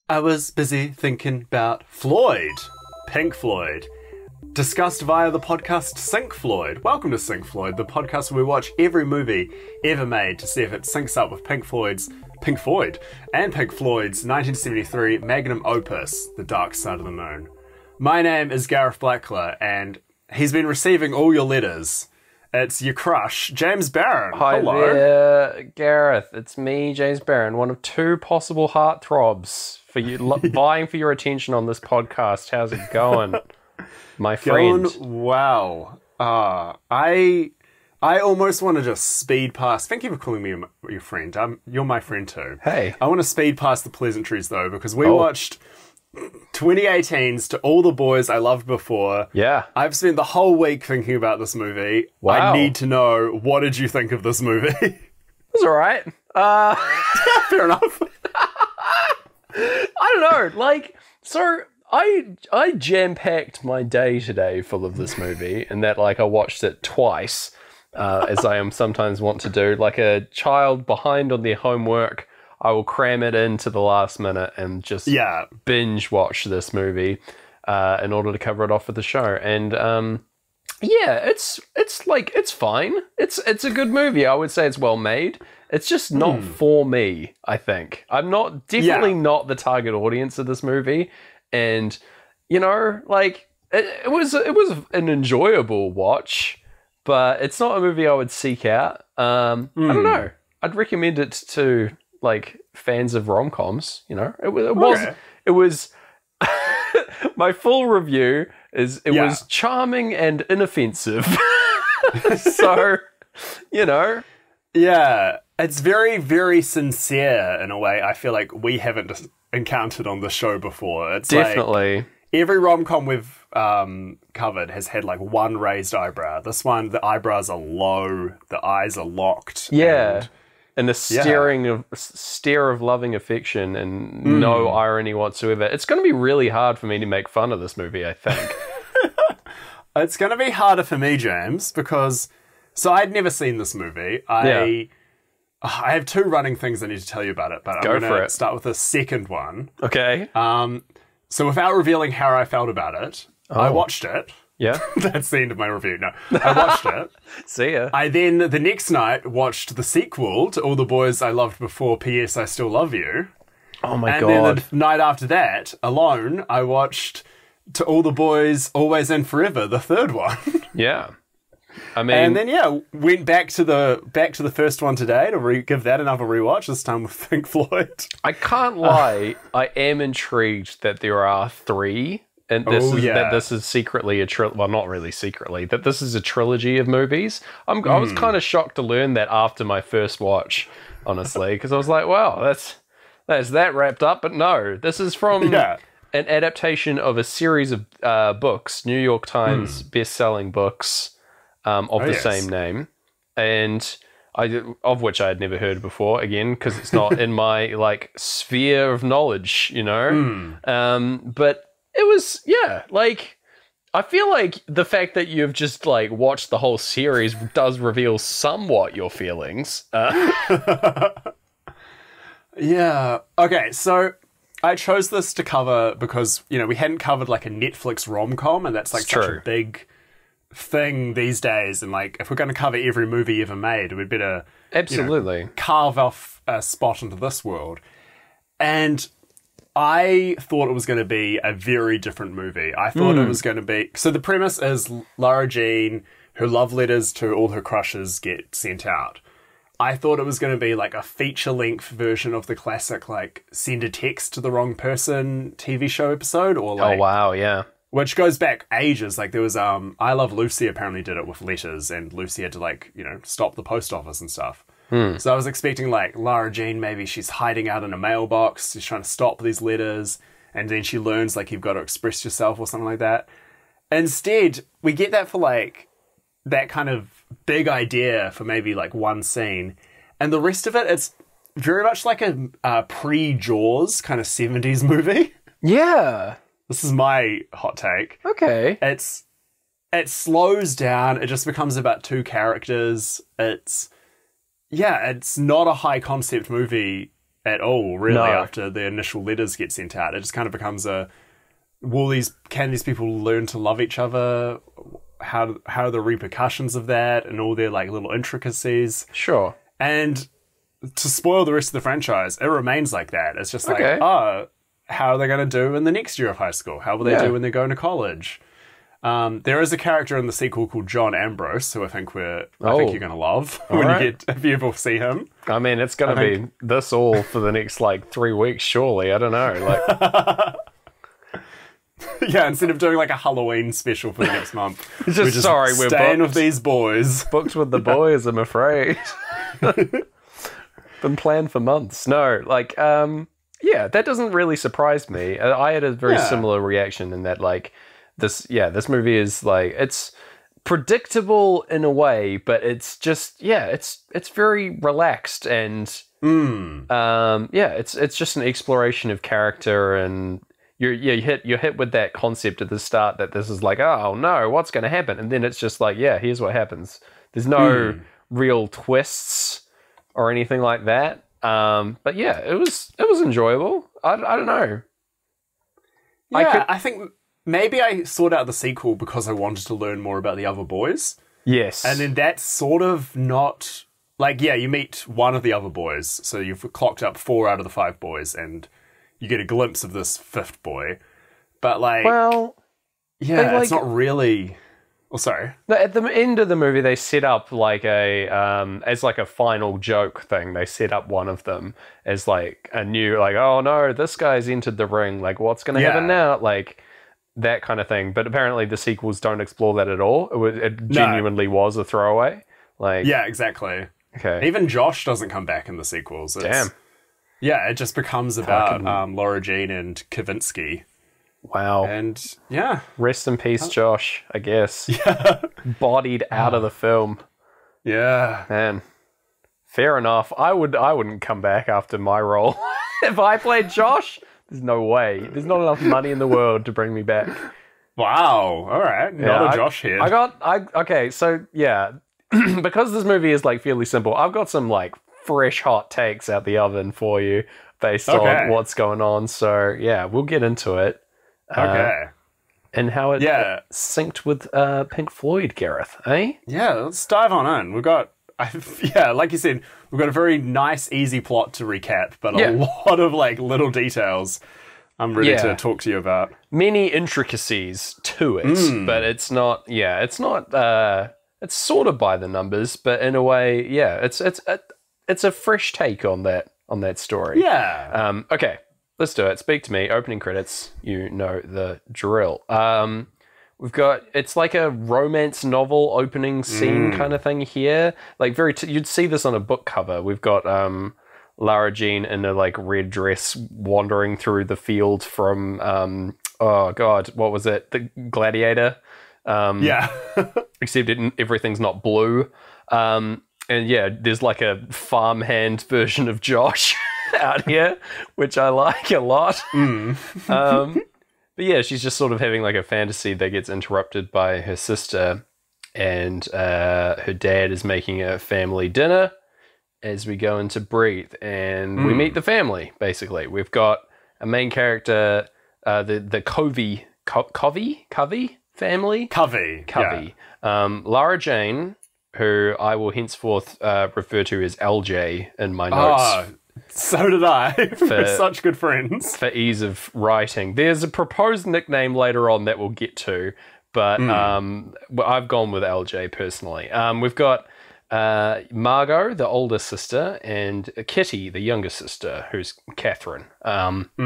I was busy thinking about Floyd, Pink Floyd, discussed via the podcast Sync Floyd. Welcome to Sync Floyd, the podcast where we watch every movie ever made to see if it syncs up with Pink Floyd's 1973 magnum opus, The Dark Side of the Moon. My name is Gareth Blackler, and he's been receiving all your letters. It's your crush, James Barron. Hi Hello. there, Gareth. It's me, James Barron, one of two possible heartthrobs for you, vying for your attention on this podcast. How's it going, my friend? Going well. I almost want to just speed past. Thank you for calling me your friend. You're my friend too. Hey. I want to speed past the pleasantries though, because we watched 2018's To All the Boys I Loved Before. Yeah. I've spent the whole week thinking about this movie. Wow. I need to know, what did you think of this movie? It was all right. Fair enough. I don't know. So I jam-packed my day today full of this movie, and that I watched it twice, as I am sometimes want to do. Like a child behind on their homework, I will cram it into the last minute and just binge watch this movie in order to cover it off for the show. And it's fine. It's a good movie. I would say it's well made. It's just not for me, I think. I'm definitely not the target audience of this movie. And it was an enjoyable watch, but it's not a movie I would seek out. I don't know. I'd recommend it to fans of rom-coms. It was my full review is it was charming and inoffensive. So, Yeah, it's very, very sincere in a way I feel like we haven't encountered on the show before. It's definitely every rom-com we've covered has had one raised eyebrow. This one, the eyebrows are low, the eyes are locked. Yeah. And the stare of loving affection and no irony whatsoever. It's going to be really hard for me to make fun of this movie, I think. It's going to be harder for me, James, because... So I'd never seen this movie. I have two running things I need to tell you about it, but I'm going to start with the second one. Okay. So without revealing how I felt about it, I watched it. Yeah. That's the end of my review. No, I watched it. See ya. I then, the next night, watched the sequel to All the Boys I Loved Before, P.S. I Still Love You. Oh my God. God. And then the night after that, alone, I watched To All the Boys Always and Forever, the third one. Yeah. I mean... And then, went back to the first one today to give that another rewatch, this time with Pink Floyd. I can't lie, I am intrigued that there are three... And that this is secretly well, not really secretly, that this is a trilogy of movies. I was kind of shocked to learn that after my first watch, honestly, because I was like, wow, that's that wrapped up. But no, this is from an adaptation of a series of books, New York Times best-selling books of the same name, and of which I had never heard before, again, because it's not in my sphere of knowledge, but it was, I feel like the fact that you've just, watched the whole series does reveal somewhat your feelings. Yeah. Okay, so I chose this to cover because, we hadn't covered, a Netflix rom-com, and that's, such a big thing these days. And, if we're going to cover every movie ever made, we'd better... Absolutely. Carve off a spot into this world. And... I thought it was going to be a very different movie. I thought it was going to be... So the premise is Lara Jean, her love letters to all her crushes get sent out. I thought it was going to be a feature-length version of the classic, send a text to the wrong person TV show episode. Or oh, wow, yeah. Which goes back ages. There was... I Love Lucy apparently did it with letters, and Lucy had to, stop the post office and stuff. So I was expecting, Lara Jean, maybe she's hiding out in a mailbox, she's trying to stop these letters, and then she learns, you've got to express yourself or something like that. Instead, we get that for, that kind of big idea for maybe, one scene, and the rest of it, it's very much like a pre-Jaws kind of 70s movie. Yeah. This is my hot take. Okay. It slows down, it just becomes about two characters, it's not a high concept movie at all, really, No. after the initial letters get sent out. It just kind of becomes can these people learn to love each other? How are the repercussions of that and all their like little intricacies? Sure. And to spoil the rest of the franchise, it remains like that. It's just like, Okay. how are they going to do in the next year of high school? How will they Yeah. do when they're going to college? There is a character in the sequel called John Ambrose, who I think you're going to love if you ever see him. I mean, it's going to be this all for the next like 3 weeks, surely. I don't know. Like, Yeah, instead of doing like a Halloween special for the next month, just, we're we're staying booked. with these boys. Booked with the boys, I'm afraid. Been planned for months. No, like, yeah, that doesn't really surprise me. I had a very similar reaction in that, like, this movie is like, it's predictable in a way, but it's just, it's very relaxed and, it's just an exploration of character, and you're hit with that concept at the start that this is like, oh no, what's going to happen? And then it's just like, yeah, here's what happens. There's no real twists or anything like that. But yeah, it was enjoyable. I don't know. Yeah, I think maybe I sought out the sequel because I wanted to learn more about the other boys. Yes. And then that's sort of not... Like, yeah, you meet one of the other boys, so you've clocked up 4 out of the 5 boys, and you get a glimpse of this 5th boy. But, like... Well... Yeah, it's not really... Oh, sorry. At the end of the movie, they set up like as like a final joke thing. They set up one of them as like a new, like, oh no, this guy's entered the ring. Like, what's going to happen now? Like, that kind of thing. But apparently the sequels don't explore that at all. It genuinely was a throwaway. Like, yeah, exactly. Okay. Even Josh doesn't come back in the sequels. Damn. Yeah, it just becomes about Laura Jean and Kavinsky. Wow. And yeah. Rest in peace, Josh, I guess. Yeah. Bodied out of the film. Yeah. Man. Fair enough. I wouldn't come back after my role. If I played Josh, there's no way. There's not enough money in the world to bring me back. Wow. All right. Not a Josh here. Okay, so yeah. Because this movie is like fairly simple, I've got some like fresh hot takes out the oven for you based on what's going on. So yeah, we'll get into it. Okay. And how it synced with Pink Floyd, Gareth, eh? Yeah, let's dive on in. Like you said, we've got a very nice, easy plot to recap, but a lot of like little details I'm ready to talk to you about. Many intricacies to it, but it's not, it's sort of by the numbers, but in a way, it's a fresh take on that story. Yeah. Okay. Let's do it. Speak to me. Opening credits. You know the drill. We've got, it's like a romance novel opening scene kind of thing here. Like you'd see this on a book cover. We've got Lara Jean in a like red dress wandering through the field from oh god, what was it? The Gladiator. Except everything's not blue. And yeah, there's like a farmhand version of Josh out here, which I like a lot. But yeah, she's just sort of having like a fantasy that gets interrupted by her sister, and her dad is making a family dinner as we go into Breathe, and we meet the family, basically. We've got a main character, the Covey family? Covey. Yeah. Lara Jane, who I will henceforth refer to as LJ in my notes. So did I. We're such good friends. For ease of writing. There's a proposed nickname later on that we'll get to, but I've gone with LJ personally. We've got Margot, the older sister, and Kitty, the younger sister, who's Catherine. And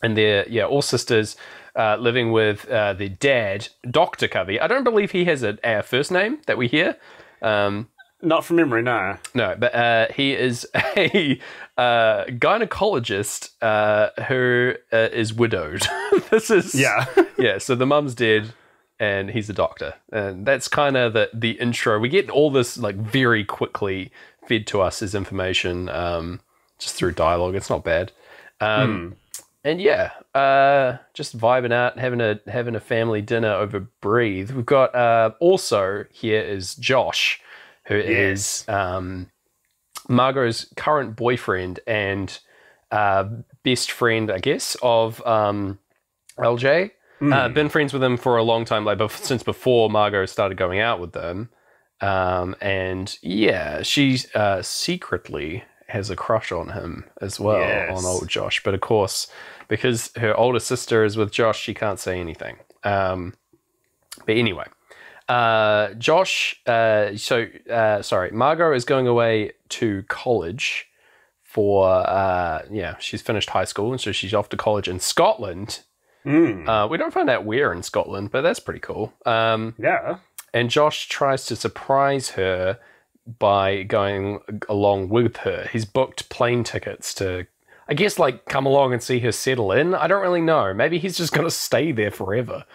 they're all sisters living with their dad, Dr. Covey. I don't believe he has a first name that we hear. Not from memory, no. No, but he is a gynecologist who is widowed. So the mum's dead and he's a doctor. And that's kind of the intro. We get all this like very quickly fed to us as information just through dialogue. It's not bad. And just vibing out, having a family dinner over Breathe. We've got also here is Josh, who is Margot's current boyfriend, and best friend, I guess, of LJ. Been friends with him for a long time, like since before Margot started going out with them. And yeah, she secretly has a crush on him as well, on old Josh. But of course, because her older sister is with Josh, she can't say anything. But anyway, Margot is going away to college for, she's finished high school, and so she's off to college in Scotland. We don't find out where in Scotland, but that's pretty cool. Yeah. And Josh tries to surprise her by going along with her. He's booked plane tickets to, I guess, like, come along and see her settle in. I don't really know. Maybe he's just going to stay there forever.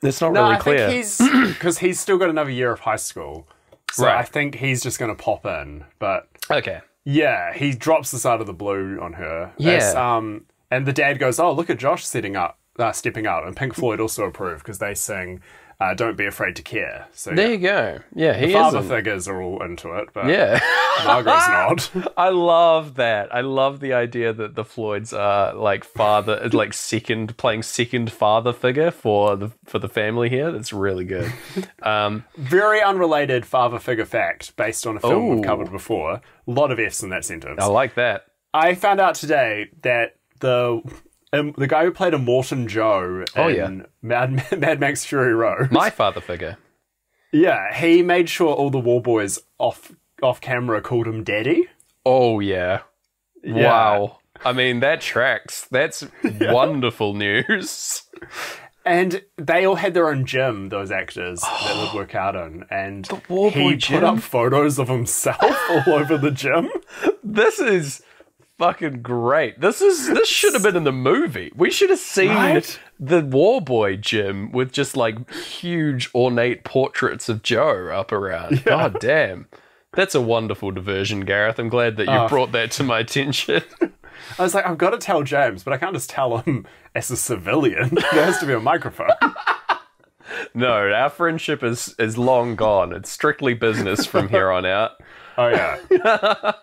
It's not really clear. I think because he's still got another year of high school. So I think he's just going to pop in. But okay. Yeah, he drops this out of the blue on her. Yeah. And the dad goes, "Oh, look at Josh stepping out." And Pink Floyd also approve because they sing "Don't Be Afraid to Care." So there you go. Yeah, he the father figures are all into it, but Margot's not. I love that. I love the idea that the Floyds are like playing second father figure for the family here. That's really good. Very unrelated father figure fact based on a film we've covered before. A lot of F's in that sentence. I like that. I found out today that the guy who played Immortan Joe in Mad Max Fury Road, my father figure. Yeah, he made sure all the war boys off camera called him Daddy. Oh yeah. Wow. I mean, that tracks. That's wonderful news. And they all had their own gym, those actors that would work out in. And the war boy he put up photos of himself all over the gym. This is fucking great. This should have been in the movie. We should have seen the Warboy gym with just like huge ornate portraits of Joe up around. Yeah. God damn. That's a wonderful diversion, Gareth. I'm glad that you brought that to my attention. I was like, I've got to tell James, but I can't just tell him as a civilian. There has to be a microphone. No, our friendship is long gone. It's strictly business from here on out. Oh yeah.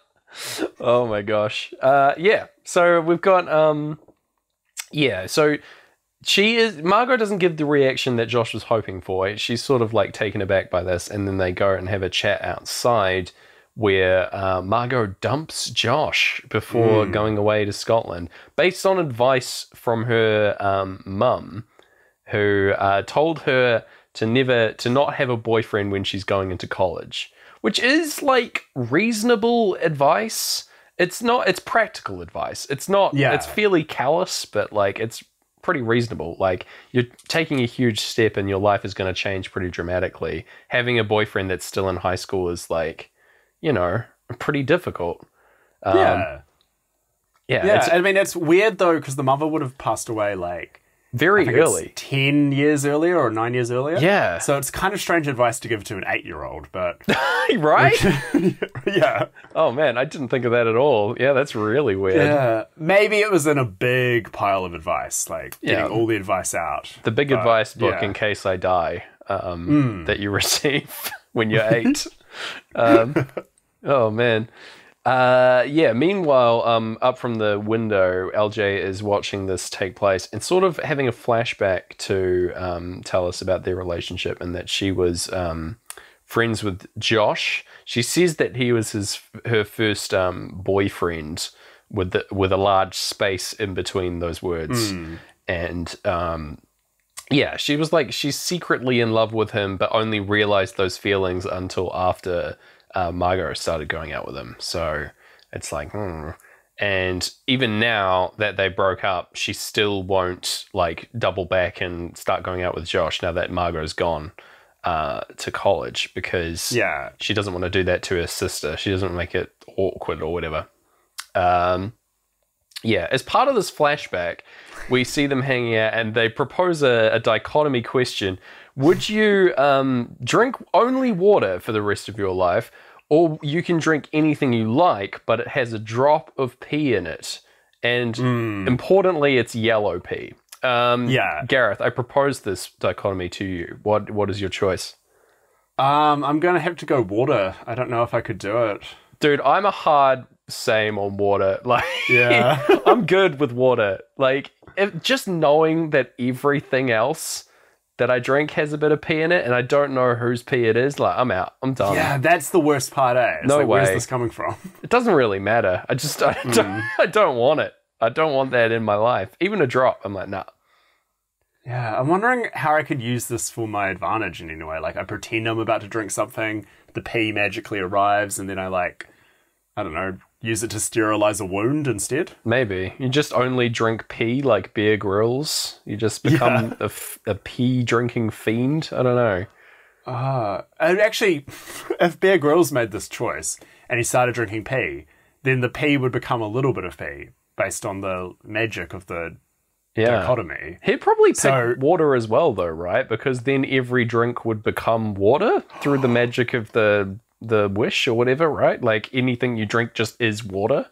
Oh my gosh. So we've got so Margot doesn't give the reaction that Josh was hoping for. She's sort of like taken aback by this, and then they go and have a chat outside where Margot dumps Josh before going away to Scotland based on advice from her mum, who told her to not have a boyfriend when she's going into college. Which is, like, reasonable advice. It's practical advice. It's not, it's fairly callous, but, like, it's pretty reasonable. Like, you're taking a huge step and your life is going to change pretty dramatically. Having a boyfriend that's still in high school is, like, pretty difficult. I mean, it's weird, though, because the mother would have passed away, like, very early. 10 years earlier or 9 years earlier. Yeah. So it's kind of strange advice to give to an 8-year-old, but... Right? Yeah. Oh, man, I didn't think of that at all. Yeah, that's really weird. Yeah. Maybe it was in a big pile of advice, like getting all the advice out. The big advice book in case I die that you receive when you're 8. Oh, man. Meanwhile, up from the window, LJ is watching this take place and sort of having a flashback to tell us about their relationship and that she was friends with Josh. She says that he was her first boyfriend with a large space in between those words. And she was like, she's secretly in love with him, but only realized those feelings until after Margot started going out with him. So it's like, And even now that they broke up, she still won't like double back and start going out with Josh now that Margot's gone to college, because she doesn't want to do that to her sister. She doesn't make it awkward or whatever. As part of this flashback, we see them hanging out and they propose a dichotomy question. Would you drink only water for the rest of your life, or you can drink anything you like, but it has a drop of pee in it? And importantly, it's yellow pee. Gareth, I proposed this dichotomy to you. What is your choice? I'm going to have to go water. I don't know if I could do it. Dude, I'm a hard same on water. Like, Yeah. I'm good with water. Like, just knowing that everything else that I drink has a bit of pee in it, and I don't know whose pee it is, like, I'm out. I'm done. Yeah, that's the worst part, eh? It's No like, where's way. this coming from? It doesn't really matter. I don't want it. I don't want that in my life. Even a drop. I'm like, nah. Yeah, I'm wondering how I could use this for my advantage in any way. Like, I pretend I'm about to drink something, the pee magically arrives, and then I don't know, use it to sterilize a wound instead. Maybe. You just only drink pee like Bear Grylls. You just become a pee drinking fiend. I don't know. And actually, if Bear Grylls made this choice and he started drinking pee, then the pee would become a little bit of pee based on the magic of the dichotomy. He'd probably pick water as well, though, right? Because then every drink would become water through the magic of the wish or whatever, right? Like anything you drink just is water.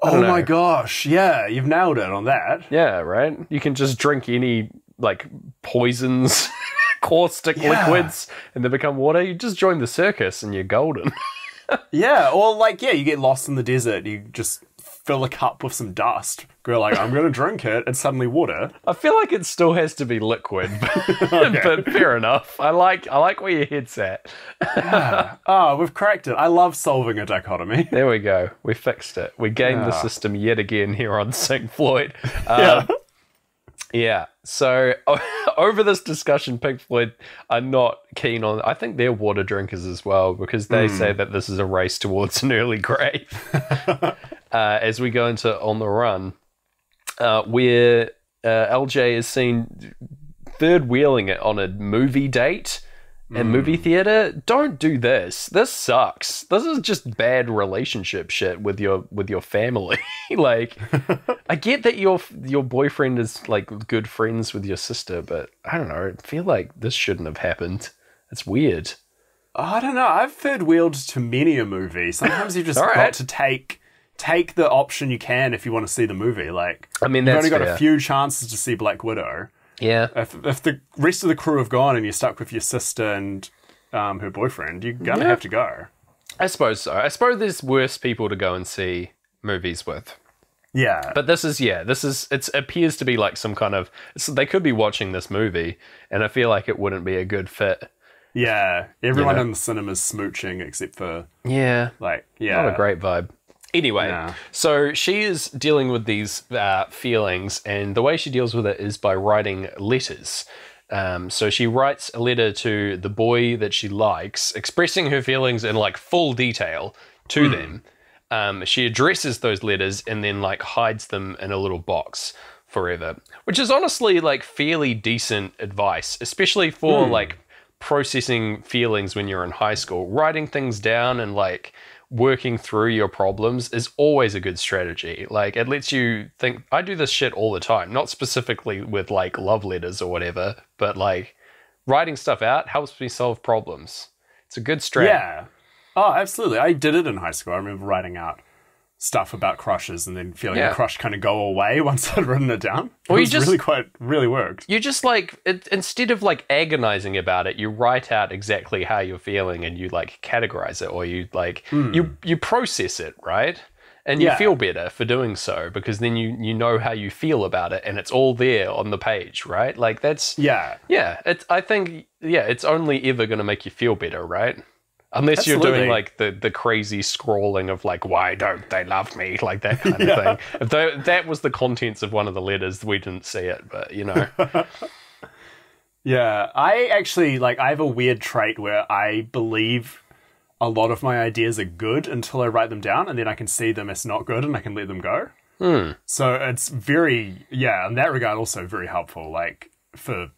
Oh my gosh, yeah, you've nailed it on that. Yeah, right? You can just drink any, like, poisons, caustic liquids, and they become water. You just join the circus and you're golden. Yeah, or you get lost in the desert, you just fill a cup with some dust, go like, I'm going to drink it, it's suddenly water. I feel like it still has to be liquid, but fair enough. I like where your head's at. Yeah. Oh, we've cracked it. I love solving a dichotomy. There we go. We fixed it. We gamed the system yet again here on Sing Floyd. Yeah. So over this discussion, Pink Floyd are not keen on. I think they're water drinkers as well, because they say that this is a race towards an early grave. As we go into On the Run, where LJ is seen third wheeling it on a movie date and movie theater. Don't do this. This sucks. This is just bad relationship shit with your family. Like, I get that your boyfriend is like good friends with your sister, but I don't know. I feel like this shouldn't have happened. It's weird. I don't know. I've third wheeled to many a movie. Sometimes you just got to take the option you can if you want to see the movie. Like, I mean, you've that's only got fair. a few chances to see Black Widow. Yeah. If the rest of the crew have gone and you're stuck with your sister and her boyfriend, you're gonna have to go. I suppose so. I suppose there's worse people to go and see movies with. Yeah. But it appears to be like some kind of, they could be watching this movie, and I feel like it wouldn't be a good fit. Yeah. Everyone in the cinema's smooching except for not a great vibe. Anyway, so she is dealing with these feelings, and the way she deals with it is by writing letters. So she writes a letter to the boy that she likes, expressing her feelings in like full detail to them. She addresses those letters and then like hides them in a little box forever, which is honestly like fairly decent advice, especially for like processing feelings when you're in high school. Writing things down and like working through your problems is always a good strategy. Like, it lets you think. I do this shit all the time, not specifically with like love letters or whatever, but like writing stuff out helps me solve problems. It's a good strategy. Yeah. Oh, absolutely. I did it in high school. I remember writing out stuff about crushes and then feeling the crush kind of go away once I'd written it down. Well, it was really worked. You just like, instead of like agonizing about it, you write out exactly how you're feeling and you like categorize it, or you like, you process it, right? And you feel better for doing so, because then you know how you feel about it and it's all there on the page, right? Like that's, I think it's only ever going to make you feel better, right? Unless you're doing like the crazy scrawling of like, why don't they love me? Like that kind of thing. If that was the contents of one of the letters, we didn't see it, but you know. Yeah, I actually I have a weird trait where I believe a lot of my ideas are good until I write them down, and then I can see them as not good and I can let them go. So it's very, in that regard also very helpful, like for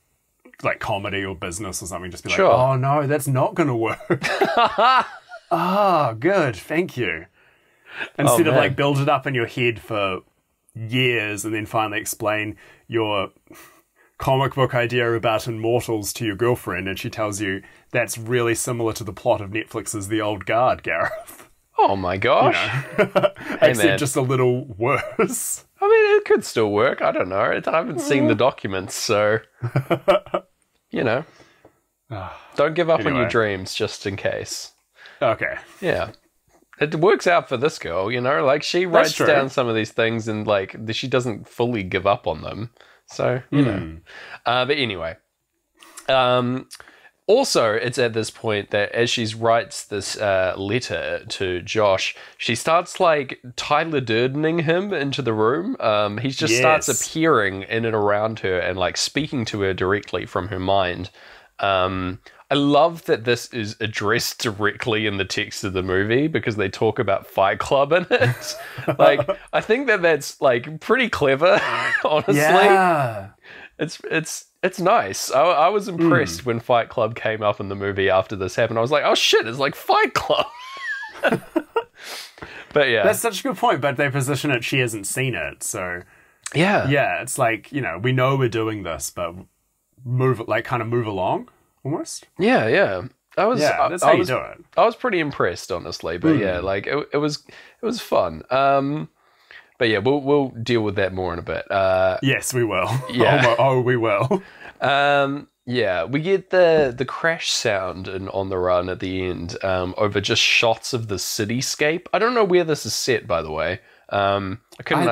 like comedy or business or something, just be like, oh no, that's not going to work. Oh, good, thank you. Instead of like build it up in your head for years and then finally explain your comic book idea about Immortals to your girlfriend and she tells you that's really similar to the plot of Netflix's The Old Guard, Gareth. Oh my gosh. Except just a little worse. I mean, it could still work. I don't know. I haven't seen the documents, so, you know. Don't give up on your dreams, just in case. Okay. Yeah. it works out for this girl, you know? Like, she writes down some of these things and, like, she doesn't fully give up on them. So, you know. But anyway. Also, it's at this point that as she writes this letter to Josh, she starts, like, Tyler Durdening him into the room. He just starts appearing in and around her and, like, speaking to her directly from her mind. I love that this is addressed directly in the text of the movie because they talk about Fight Club in it. Like, I think that's, like, pretty clever, honestly. Yeah. It's nice. I was impressed when Fight Club came up in the movie after this happened. I was like, oh shit, it's like Fight Club. But yeah. That's such a good point, but they position it, she hasn't seen it, so... Yeah. Yeah, it's like, you know, we know we're doing this, but kind of move along, almost. Yeah, yeah. That's how you do it. I was pretty impressed, honestly, but yeah, like, it was fun. But yeah, we'll deal with that more in a bit. Yes, we will. Yeah. Oh, we will. Yeah, we get the crash sound On the Run at the end over just shots of the cityscape. I don't know where this is set, by the way. I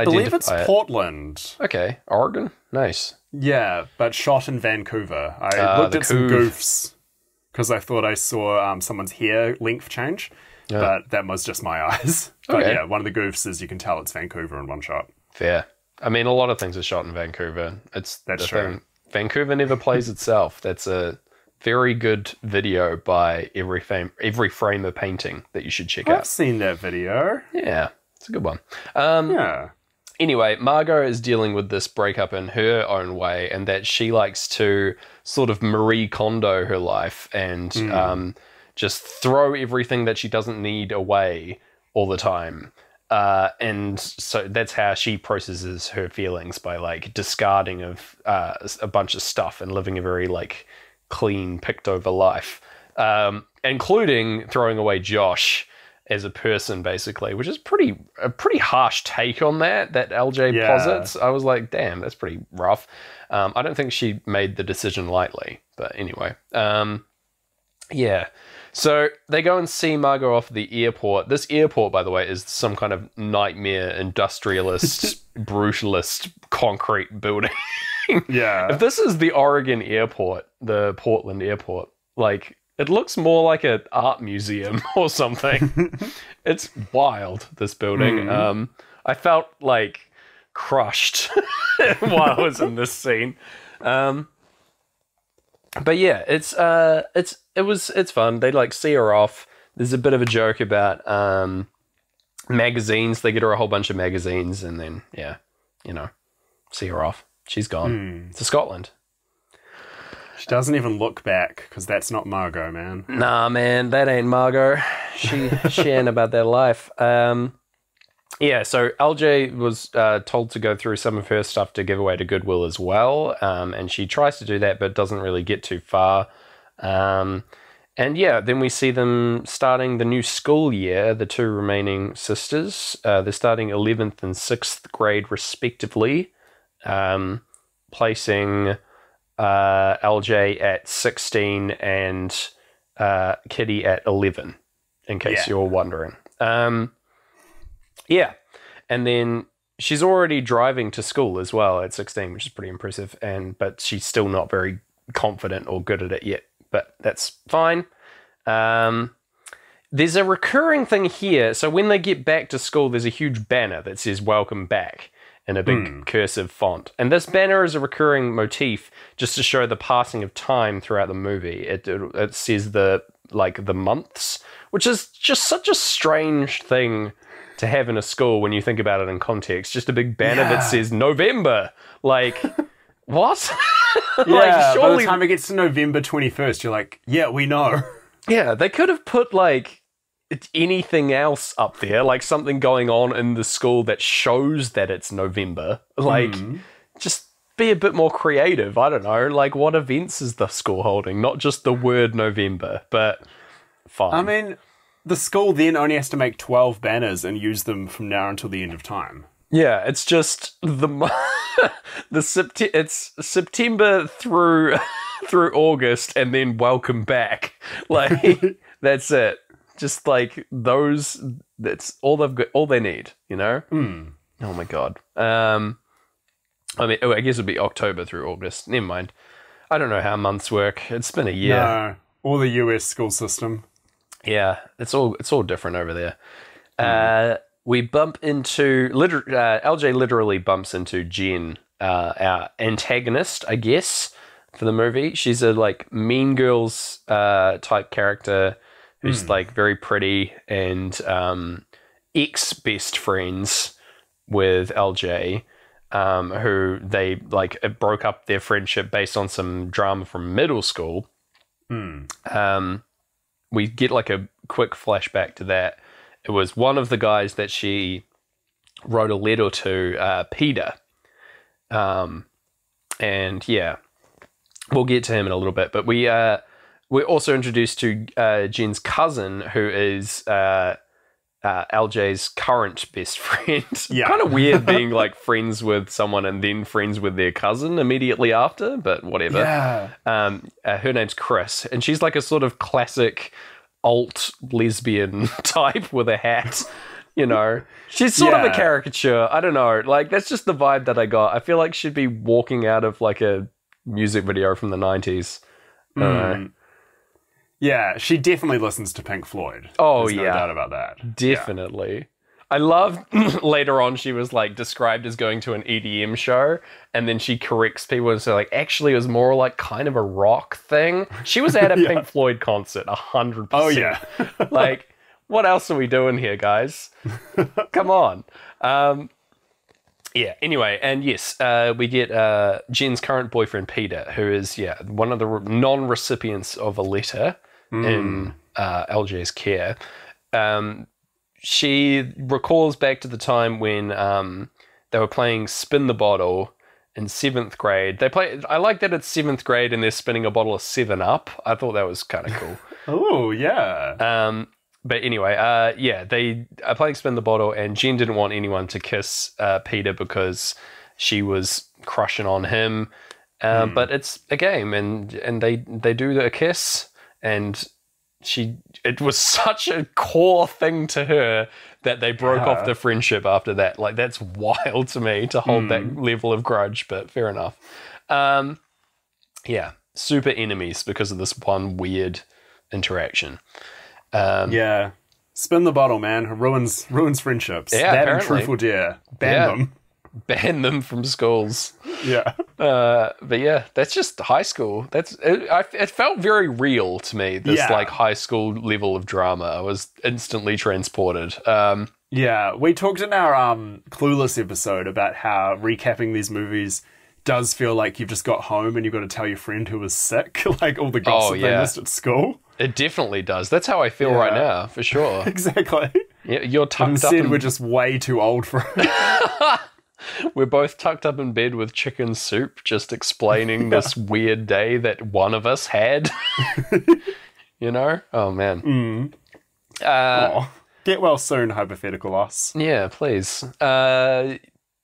believe it's Portland. Okay, Oregon? Nice. Yeah, but shot in Vancouver. I looked at some goofs because I thought I saw someone's hair length change. But that was just my eyes. But yeah, one of the goofs is you can tell it's Vancouver in one shot. Fair. I mean, a lot of things are shot in Vancouver. That's true. Thing. Vancouver never plays itself. That's a very good video by Every Frame of Painting that you should check out. I've seen that video. Yeah, it's a good one. Yeah. Anyway, Margot is dealing with this breakup in her own way, and that she likes to sort of Marie Kondo her life and just throw everything that she doesn't need away all the time. And so that's how she processes her feelings, by like discarding of a bunch of stuff and living a very like clean, picked over life, including throwing away Josh as a person, basically, which is a pretty harsh take on that LJ posits. I was like, damn, that's pretty rough. I don't think she made the decision lightly, but anyway. Yeah. So they go and see Margot off at the airport. This airport, by the way, is some kind of nightmare industrialist, brutalist concrete building. Yeah. If this is the Oregon airport, the Portland airport, like, it looks more like an art museum or something. It's wild, this building. I felt like crushed while I was in this scene. But yeah, it's fun. They like see her off. There's a bit of a joke about magazines. They get her a whole bunch of magazines, and then see her off. She's gone to Scotland. She doesn't even look back because that's not Margot, man. Nah, man, that ain't Margot. She ain't about that life. Yeah, so LJ was told to go through some of her stuff to give away to Goodwill as well, and she tries to do that but doesn't really get too far. And yeah, then we see them starting the new school year, the two remaining sisters. They're starting 11th and 6th grade respectively, placing LJ at 16 and Kitty at 11, in case you're wondering. Yeah, and then she's already driving to school as well at 16, which is pretty impressive. But she's still not very confident or good at it yet. But that's fine. There's a recurring thing here. So when they get back to school, there's a huge banner that says "Welcome Back" in a big cursive font, and this banner is a recurring motif just to show the passing of time throughout the movie. It says the months, which is just such a strange thing to have in a school when you think about it in context. Just a big banner that says November. Like, what? Yeah, surely... by the time it gets to November 21st, you're like, yeah, we know. Yeah, they could have put, like, anything else up there, like something going on in the school that shows that it's November. Like, just be a bit more creative. I don't know. Like, what events is the school holding? Not just the word November, but fine. I mean... the school then only has to make 12 banners and use them from now until the end of time. Yeah, it's just it's September through August, and then welcome back. Like, that's it. Just like those that's all they've got, all they need, you know? Oh my God. I mean, I guess it'd be October through August. Never mind. I don't know how months work. It's been a year. No, or the US school system. Yeah, it's all different over there. We bump into LJ literally bumps into Jen, our antagonist, I guess, for the movie. She's a like Mean Girls type character who's like very pretty and ex best friends with LJ. Who they like broke up their friendship based on some drama from middle school. We get like a quick flashback to that. It was one of the guys that she wrote a letter to, Peter. And yeah, we'll get to him in a little bit. But we're also introduced to Jen's cousin, who is LJ's current best friend. Yeah. Kind of weird being like friends with someone and then friends with their cousin immediately after, but whatever. Yeah. Her name's Chris, and she's like a sort of classic alt lesbian type with a hat. You know, she's sort of a caricature. I don't know. Like, that's just the vibe that I got. I feel like she'd be walking out of like a music video from the 90s. I don't know. Yeah, she definitely listens to Pink Floyd. Oh, There's no doubt about that. Definitely. Yeah. I love later on she was like described as going to an EDM show, and then she corrects people and so like actually it was more like kind of a rock thing. She was at a Pink Floyd concert 100%. Oh yeah. Like, what else are we doing here, guys? Come on. Yeah, anyway, and yes, we get Jen's current boyfriend, Peter, who is, one of the non-recipients of a letter in LJ's care. She recalls back to the time when they were playing Spin the Bottle in 7th grade. I like that it's 7th grade and they're spinning a bottle of 7-Up. I thought that was kind of cool. Oh, yeah. But anyway, they are playing Spin the Bottle, and Jen didn't want anyone to kiss Peter because she was crushing on him. But it's a game, and they do a kiss, and it was such a core thing to her that they broke off the friendship after that. Like, that's wild to me to hold that level of grudge, but fair enough. Super enemies because of this one weird interaction. Spin the bottle, man. It ruins friendships. Yeah, that apparently. and Truthful Dear. Ban them. Ban them from schools. Yeah. But yeah, that's just high school. It felt very real to me, this like high school level of drama. I was instantly transported. We talked in our Clueless episode about how recapping these movies does feel like you've just got home and you've got to tell your friend who was sick, like all the gossip they missed at school. It definitely does. That's how I feel right now, for sure. Exactly. Yeah, you're tucked Instead, up. we're just way too old for it. We're both tucked up in bed with chicken soup, just explaining this weird day that one of us had. You know? Oh, man. Get well soon, hypothetical us. Yeah, please.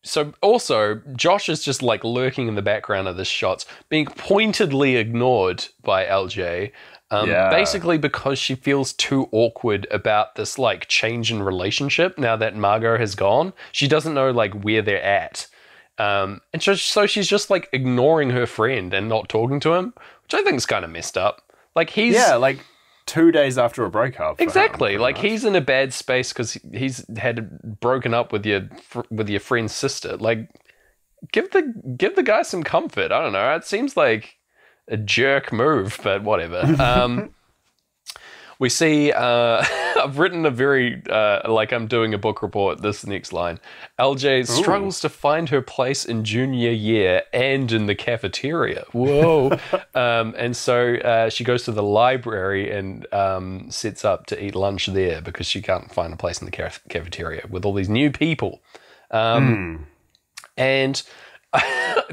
So also, Josh is just like lurking in the background of this shots, being pointedly ignored by LJ. Basically because she feels too awkward about this like change in relationship now that Margot has gone. She doesn't know like where they're at. And so she's just like ignoring her friend and not talking to him, which I think is kind of messed up. Like he's... Yeah, like 2 days after a breakup. Exactly. Like he's in a bad space because he's had broken up with your friend's sister. Like give the guy some comfort. I don't know. It seems like a jerk move, but whatever. We see, I've written a very, like I'm doing a book report, this next line. LJ struggles to find her place in junior year and in the cafeteria. Whoa. And so she goes to the library and sets up to eat lunch there because she can't find a place in the cafeteria with all these new people. And...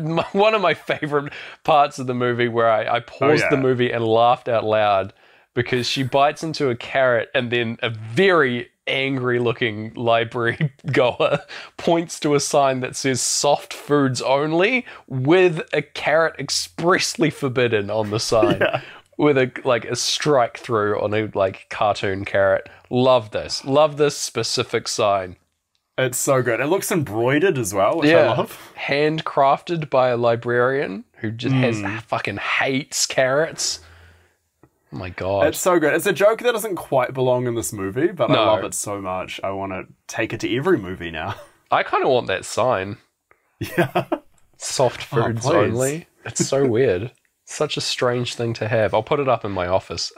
one of my favorite parts of the movie where I paused the movie and laughed out loud because she bites into a carrot and then a very angry looking library goer points to a sign that says soft foods only with a carrot expressly forbidden on the sign. with a strike through on a like cartoon carrot. Love this. Love this specific sign. It's so good. It looks embroidered as well, which I love. Handcrafted by a librarian who just fucking hates carrots. Oh my god. It's so good. It's a joke that doesn't quite belong in this movie, but I love it so much. I want to take it to every movie now. I kind of want that sign. Yeah. Soft foods only. It's so weird. Such a strange thing to have. I'll put it up in my office.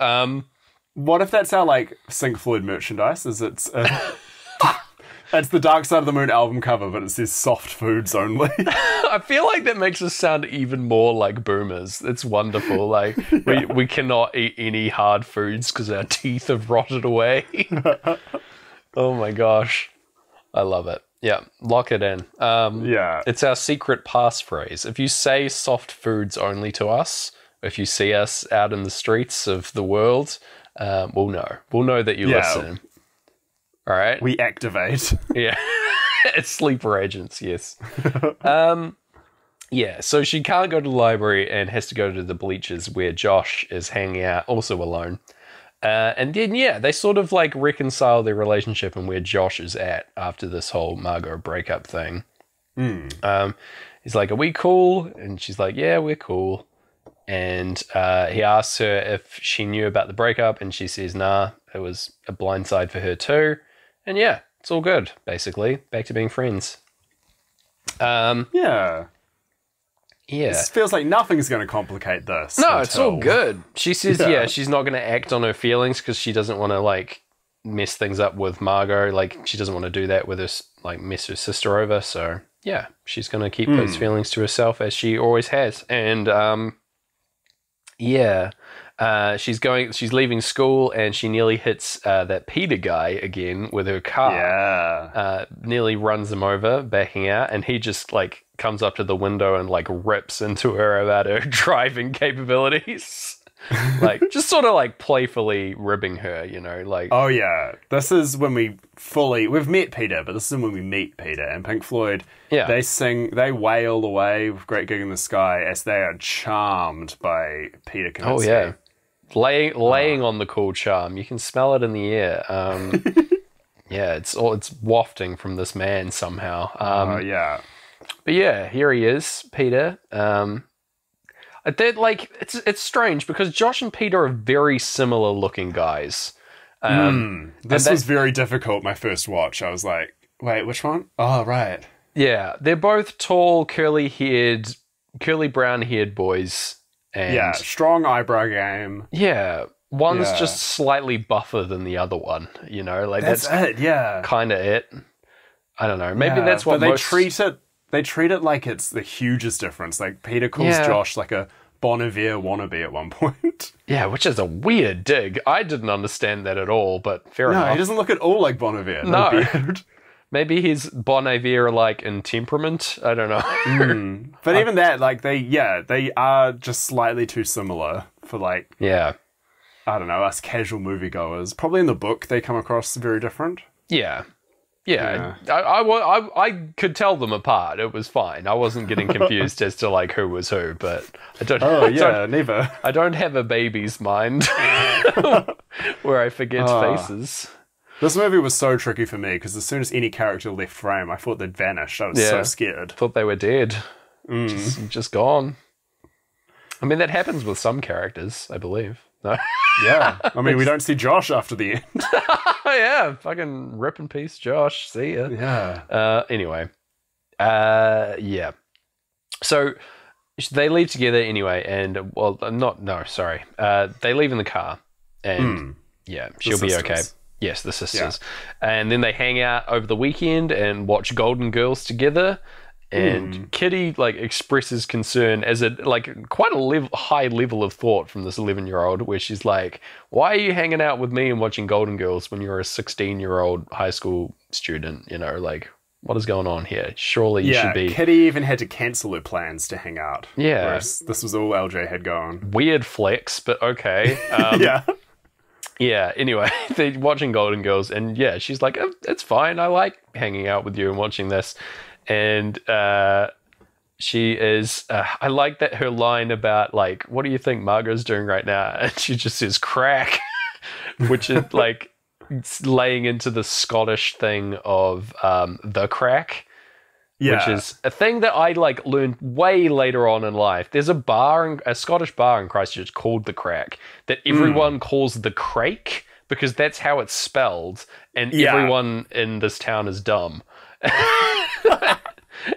What if that's our like Sync Floyd merchandise? It's the Dark Side of the Moon album cover, but it says soft foods only. I feel like that makes us sound even more like boomers. It's wonderful. Like we cannot eat any hard foods because our teeth have rotted away. Oh my gosh. I love it. Yeah, lock it in. It's our secret passphrase. If you say soft foods only to us, if you see us out in the streets of the world, we'll know. We'll know that you listen. All right? We activate. Yeah. It's sleeper agents, yes. Yeah, so she can't go to the library and has to go to the bleachers where Josh is hanging out, also alone. And then, they sort of like reconcile their relationship and where Josh is at after this whole Margot breakup thing. He's like, are we cool? And she's like, yeah, we're cool. And he asks her if she knew about the breakup, and she says, nah, it was a blindside for her too. And it's all good, basically. Back to being friends. This feels like nothing's going to complicate this. No, it's all good. She says, she's not going to act on her feelings because she doesn't want to, like, mess things up with Margot. Like, she doesn't want to do that with her, like, mess her sister over. So, she's going to keep those feelings to herself as she always has. And, she's leaving school and she nearly hits that Peter guy again with her car. Nearly runs him over, backing out, and he just like comes up to the window and like rips into her about her driving capabilities. Like just sort of like playfully ribbing her, like. Oh yeah, this is when we've met Peter, but this is when we meet Peter and Pink Floyd. Yeah, they wail away with Great Gig in the Sky as they are charmed by Peter Kaminsky. Oh yeah, laying on the cool charm. You can smell it in the air. It's wafting from this man somehow. But here he is, Peter. It's strange because Josh and Peter are very similar looking guys. This was very difficult, my first watch. I was like, wait, which one? Oh, right. Yeah, they're both tall, curly brown-haired boys. And strong eyebrow game. Yeah, one's just slightly buffer than the other one, like that's it, kind of it. I don't know, maybe that's what they treat it like it's the hugest difference. Like Peter calls Josh like a Bon Iver wannabe at one point. Yeah, which is a weird dig. I didn't understand that at all, but fair enough. No, he doesn't look at all like Bon Iver. No. Maybe he's Bon Iver like in temperament. I don't know. But even that, like they are just slightly too similar for like I don't know, us casual moviegoers. Probably in the book they come across very different. Yeah. I could tell them apart. It was fine. I wasn't getting confused as to like who was who, but I don't. Neither. I don't have a baby's mind where I forget faces. This movie was so tricky for me because as soon as any character left frame, I thought they'd vanished. I was so scared. Thought they were dead. Just gone. I mean, that happens with some characters, I believe. No? Yeah. I mean, we don't see Josh after the end. Yeah. Fucking rip in peace, Josh. See ya. Yeah. Anyway. So they leave together anyway, and they leave in the car, and she'll be okay. Yes, the sisters. Yeah. And then they hang out over the weekend and watch Golden Girls together. And Kitty like expresses concern as quite a high level of thought from this 11-year-old, where she's like, "Why are you hanging out with me and watching Golden Girls when you're a 16-year-old high school student? Like, what is going on here? Surely you should be." Kitty even had to cancel her plans to hang out. Yeah, whereas this was all LJ had going. Weird flex, but okay. Yeah, anyway, they're watching Golden Girls, and she's like, "Oh, it's fine. I like hanging out with you and watching this." And she is. I like that her line about like, "What do you think Margot's doing right now?" And she just says "crack," which is like it's laying into the Scottish thing of the crack. Yeah. Which is a thing that I like learned way later on in life. There's a Scottish bar in Christchurch called the Crack that everyone calls the Crake because that's how it's spelled, and everyone in this town is dumb.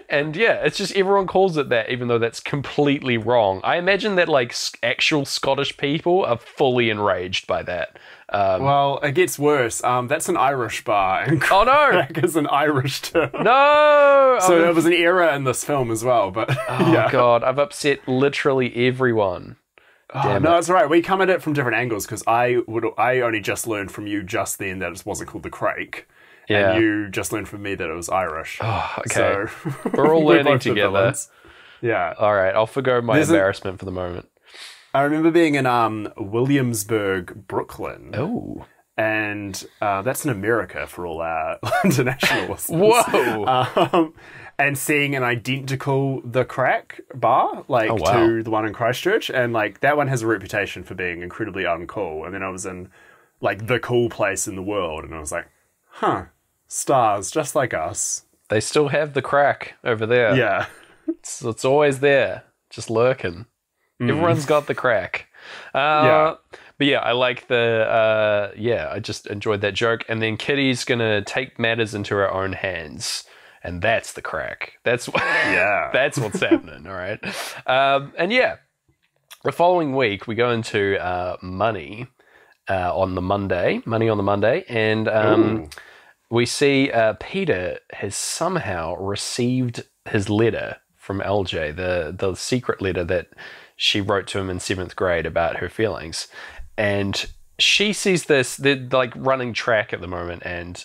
And yeah, it's just everyone calls it that, even though that's completely wrong. I imagine that like actual Scottish people are fully enraged by that. Well, it gets worse. That's an Irish bar, and Oh no! crack is an Irish term. No! So there was an era in this film as well, but Oh god, I've upset literally everyone. Damn no, it. it's all right. We come at it from different angles because I only just learned from you just then that it wasn't called the Crake. Yeah. And you just learned from me that it was Irish. Oh, okay. So We're all we're learning both the together. villains. Yeah. All right, I'll forgo my There's embarrassment for the moment. I remember being in Williamsburg, Brooklyn. Oh. And that's in America for all our international listeners. Whoa. And seeing an identical The Crack bar, like to the one in Christchurch. And like that one has a reputation for being incredibly uncool. And then I was in like the cool place in the world. And I was like, huh, stars just like us. They still have the Crack over there. Yeah. It's always there, just lurking. Everyone's got the Crack. Yeah. But yeah, I like I just enjoyed that joke. And then Kitty's going to take matters into her own hands. And that's the Crack. That's that's what's happening, all right? And yeah, the following week, we go into Money on the Monday. And we see Peter has somehow received his letter from LJ, the secret letter that she wrote to him in 7th grade about her feelings. And she sees this, they're like running track at the moment, and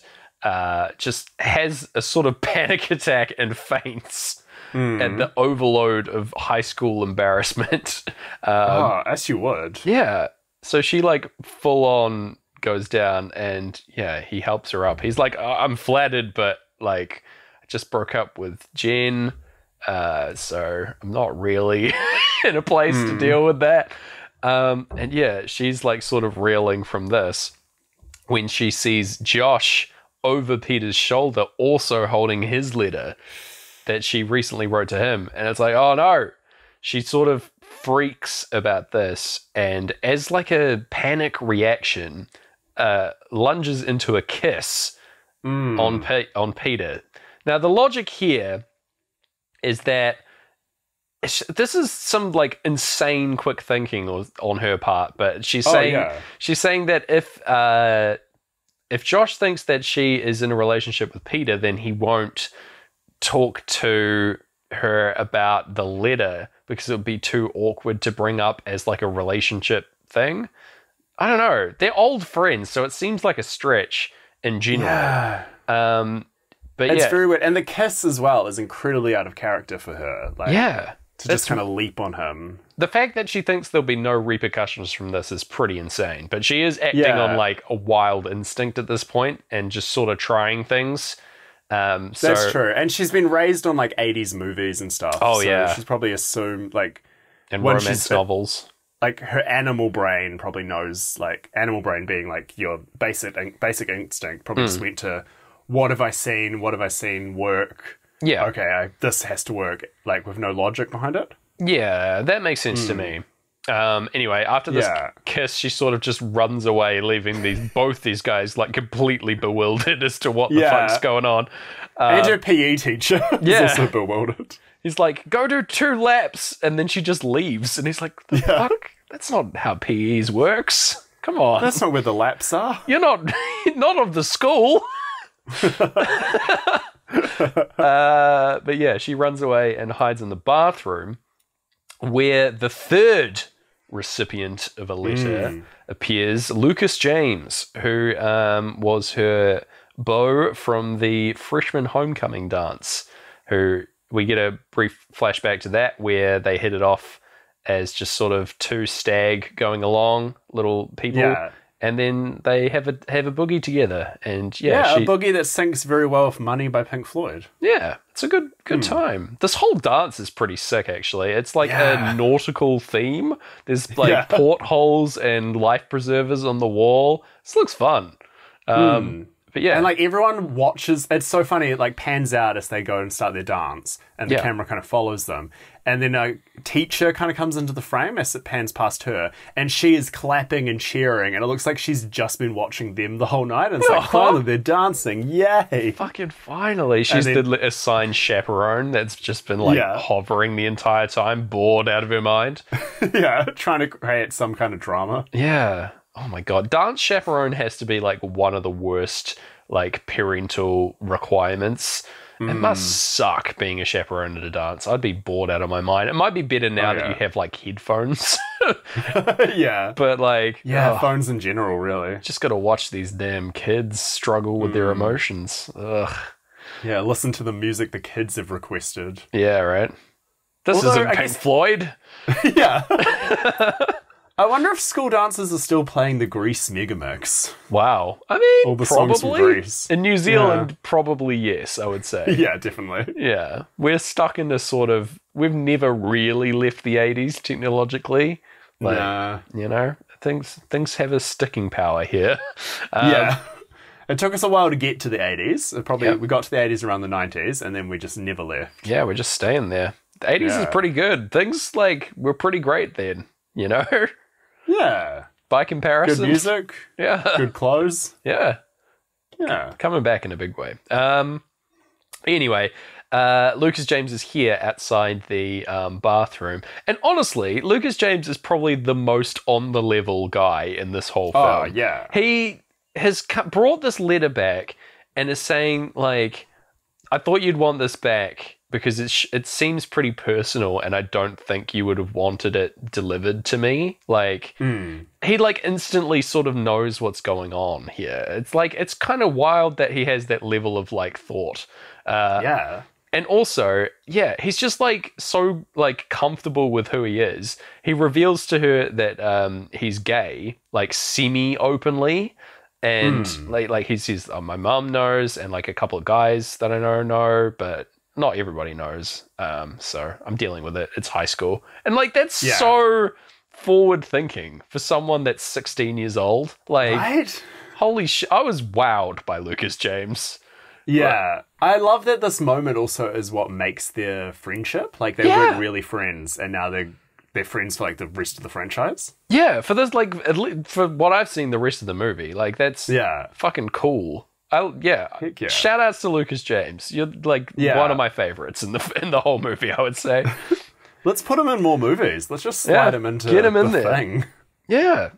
just has a sort of panic attack and faints at the overload of high school embarrassment. As you would. Yeah. So she like full on goes down, and yeah, he helps her up. He's like, I'm flattered, but like I just broke up with Jen. So I'm not really in a place to deal with that. And yeah, she's like sort of reeling from this when she sees Josh over Peter's shoulder also holding his letter that she recently wrote to him. And it's like, oh no. She sort of freaks about this, and as like a panic reaction, lunges into a kiss on Peter. Now the logic here is that this is some like insane quick thinking on her part, but she's saying that if Josh thinks that she is in a relationship with Peter, then he won't talk to her about the letter because it would be too awkward to bring up as like a relationship thing. I don't know. They're old friends, so it seems like a stretch in general. Yeah. But it's very weird. And the kiss as well is incredibly out of character for her. Like, to just kind of leap on him. The fact that she thinks there'll be no repercussions from this is pretty insane. But she is acting on like a wild instinct at this point and just sort of trying things. That's true. And she's been raised on like 80s movies and stuff. Oh, so yeah. she's probably assumed like... And romance novels. Like her animal brain probably knows, like animal brain being like your basic instinct probably just went to, what have I seen work? Yeah. Okay, this has to work, like with no logic behind it. Yeah, that makes sense to me. Anyway, after this kiss, she sort of just runs away, leaving both these guys like completely bewildered as to what the fuck's going on. And her PE teacher is also bewildered. He's like, go do 2 laps, and then she just leaves. And he's like, the fuck? That's not how PEs works. Come on. That's not where the laps are. You're not of the school. But yeah, she runs away and hides in the bathroom, where the third recipient of a letter appears, Lucas James, who was her beau from the freshman homecoming dance, who we get a brief flashback to that where they hit it off as just sort of 2 stag going along, little people. Yeah. And then they have a boogie together, and a boogie that syncs very well with "Money" by Pink Floyd. Yeah, It's a good time. This whole dance is pretty sick, actually. It's like Yeah. a nautical theme. There's like portholes and life preservers on the wall. This looks fun. But yeah. And like everyone watches, it's so funny, it like pans out as they go and start their dance, and the camera kind of follows them. And then a teacher kind of comes into the frame as it pans past her, and she is clapping and cheering, and it looks like she's just been watching them the whole night. And it's like, finally, they're dancing. Yay! Fucking finally. She's the assigned chaperone that's just been like hovering the entire time, bored out of her mind. Trying to create some kind of drama. Yeah. Oh my god, dance chaperone has to be like one of the worst like parental requements. It must suck being a chaperone at a dance. I'd be bored out of my mind. It might be better now that you have like headphones. But like phones in general, really. Just got to watch these damn kids struggle with their emotions. Ugh. Yeah, listen to the music the kids have requested. Yeah, right. This isn't Pink Floyd. I wonder if school dancers are still playing the Grease Megamix. Wow. I mean, all the songs from Grease. In New Zealand, probably yes, I would say. Yeah, definitely. Yeah. We're stuck in this sort of... We've never really left the 80s technologically. Like, you know, things have a sticking power here. It took us a while to get to the 80s. We got to the 80s around the 90s, and then we just never left. Yeah, we're just staying there. The 80s is pretty good. Things, like, were pretty great then, you know? Yeah. By comparison. Good music. Yeah. Good clothes. Yeah. Yeah. Coming back in a big way. Anyway, Lucas James is here outside the bathroom. And honestly, Lucas James is probably the most on-the-level guy in this whole film. Oh, yeah. He has brought this letter back and is saying, like, I thought you'd want this back because it seems pretty personal, and I don't think you would have wanted it delivered to me. Like, he like instantly sort of knows what's going on here. It's like, it's kind of wild that he has that level of like thought. And also, he's just like so like comfortable with who he is. He reveals to her that he's gay, like semi-openly. And like he says, my mum knows, and like a couple of guys that I know, but not everybody knows. So I'm dealing with it. It's high school. And like, that's so forward thinking for someone that's 16 years old. Like, holy shit. I was wowed by Lucas James. Yeah. I love that this moment also is what makes their friendship. Like, they weren't really friends, and now they're friends for like the rest of the franchise. Yeah, for this, like, for what I've seen the rest of the movie, like, that's fucking cool. Shout outs to Lucas James. You're like one of my favorites in the whole movie, I would say. Let's put him in more movies. Let's just slide him into get him in the there. thing. Yeah.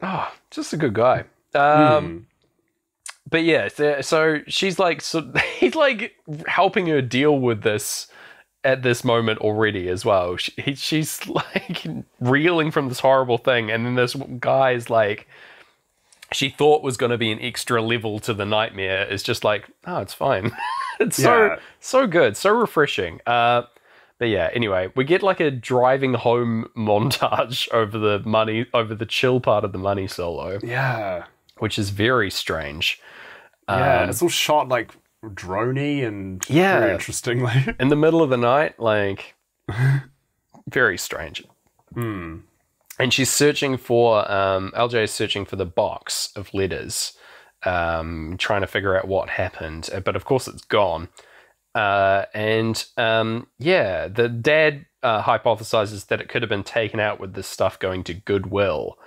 Oh, just a good guy. But yeah, so she's like, he's like helping her deal with this at this moment already as well. She's like reeling from this horrible thing, and then this guy's like, she thought was going to be an extra level to the nightmare, is just like, oh, it's fine. It's so good, so refreshing. But yeah, anyway, we get like a driving home montage over the chill part of the money solo. Yeah. Which is very strange. It's all shot like droney and very interestingly. In the middle of the night, like, very strange. And she's searching for, LJ is searching for the box of letters, trying to figure out what happened. But of course it's gone. The dad hypothesizes that it could have been taken out with this stuff going to Goodwill.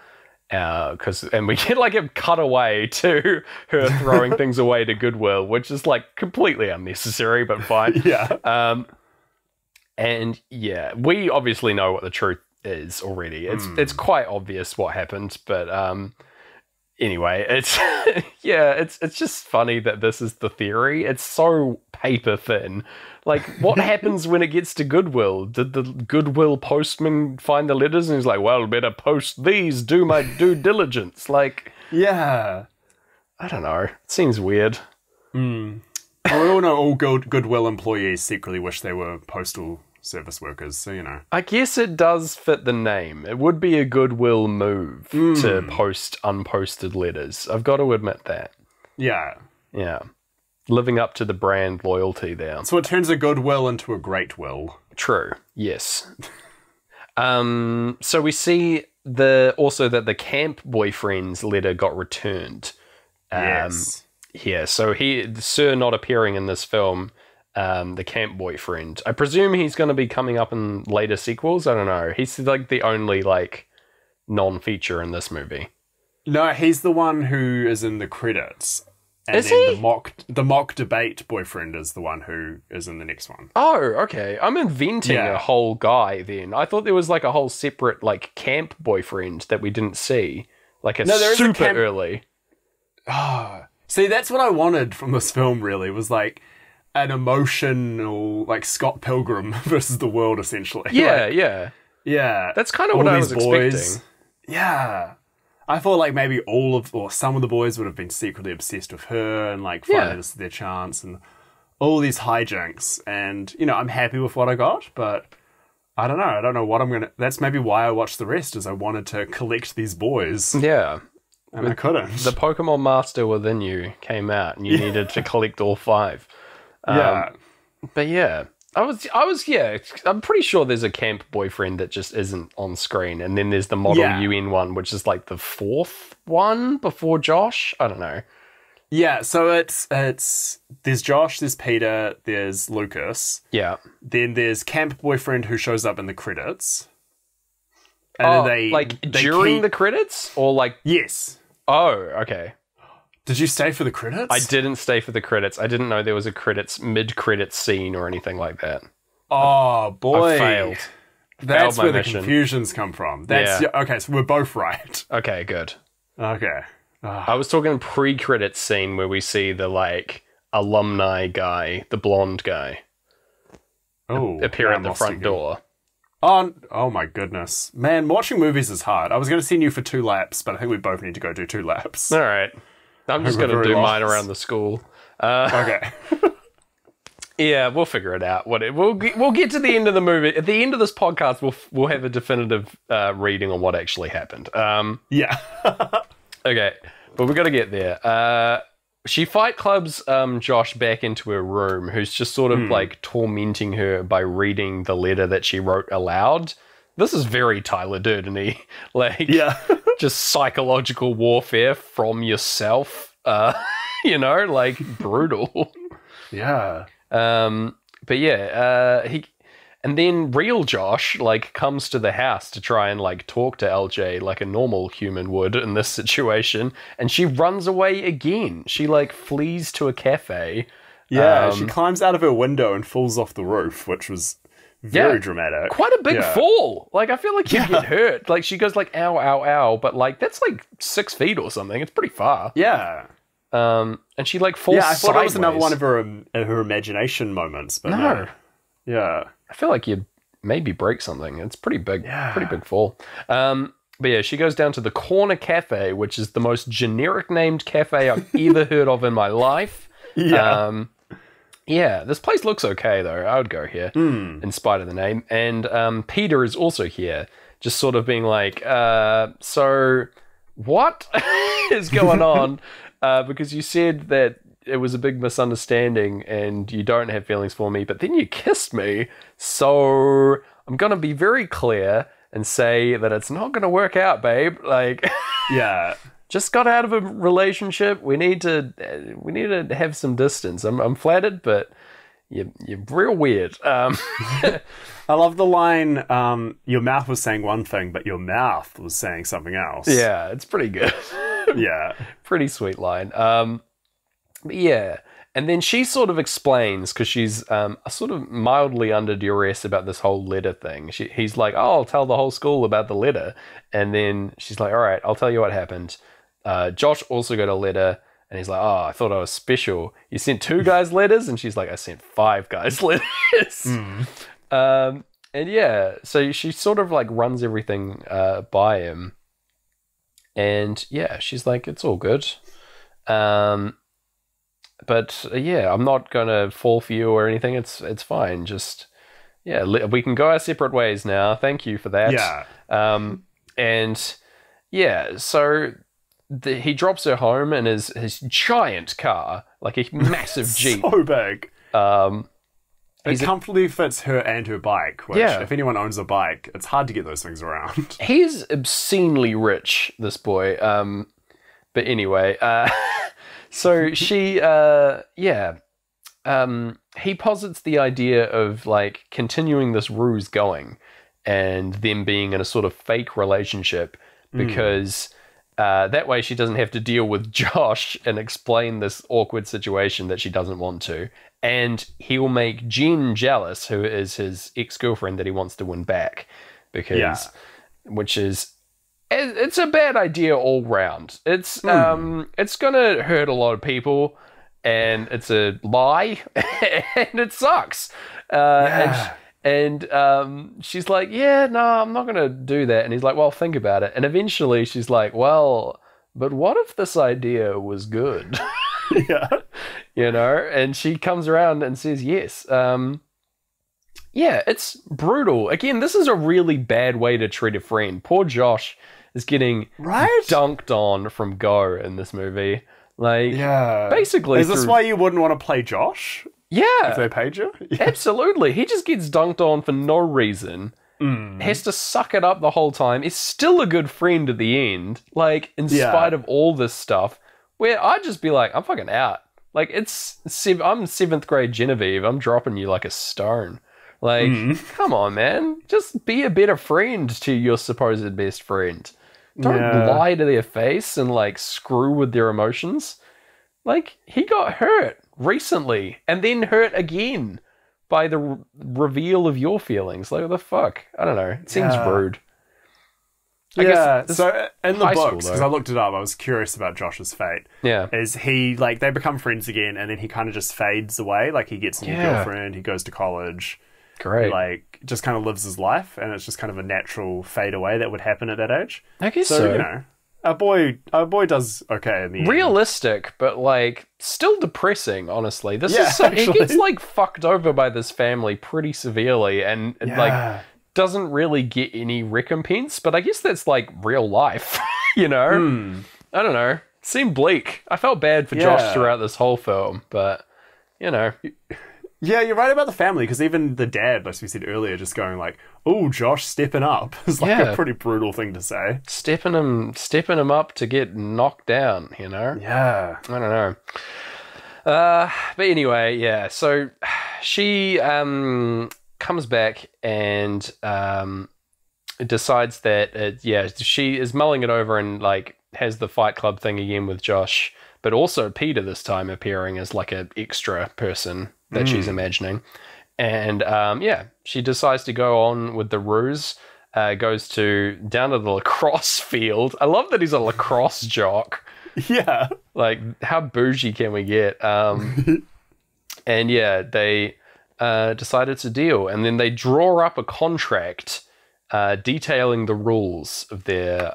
And we get like a cutaway to her throwing things away to Goodwill, which is like completely unnecessary, but fine. We obviously know what the truth is already. It's quite obvious what happened, but anyway, it's it's just funny that this is the theory. It's so paper thin. Like, what happens when it gets to Goodwill? Did the Goodwill postman find the letters and he's like, well, better post these, do my due diligence? Like, I don't know. It seems weird. Well, we all know all Goodwill employees secretly wish they were postal service workers, so you know. I guess it does fit the name. It would be a Goodwill move to post unposted letters. I've got to admit that. Yeah. living up to the brand loyalty there. So it turns a goodwill into a great will. True. Yes. So we see also that the camp boyfriend's letter got returned. Yes. Yeah, so Sir not appearing in this film, the camp boyfriend. I presume he's going to be coming up in later sequels. I don't know. He's like the only like non-feature in this movie. No, he's the one who is in the credits. And is then he? The mock debate boyfriend is the one who is in the next one. Oh, okay. I'm inventing a whole guy then. I thought there was like a whole separate like camp boyfriend that we didn't see. Like super early. Ah, see, that's what I wanted from this film, really, was like an emotional, like Scott Pilgrim versus the world, essentially. Yeah, like, yeah. Yeah. That's kind of what I was expecting. Yeah. I thought like maybe some of the boys would have been secretly obsessed with her and like finally this is their chance and all these hijinks. And, you know, I'm happy with what I got, but I don't know. I don't know what I'm going to... That's maybe why I watched the rest, is I wanted to collect these boys. Yeah. And I couldn't. The Pokemon Master within you came out and you needed to collect all 5. But yeah... I'm pretty sure there's a camp boyfriend that just isn't on screen. And then there's the model UN one, which is like the 4th one before Josh. I don't know. Yeah, so it's there's Josh, there's Peter, there's Lucas. Yeah. Then there's camp boyfriend who shows up in the credits. And then they during the credits? Or like... Yes. Oh, okay. Did you stay for the credits? I didn't stay for the credits. I didn't know there was a mid-credits scene or anything like that. Oh, boy. I failed. That's where the confusions come from. Okay, so we're both right. Okay, good. Okay. I was talking pre-credits scene where we see the, like, alumni guy, the blonde guy, appear at the front door. Oh my goodness. Man, watching movies is hard. I was going to send you for 2 laps, but I think we both need to go do 2 laps. All right. I'm just going to do mine around the school. Okay. Yeah, we'll figure it out. We'll get to the end of the movie. At the end of this podcast, we'll have a definitive reading on what actually happened. Yeah. Okay, but we've got to get there. She fight clubs Josh back into her room, who's just sort of like tormenting her by reading the letter that she wrote aloud. This is very Tyler Durden-y. Like, just psychological warfare from yourself. You know, like, brutal. Yeah. But yeah, and then real Josh, like, comes to the house to try and, like, talk to LJ like a normal human would in this situation. And she runs away again. She, like, flees to a cafe. Yeah, she climbs out of her window and falls off the roof, which was... very dramatic. Quite a big fall. Like, I feel like you get hurt. Like, she goes like, ow, ow, ow. But, like, that's like 6 feet or something. It's pretty far. Yeah. And she, like, falls sideways. I thought it was another one of her imagination moments. But no. Yeah. I feel like you'd maybe break something. It's pretty big. Yeah. Pretty big fall. But yeah, she goes down to the Corner Cafe, which is the most generic named cafe I've ever heard of in my life. Yeah. Yeah, this place looks okay, though. I would go here, in spite of the name. And Peter is also here, just sort of being like, so what is going on? Because you said that it was a big misunderstanding and you don't have feelings for me, but then you kissed me. So I'm going to be very clear and say that it's not going to work out, babe. Like, yeah. Just got out of a relationship. We need to have some distance. I'm flattered, but you're real weird. I love the line, your mouth was saying one thing, but your mouth was saying something else. Yeah, it's pretty good. Yeah. Pretty sweet line. But yeah. And then she sort of explains, because she's sort of mildly under duress about this whole letter thing. He's like, oh, I'll tell the whole school about the letter. And then she's like, all right, I'll tell you what happened. Josh also got a letter, and he's like, oh, I thought I was special. You sent 2 guys letters? And she's like, I sent 5 guys letters. And yeah, so she sort of like runs everything by him. And yeah, she's like, it's all good. But yeah, I'm not going to fall for you or anything. It's fine. Just, yeah, we can go our separate ways now. Thank you for that. Yeah. And yeah, so he drops her home in his giant car, like a massive Jeep. So big. It He's comfortably fits her and her bike, which, Yeah. if anyone owns a bike, it's hard to get those things around. He's obscenely rich, this boy. But anyway, so she, he posits the idea of like continuing this ruse going and them being in a sort of fake relationship because that way she doesn't have to deal with Josh and explain this awkward situation that she doesn't want to. And he'll make Jen jealous, who is his ex-girlfriend that he wants to win back, because, which is, it's a bad idea all round. It's gonna hurt a lot of people, and it's a lie, and it sucks. And she's like, yeah, no, I'm not gonna do that. And he's like, well, think about it. And eventually she's like, well, but what if this idea was good? Yeah. You know, and she comes around and says yes. Yeah, it's brutal. Again, this is a really bad way to treat a friend. Poor Josh is getting dunked on from go in this movie. Like, basically, is this why you wouldn't want to play Josh? Yeah, if they paid you. Absolutely. He just gets dunked on for no reason. Has to suck it up the whole time. Is still a good friend at the end. Like, in spite of all this stuff, where I'd just be like, I'm fucking out. Like, I'm 7th grade Genevieve. I'm dropping you like a stone. Like, come on, man. Just be a better friend to your supposed best friend. Don't lie to their face and, like, screw with their emotions. Like, he got hurt recently and then hurt again by the reveal of your feelings. Like, what the fuck? I don't know. It seems rude. I guess so in the books, because though. I looked it up, I was curious about Josh's fate. Yeah. Is he, like, they become friends again and then he kind of just fades away? Like, he gets a new girlfriend, he goes to college. Great. Like, just kind of lives his life, and it's just kind of a natural fade away that would happen at that age. I guess so. You know, our boy does okay in the end. Realistic, but, like, still depressing, honestly. This is so, he gets, like, fucked over by this family pretty severely, and like, doesn't really get any recompense, but I guess that's, like, real life, you know? I don't know. It seemed bleak. I felt bad for Josh throughout this whole film, but, you know. Yeah, you're right about the family, because even the dad, like we said earlier, just going like, "Oh, Josh stepping up," is like a pretty brutal thing to say. Stepping him up to get knocked down, you know? Yeah. I don't know. But anyway, so she comes back and decides that, she is mulling it over and, like, has the Fight Club thing again with Josh, but also Peter this time appearing as, like, an extra person that she's imagining. And, she decides to go on with the ruse, goes down to the lacrosse field. I love that he's a lacrosse jock. Yeah. Like, how bougie can we get? And, they decided to deal. And then they draw up a contract detailing the rules of their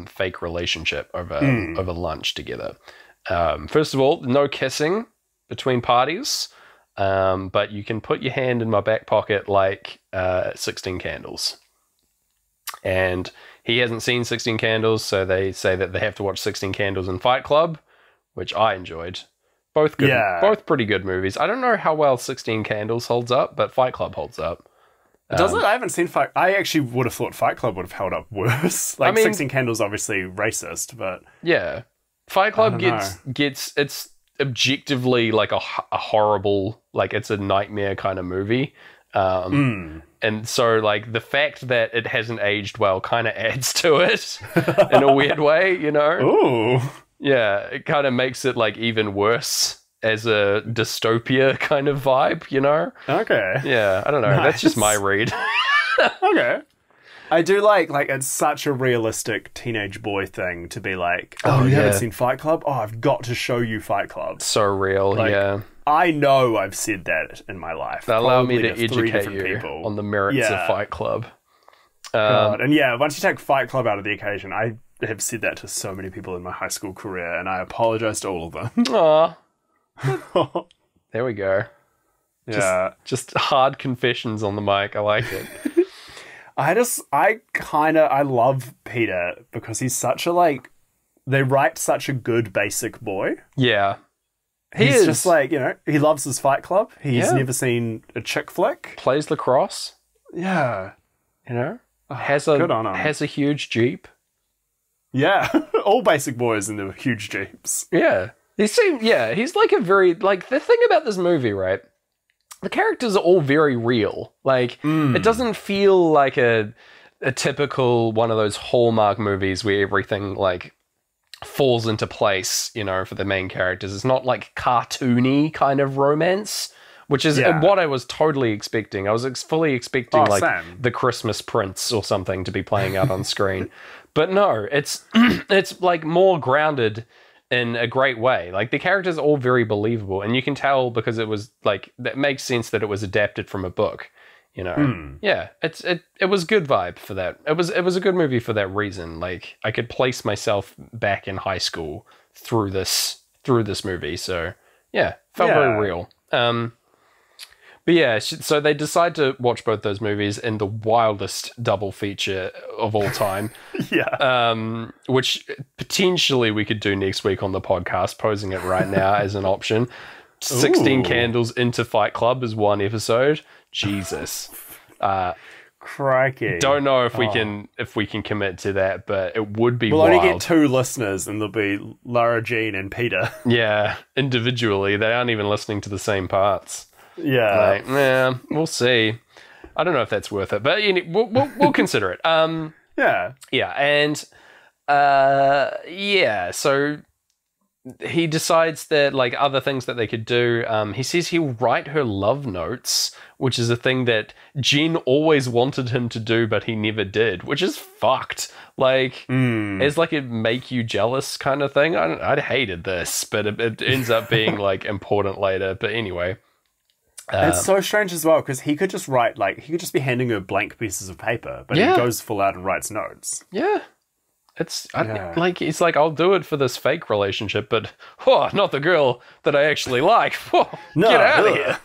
fake relationship over lunch together. First of all, no kissing between parties. But you can put your hand in my back pocket like 16 Candles. And he hasn't seen 16 Candles, so they say that they have to watch 16 Candles and Fight Club, which I enjoyed. Both good, both pretty good movies. I don't know how well 16 Candles holds up, but Fight Club holds up. Does it? I haven't seen Fight. I actually would have thought Fight Club would have held up worse. Like, 16 Candles obviously racist, but yeah, Fight Club gets it's objectively like a horrible, like, it's a nightmare kind of movie. And so, like, the fact that it hasn't aged well kind of adds to it in a weird way, you know? Ooh. Yeah, it kind of makes it, like, even worse as a dystopia kind of vibe, you know? Okay. Yeah, I don't know. That's just my read. Okay. I do like it's such a realistic teenage boy thing to be like, oh, you haven't seen Fight Club? Oh, I've got to show you Fight Club. So real, yeah. I know I've said that in my life. Allow me to educate you on the merits of Fight Club. God. And once you take Fight Club out of the equation, I have said that to so many people in my high school career, and I apologize to all of them. Aw. There we go. Yeah. Just hard confessions on the mic. I like it. I love Peter because he's such a, like, they write such a good basic boy. Yeah. He's just like, he loves his Fight Club. He's Yeah. never seen a chick flick. Plays lacrosse. Yeah. Has good on him. a huge Jeep. Yeah. All basic boys in the huge Jeeps. Yeah. He's like a very, like, the thing about this movie, right? The characters are all very real. Like, it doesn't feel like a typical one of those Hallmark movies where everything, like, falls into place, for the main characters. It's not like cartoony kind of romance, which is what I was totally expecting. I was fully expecting same. The Christmas Prince or something to be playing out on screen. But no, it's like more grounded in a great way. Like, the characters are all very believable, and you can tell because it was like, that makes sense that it was adapted from a book. Yeah, it was good vibe for that. It was a good movie for that reason. Like, I could place myself back in high school through this movie. So yeah, felt very real. But yeah, so they decide to watch both those movies in the wildest double feature of all time. Yeah. Which potentially we could do next week on the podcast, posing it right now as an option. 16 Candles into Fight Club is one episode. Jesus. Crikey. Don't know if we can commit to that, but it would be We'll wild. only get 2 listeners, and there'll be Lara Jean and Peter. Yeah, individually. They aren't even listening to the same parts. Yeah. We'll see. I don't know if that's worth it, but we'll consider it. Yeah. Yeah, and so he decides that, like, other things that they could do, he says he'll write her love notes, which is a thing that Jen always wanted him to do, but he never did, which is fucked. Like, it's like a make you jealous kind of thing. I hated this, but it ends up being, like, important later. But anyway. It's so strange as well, because he could just write, like, he could just be handing her blank pieces of paper, but he goes full out and writes notes. Yeah. It's like, I'll do it for this fake relationship, but not the girl that I actually like. No, get out of here.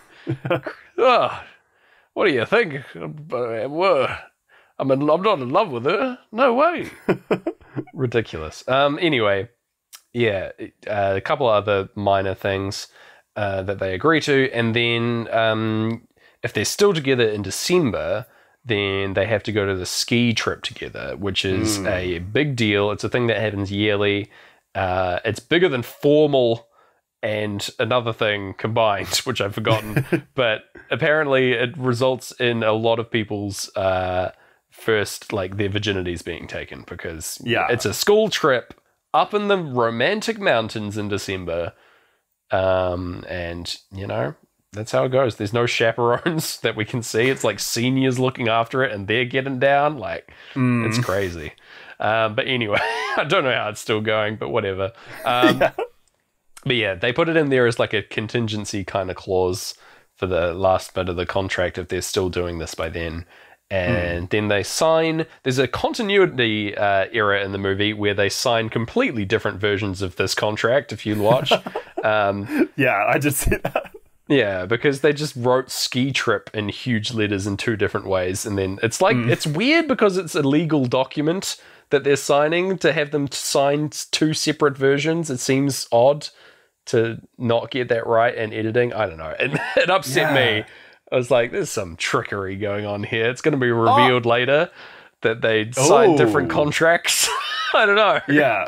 What do you think? I'm not in love with her. No way. Ridiculous. Anyway, yeah, a couple other minor things that they agree to, and then if they're still together in December, then they have to go to the ski trip together, which is a big deal. It's a thing that happens yearly. It's bigger than formal and another thing combined, which I've forgotten. But apparently it results in a lot of people's first, like, their virginities being taken, because it's a school trip up in the romantic mountains in December. And, that's how it goes. There's no chaperones that we can see. It's like seniors looking after it, and they're getting down. Like, it's crazy. But anyway, I don't know how it's still going, but whatever. But yeah, they put it in there as like a contingency kind of clause for the last bit of the contract if they're still doing this by then. And then they sign. There's a continuity error in the movie where they sign completely different versions of this contract, if you watch. Yeah, I did see that. Yeah, because they just wrote ski trip in huge letters in 2 different ways. And then it's like, it's weird because it's a legal document that they're signing. To have them sign 2 separate versions, it seems odd to not get that right in editing. I don't know. It upset me. I was like, there's some trickery going on here. It's going to be revealed later that they signed different contracts. I don't know. Yeah.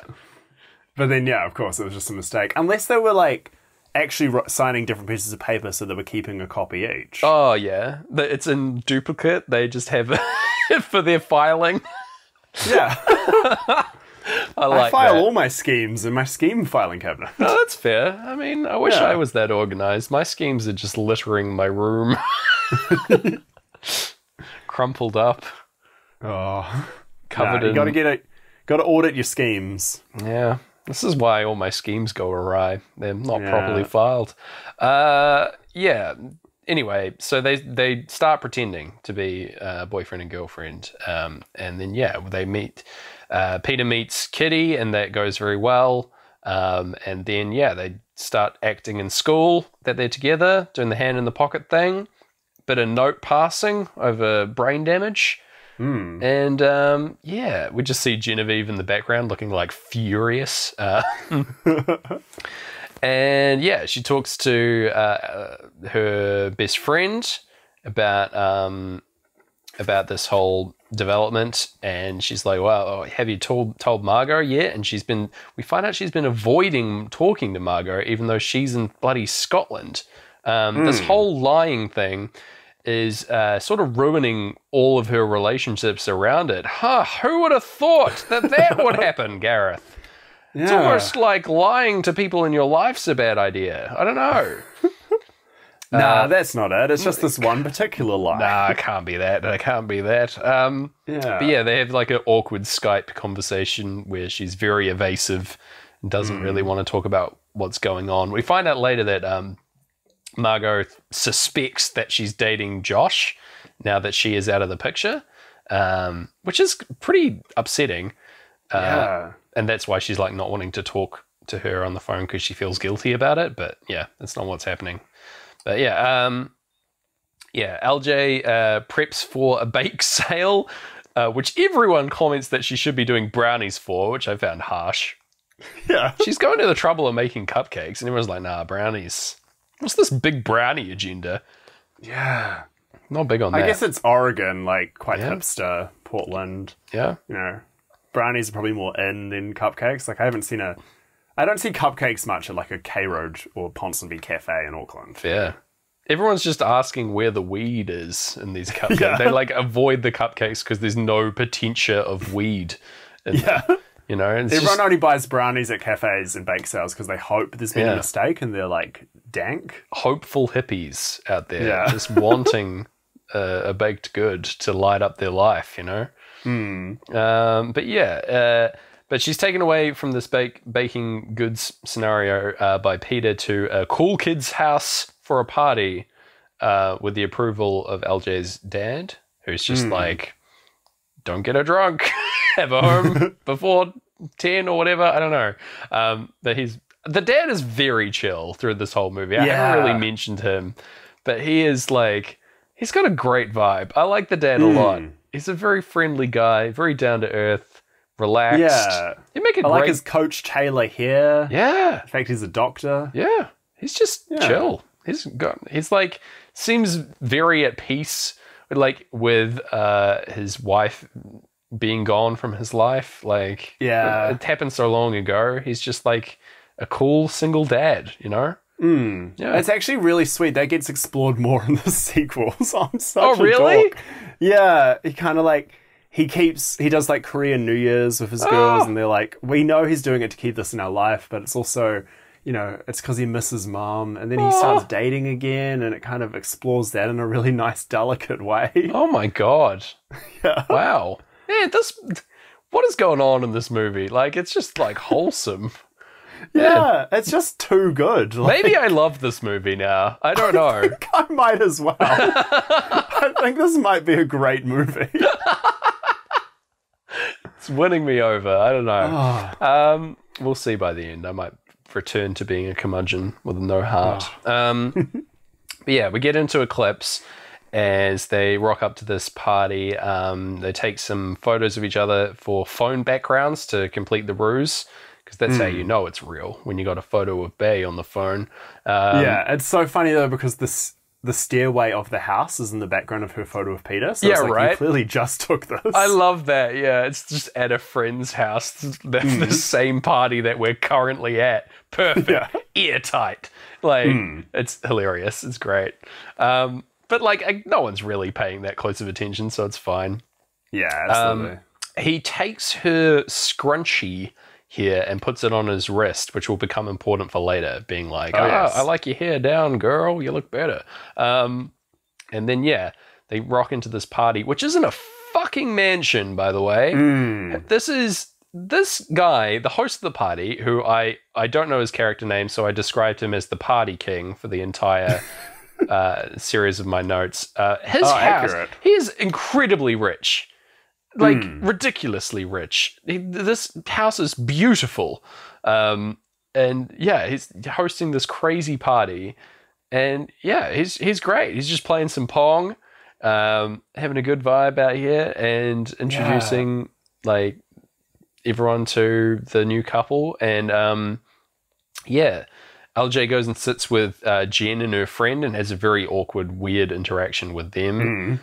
But then, of course, it was just a mistake. Unless they were, like, actually signing different pieces of paper so they were keeping a copy each. Oh, yeah. It's in duplicate. They just have it for their filing. Yeah. I file all my schemes in my scheme filing cabinet. Oh, that's fair. I mean, I wish I was that organized. My schemes are just littering my room. Crumpled up. Oh. Covered in... You gotta audit your schemes. Yeah. This is why all my schemes go awry. They're not properly filed. Yeah. Anyway, so they start pretending to be boyfriend and girlfriend. And then, they meet. Peter meets Kitty, and that goes very well. And then, they start acting in school that they're together, doing the hand in the pocket thing. Bit of note passing over brain damage. And yeah, we just see Genevieve in the background looking like furious. And yeah, she talks to her best friend about this whole development, and she's like, "Well, have you told Margot yet?" And we find out she's been avoiding talking to Margot, even though she's in bloody Scotland. This whole lying thing is sort of ruining all of her relationships around it. Who would have thought that would happen, Gareth? Yeah. It's almost like lying to people in your life's a bad idea. I don't know. Nah, that's not it. It's just this one particular lie. Nah, it can't be that. It can't be that. Yeah. But yeah, they have like an awkward Skype conversation where she's very evasive and doesn't really want to talk about what's going on. We find out later that Margot suspects that she's dating Josh now that she is out of the picture, which is pretty upsetting. Yeah. And that's why she's like not wanting to talk to her on the phone because she feels guilty about it. But yeah, that's not what's happening. But yeah, LJ preps for a bake sale, which everyone comments that she should be doing brownies for, which I found harsh. Yeah. She's going to the trouble of making cupcakes, and everyone's like, nah, brownies. What's this big brownie agenda? Yeah. Not big on that. I guess it's Oregon, like quite hipster, Portland. Yeah. You know, brownies are probably more in than cupcakes. Like I don't see cupcakes much at like a K Road or Ponsonby Cafe in Auckland. Yeah. Everyone's just asking where the weed is in these cupcakes. Yeah. They like avoid the cupcakes because there's no potential of weed in them. You know, everyone only buys brownies at cafes and bake sales because they hope there's been a mistake and they're like dank. Hopeful hippies out there just wanting a baked good to light up their life, you know? But she's taken away from this baking goods scenario by Peter to a cool kid's house for a party with the approval of LJ's dad, who's just like, don't get her drunk, have her home before 10 or whatever. I don't know. But the dad is very chill through this whole movie. I haven't really mentioned him, but he is like, he's got a great vibe. I like the dad a lot. He's a very friendly guy, very down to earth, relaxed. Yeah. I like his Coach Taylor hair. Yeah. In fact, he's a doctor. Yeah. He's just chill. He's like, seems very at peace with his wife being gone from his life. Like, it happened so long ago. He's just like a cool single dad, you know? Yeah. It's actually really sweet. That gets explored more in the sequels. I'm such a really? dork. Yeah. He kind of like, he does like Korean New Year's with his girls, and they're like, we know he's doing it to keep this in our life, but it's also, you know, it's because he misses mom. And then he starts dating again, and it kind of explores that in a really nice, delicate way. Oh my God. Yeah. Wow. Man, what is going on in this movie? Like, it's just like wholesome. Yeah, it's just too good. Like, maybe I love this movie now. I don't know. I think I might as well. I think this might be a great movie. It's winning me over. I don't know. We'll see by the end. I might return to being a curmudgeon with no heart. But yeah, we get into Eclipse as they rock up to this party. They take some photos of each other for phone backgrounds to complete the ruse. Because that's how you know it's real, when you got a photo of Bay on the phone. Yeah, it's so funny though, because the stairway of the house is in the background of her photo of Peter. So it's like, you clearly just took this. I love that, yeah. It's just at a friend's house. The same party that we're currently at. Perfect. Airtight. Like, it's hilarious. It's great. But like, no one's really paying that close of attention, so it's fine. Yeah, absolutely. He takes her scrunchie here and puts it on his wrist, which will become important for later, being like, I like your hair down, girl. You look better. And then, they rock into this party, which isn't a fucking mansion, by the way. This guy, the host of the party, who I don't know his character name, so I described him as the party king for the entire series of my notes. His house, accurate. He is incredibly rich. Like, ridiculously rich. This house is beautiful. And he's hosting this crazy party. And he's great. He's just playing some Pong. having a good vibe out here and introducing like everyone to the new couple. And LJ goes and sits with Jen and her friend and has a very awkward, weird interaction with them.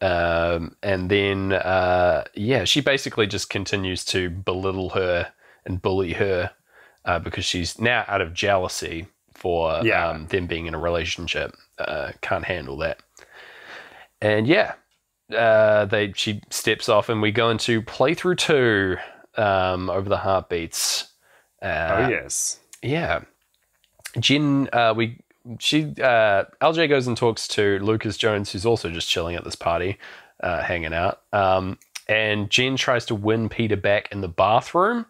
And then, she basically just continues to belittle her and bully her because she's now out of jealousy for them being in a relationship. Can't handle that. And she steps off and we go into playthrough 2 over the heartbeats. Yes. Yeah. Jen, LJ goes and talks to Lucas Jones, who's also just chilling at this party, hanging out. And Jen tries to win Peter back in the bathroom,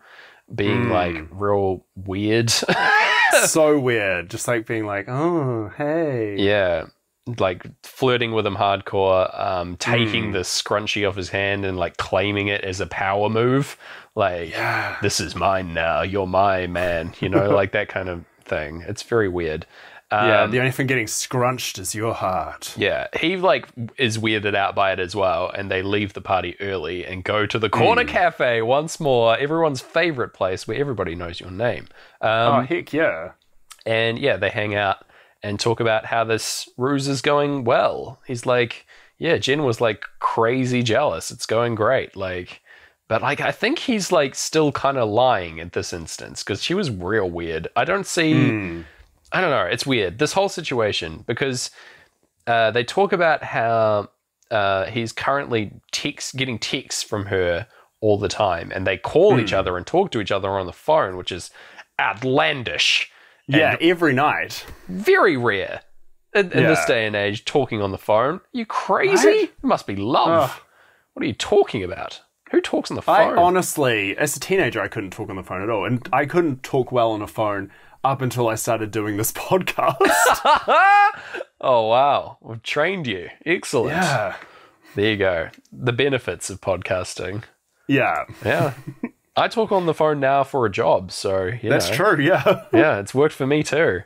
being like real weird. So weird. Just like being like, oh, hey. Yeah. Like flirting with him hardcore, taking the scrunchie off his hand and like claiming it as a power move. Like, this is mine now. You're my man. You know, like that kind of thing. It's very weird. The only thing getting scrunched is your heart. Yeah, he like is weirded out by it as well, and they leave the party early and go to the corner cafe once more, everyone's favorite place where everybody knows your name. Heck yeah. And they hang out and talk about how this ruse is going well. He's like, Jen was like crazy jealous. It's going great. Like, but like, I think he's like still kind of lying at this instance because she was real weird. I don't see, I don't know. It's weird. This whole situation, because they talk about how he's currently getting texts from her all the time, and they call each other and talk to each other on the phone, which is outlandish. Yeah, every night. Very rare in this day and age, talking on the phone. Are you crazy? Right? It must be love. What are you talking about? Who talks on the phone? I honestly, as a teenager, I couldn't talk on the phone at all. And I couldn't talk well on a phone up until I started doing this podcast. Oh, wow. We've trained you. Excellent. Yeah. There you go. The benefits of podcasting. Yeah. Yeah. I talk on the phone now for a job, so That's true, yeah. Yeah, it's worked for me too.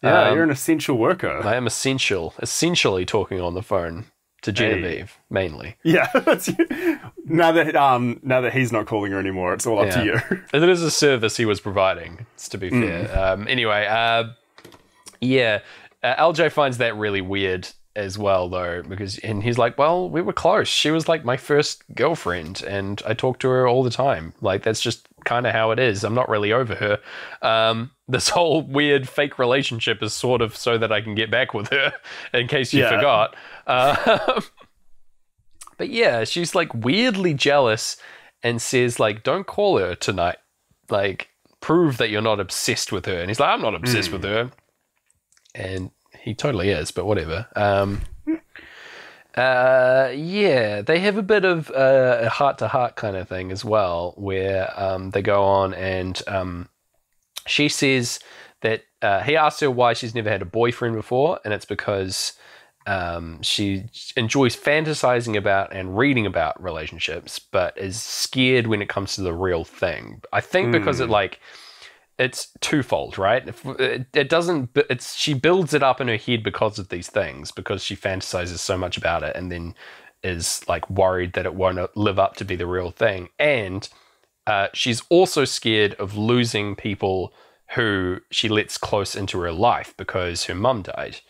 Yeah, you're an essential worker. I am essentially talking on the phone to Genevieve, mainly. Yeah, now that he's not calling her anymore, it's all up to you. And it is a service he was providing, to be fair. Anyway, LJ finds that really weird as well, though, and he's like, well, we were close. She was like my first girlfriend, and I talk to her all the time. Like, that's just kind of how it is. I'm not really over her. This whole weird fake relationship is sort of so that I can get back with her, in case you forgot. But yeah, she's like weirdly jealous and says like, don't call her tonight. Like, prove that you're not obsessed with her. And he's like, I'm not obsessed with her. And he totally is, but whatever. They have a bit of a heart-to-heart kind of thing as well, where they go on and she says that he asks her why she's never had a boyfriend before, and it's because she enjoys fantasizing about and reading about relationships, but is scared when it comes to the real thing. I think because it's twofold, right? She builds it up in her head because of these things, because she fantasizes so much about it and then is like worried that it won't live up to be the real thing. And she's also scared of losing people who she lets close into her life because her mum died.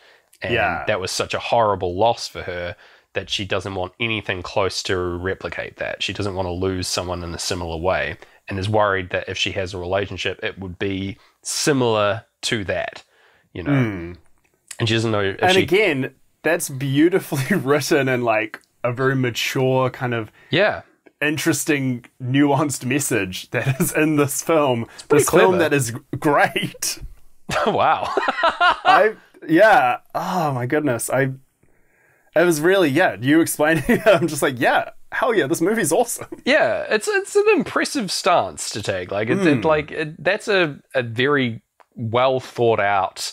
And that was such a horrible loss for her that she doesn't want anything close to replicate that. She doesn't want to lose someone in a similar way, and is worried that if she has a relationship, it would be similar to that, you know. And she doesn't know if again, that's beautifully written and like a very mature kind of interesting, nuanced message that is in this film. This film that is great. Wow. Oh my goodness. It was really, you explaining it, I'm just like, hell yeah, this movie's awesome. Yeah, it's an impressive stance to take. Like, that's a very well thought out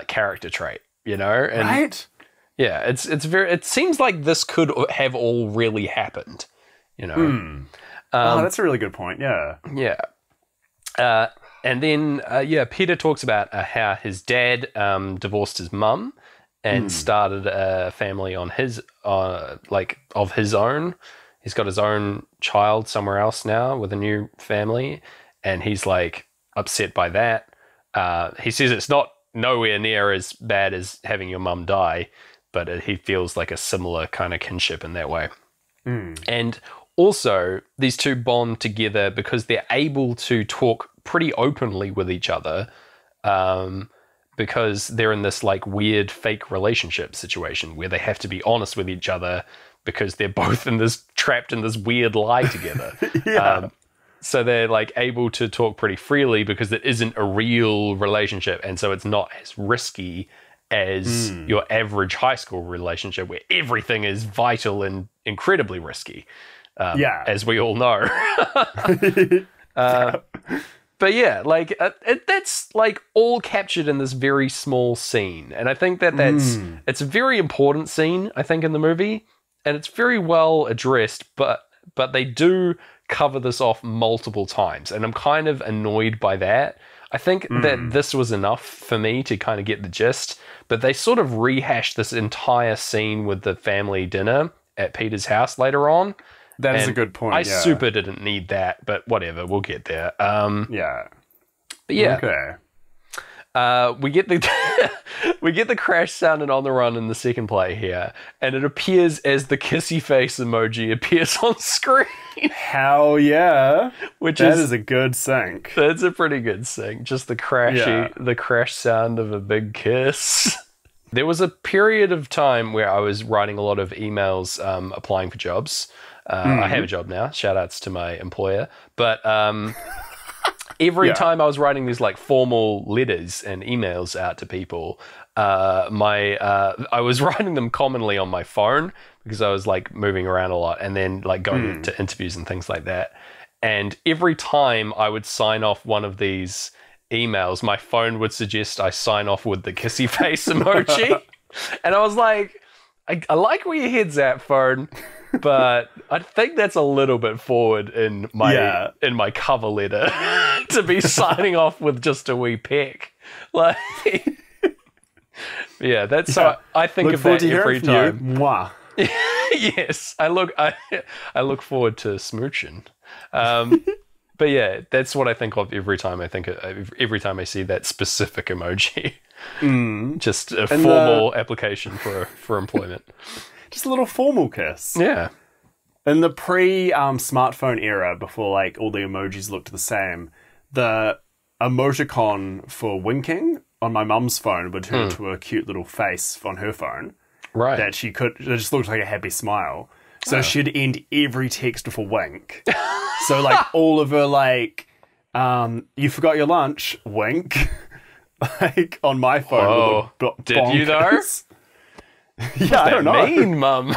character trait, you know? And right? Yeah, it seems like this could have all really happened, you know? That's a really good point, yeah. Yeah. And then, Peter talks about how his dad divorced his mum, and started a family on his of his own. He's got his own child somewhere else now with a new family, and he's like upset by that. He says it's not nowhere near as bad as having your mum die, but he feels like a similar kind of kinship in that way. And also, these two bond together because they're able to talk pretty openly with each other, because they're in this like weird fake relationship situation where they have to be honest with each other because they're both trapped in this weird lie together. So they're like able to talk pretty freely because it isn't a real relationship, and so it's not as risky as your average high school relationship where everything is vital and incredibly risky. As we all know. But yeah, like that's like all captured in this very small scene, and I think it's a very important scene, I think, in the movie, and it's very well addressed. But they do cover this off multiple times, and I'm kind of annoyed by that. I think that this was enough for me to kind of get the gist, but they sort of rehashed this entire scene with the family dinner at Peter's house later on. That is a good point. I super didn't need that, but whatever, we'll get there. But yeah. Okay. We get the crash sound and On the Run in the second play here, and it appears as the kissy face emoji appears on screen. Hell yeah! That is a good sync. That's a pretty good sync. Just the crash sound of a big kiss. There was a period of time where I was writing a lot of emails, applying for jobs. I have a job now. Shout outs to my employer. But every time I was writing these like formal letters and emails out to people, I was writing them commonly on my phone because I was like moving around a lot and then like going to interviews and things like that. And every time I would sign off one of these emails, my phone would suggest I sign off with the kissy face emoji. And I was like, I like where your head's at, phone, but I think that's a little bit forward in my cover letter to be signing off with just a wee peck. Like, that's how I think of that every time. Mwah. Yes, I look forward to smooching. But yeah, that's what I think of every time I see that specific emoji. Just a formal application for employment. Just a little formal kiss. Yeah. In the pre-smartphone era, before like all the emojis looked the same, the emoticon for winking on my mum's phone would turn into a cute little face on her phone. Right. That it just looked like a happy smile. So she'd end every text with a wink. So like all of her like, you forgot your lunch, wink. Like on my phone. Did you though? Yeah, I don't know. Mean, mum.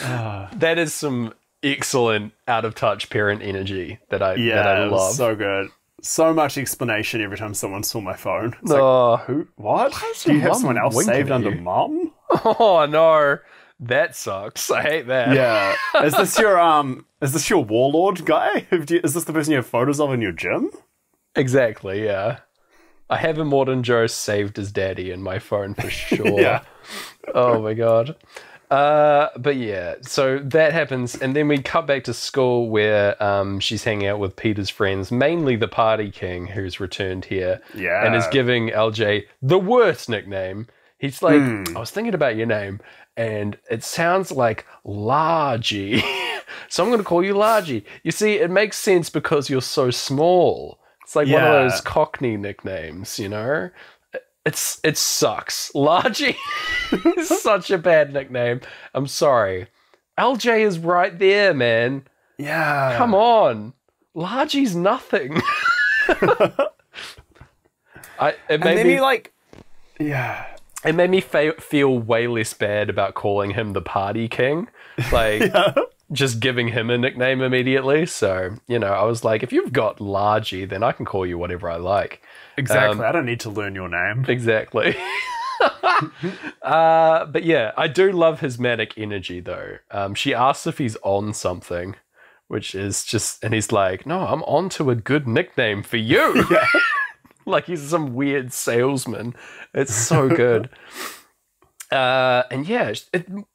That is some excellent out of touch parent energy that I love. So good. So much explanation every time someone saw my phone. It's who? What? Do you have someone else saved under mum? Oh no. That sucks. I hate that. Yeah. Is this your warlord guy? Is this the person you have photos of in your gym? Exactly, yeah. I have Immortan Joe saved as daddy in my phone for sure. Yeah. Oh my god. But yeah, so that happens, and then we cut back to school where she's hanging out with Peter's friends, mainly the Party King, who's returned here. Yeah. And is giving LJ the worst nickname. He's like, I was thinking about your name, and it sounds like Largy. So I'm going to call you Largy. You see, it makes sense because you're so small. It's like one of those Cockney nicknames, you know? It sucks. Largy is such a bad nickname. I'm sorry. LJ is right there, man. Yeah. Come on. Largy's nothing. It made me feel way less bad about calling him the Party King. Like, just giving him a nickname immediately. So, you know, I was like, if you've got Largy, then I can call you whatever I like. Exactly. I don't need to learn your name. Exactly. But yeah, I do love his manic energy, though. She asks if he's on something, which is just... And he's like, no, I'm on to a good nickname for you. like he's some weird salesman. It's so good. And yeah,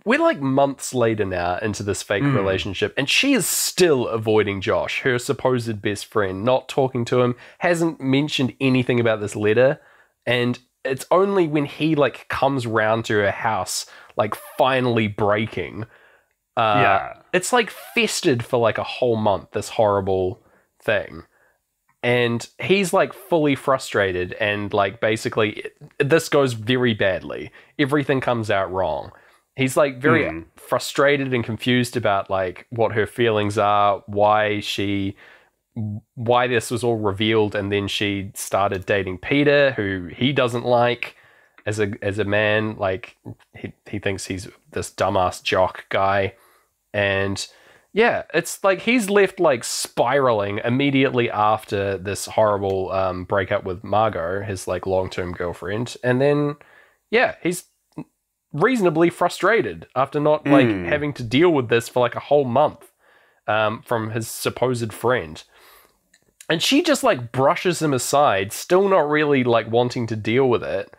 we're like months later now into this fake relationship, and she is still avoiding Josh, her supposed best friend, not talking to him, hasn't mentioned anything about this letter, and it's only when he like comes round to her house, like finally breaking. It's like festered for like a whole month, this horrible thing. And he's like fully frustrated and like basically this goes very badly. Everything comes out wrong. He's like very frustrated and confused about like what her feelings are, why this was all revealed, and then she started dating Peter, who he doesn't like as a man. Like he thinks he's this dumbass jock guy. And yeah, it's like he's left like spiraling immediately after this horrible breakup with Margot, his like long-term girlfriend. And then, yeah, he's reasonably frustrated after not like having to deal with this for like a whole month from his supposed friend. And she just like brushes him aside, still not really like wanting to deal with it,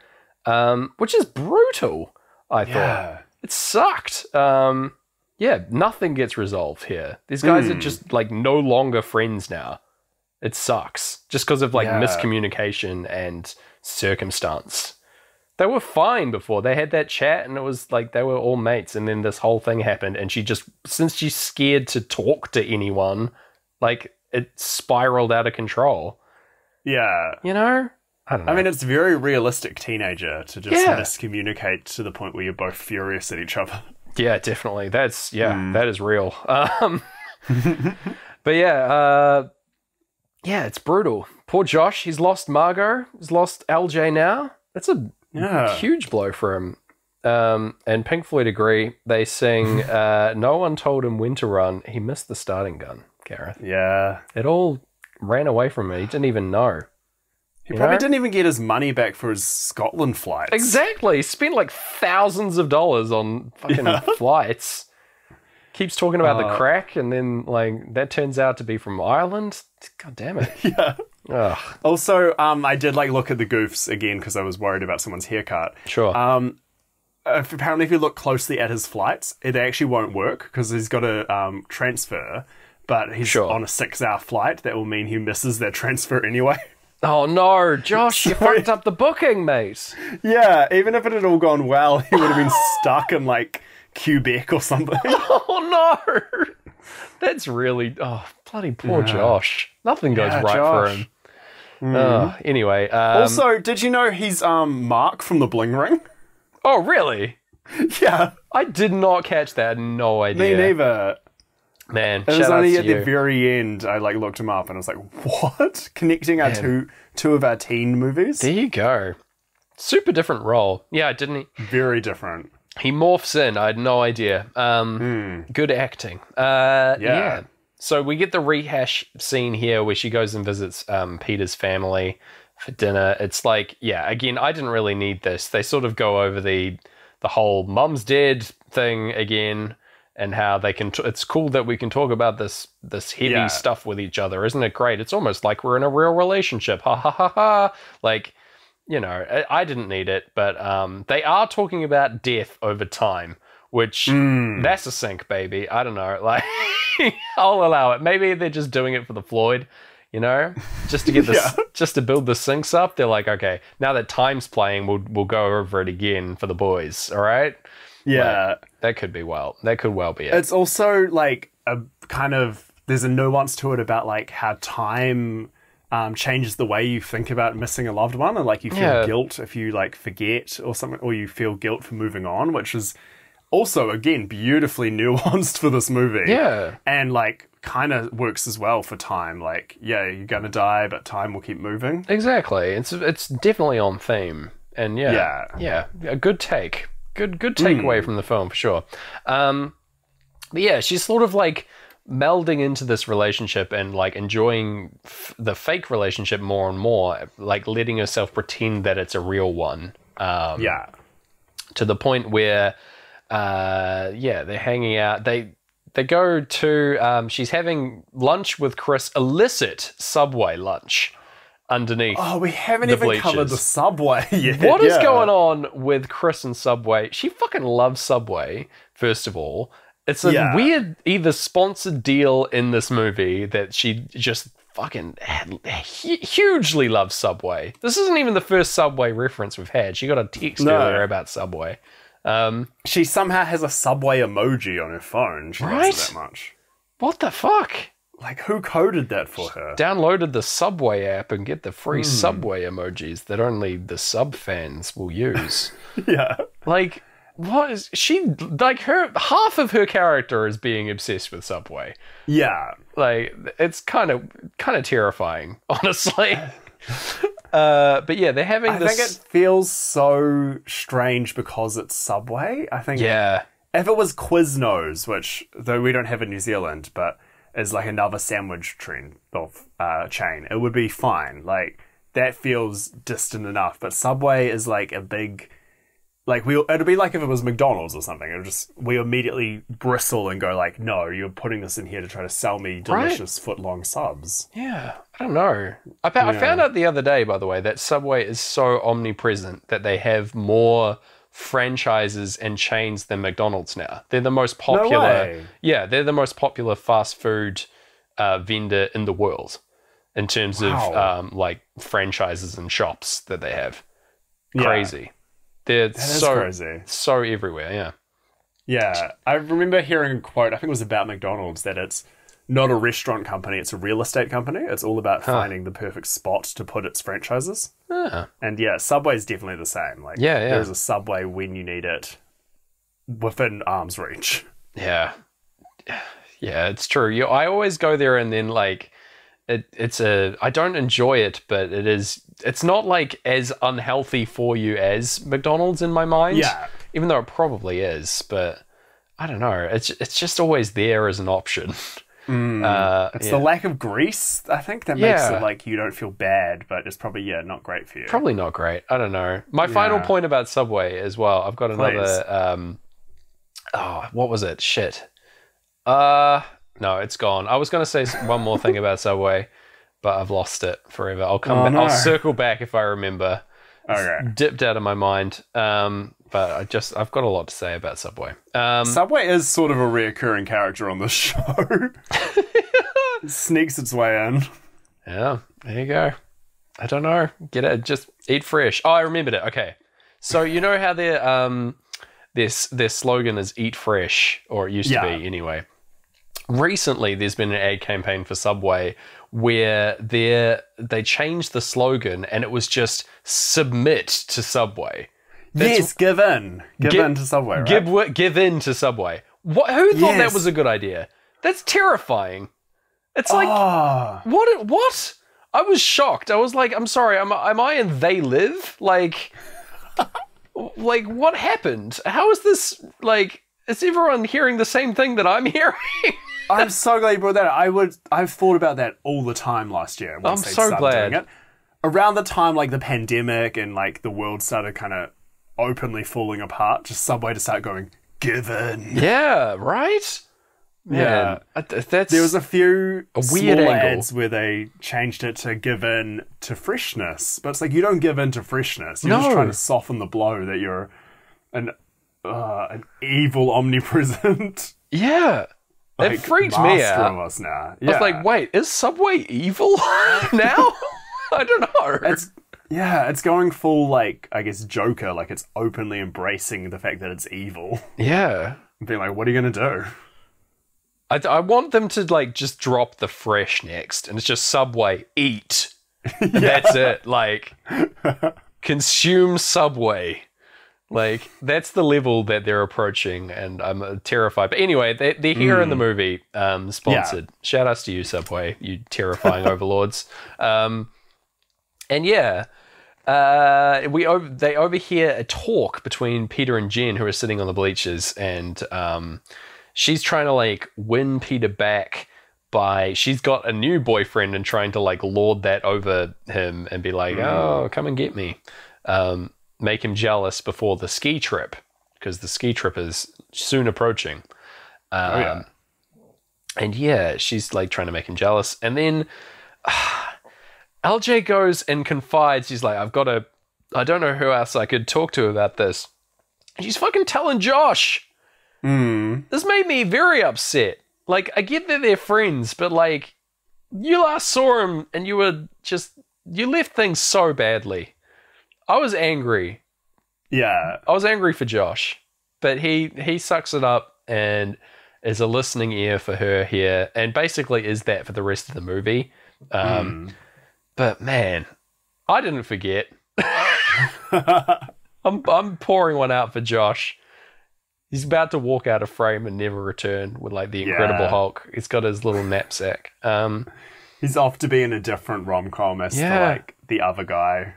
which is brutal, I thought. It sucked. Yeah, nothing gets resolved here. These guys are just, like, no longer friends now. It sucks. Just because of, like, miscommunication and circumstance. They were fine before. They had that chat, and it was, like, they were all mates. And then this whole thing happened, and she just, since she's scared to talk to anyone, like, it spiraled out of control. Yeah. You know? I don't know. I mean, it's very realistic teenager to just miscommunicate to the point where you're both furious at each other. Yeah, definitely. That is real. But yeah, it's brutal. Poor Josh, he's lost Margot, he's lost LJ now. That's a huge blow for him. And Pink Floyd agree. They sing, no one told him when to run. He missed the starting gun, Gareth. Yeah. It all ran away from him. He didn't even know. He probably didn't even get his money back for his Scotland flights. Exactly. He spent like thousands of dollars on fucking flights. Keeps talking about the crack, and then like that turns out to be from Ireland. God damn it. Yeah. Ugh. Also, I did like look at the goofs again because I was worried about someone's haircut. Sure. Apparently, if you look closely at his flights, it actually won't work because he's got a transfer, but he's on a 6-hour flight. That will mean he misses that transfer anyway. Oh no, Josh, you fucked up the booking, mate. Yeah, even if it had all gone well, he would have been stuck in like Quebec or something. Oh no! That's really bloody poor Josh. Nothing goes right Josh. for him. Anyway, also, did you know he's Mark from the Bling Ring? Oh really? Yeah, I did not catch that. No idea. Me neither. Man, it was only at the very end I like looked him up and I was like, what? Connecting our two of our teen movies? There you go. Super different role. Yeah, didn't he? Very different. He morphs in. I had no idea. Good acting. Yeah. So we get the rehash scene here where she goes and visits Peter's family for dinner. It's like, again, I didn't really need this. They sort of go over the whole mum's dead thing again. And how they can, it's cool that we can talk about this heavy stuff with each other. Isn't it great? It's almost like we're in a real relationship. Ha ha ha ha. Like, you know, I didn't need it, but they are talking about death over time, which that's a sync, baby. I don't know. Like, I'll allow it. Maybe they're just doing it for the Floyd, you know, just to get this, just to build the syncs up. They're like, okay, now that time's playing, we'll go over it again for the boys. All right. Yeah. Like, that could well be it. It's also like a kind of, there's a nuance to it about like how time changes the way you think about missing a loved one, and like you feel guilt if you like forget or something, or you feel guilt for moving on, which is also again beautifully nuanced for this movie. Yeah. And like kind of works as well for time. Like, you're gonna die, but time will keep moving. Exactly. It's definitely on theme. And a good take. Good takeaway from the film, for sure. But yeah, she's sort of like melding into this relationship and like enjoying the fake relationship more and more, like letting herself pretend that it's a real one. To the point where, they're hanging out. They go to, she's having lunch with Chris, illicit Subway lunch. underneath. Oh, we haven't the even bleachers. covered the Subway yet. What is going on with Chris and Subway? She fucking loves Subway, first of all. It's a weird either sponsored deal in this movie that she just fucking hugely loves Subway. This isn't even the first Subway reference we've had. She got a text earlier about Subway. She somehow has a Subway emoji on her phone. She loves it that much. What the fuck? Like, who coded that for her? Downloaded the Subway app and get the free Subway emojis that only the sub fans will use. Yeah. Like, what is she like? Her half of her character is being obsessed with Subway. Yeah. Like, it's kind of terrifying, honestly. But yeah, they're having I this. think it feels so strange because it's Subway. I think. Yeah. If it was Quiznos, which though we don't have in New Zealand, but is like another sandwich trend of chain, it would be fine. Like, that feels distant enough. But Subway is like a big, like, it'd be like if it was McDonald's or something. We immediately bristle and go like, no, you're putting this in here to try to sell me delicious foot-long subs. Yeah, I don't know. I found out the other day, by the way, that Subway is so omnipresent that they have more franchises and chains than McDonald's now. They're the most popular. No way. Yeah, they're the most popular fast food vendor in the world in terms of like franchises and shops that they have. Crazy. They're so everywhere. Yeah. Yeah, I remember hearing a quote. I think it was about McDonald's, that it's not a restaurant company; it's a real estate company. It's all about finding the perfect spot to put its franchises. And yeah, Subway's definitely the same. Like, there's a Subway when you need it, within arm's reach. Yeah, it's true. I always go there and then like, I don't enjoy it, but it's not like as unhealthy for you as McDonald's in my mind. Yeah, even though it probably is, but I don't know. It's just always there as an option. It's the lack of grease, I think, that makes it like you don't feel bad, but it's probably not great for you. Probably not great. I don't know. My final point about Subway as well. I've got another. What was it? Shit. No, it's gone. I was going to say one more thing about Subway, but I've lost it forever. I'll come back. No. I'll circle back if I remember. Okay. It's dipped out of my mind. But I've got a lot to say about Subway. Subway is sort of a reoccurring character on this show. It sneaks its way in. Yeah, there you go. I don't know. Get it. Just eat fresh. Oh, I remembered it. Okay. So you know how their slogan is "Eat Fresh," or it used to be anyway. Recently, there's been an ad campaign for Subway where they changed the slogan and it was just "Submit to Subway." Give in to Subway. Right? Give in to Subway. Who thought that was a good idea? That's terrifying. It's like what? I was shocked. I was like, I'm sorry. Am I in They Live? Like what happened? How is this like? Is everyone hearing the same thing that I'm hearing? I'm so glad you brought that up. I've thought about that all the time last year. I'm so glad. Doing it. Around the time like the pandemic and like the world started kind of openly falling apart, just Subway to start going, give in. Yeah, right? Man, there was a few weird small ads where they changed it to give in to freshness, but it's like, you don't give in to freshness. You're just trying to soften the blow that you're an evil omnipresent. Yeah. Like, it freaked me out. Of us now. I was like, wait, is Subway evil now? I don't know. It's going full, like, I guess, Joker. Like, it's openly embracing the fact that it's evil. Yeah. Being like, what are you going to do? I want them to, like, just drop the fresh next. And it's just Subway, eat. That's it. Like, consume Subway. Like, that's the level that they're approaching, and I'm terrified. But anyway, they're here in the movie, sponsored. Yeah. Shout outs to you, Subway, you terrifying overlords. And yeah, they overhear a talk between Peter and Jen, who are sitting on the bleachers, and she's trying to, like, win Peter back by... She's got a new boyfriend and trying to, like, lord that over him and be like, oh, come and get me. Make him jealous before the ski trip, because the ski trip is soon approaching. And yeah, she's like trying to make him jealous. And then LJ goes and confides. He's like, I don't know who else I could talk to about this. And she's fucking telling Josh. This made me very upset. Like, I get that they're friends, but like, you last saw him and you left things so badly. I was angry. Yeah. I was angry for Josh, but he sucks it up and is a listening ear for her here, and basically is that for the rest of the movie. But man, I didn't forget. I'm pouring one out for Josh. He's about to walk out of frame and never return with like the Incredible Hulk. He's got his little knapsack. He's off to be in a different rom-com as to like the other guy.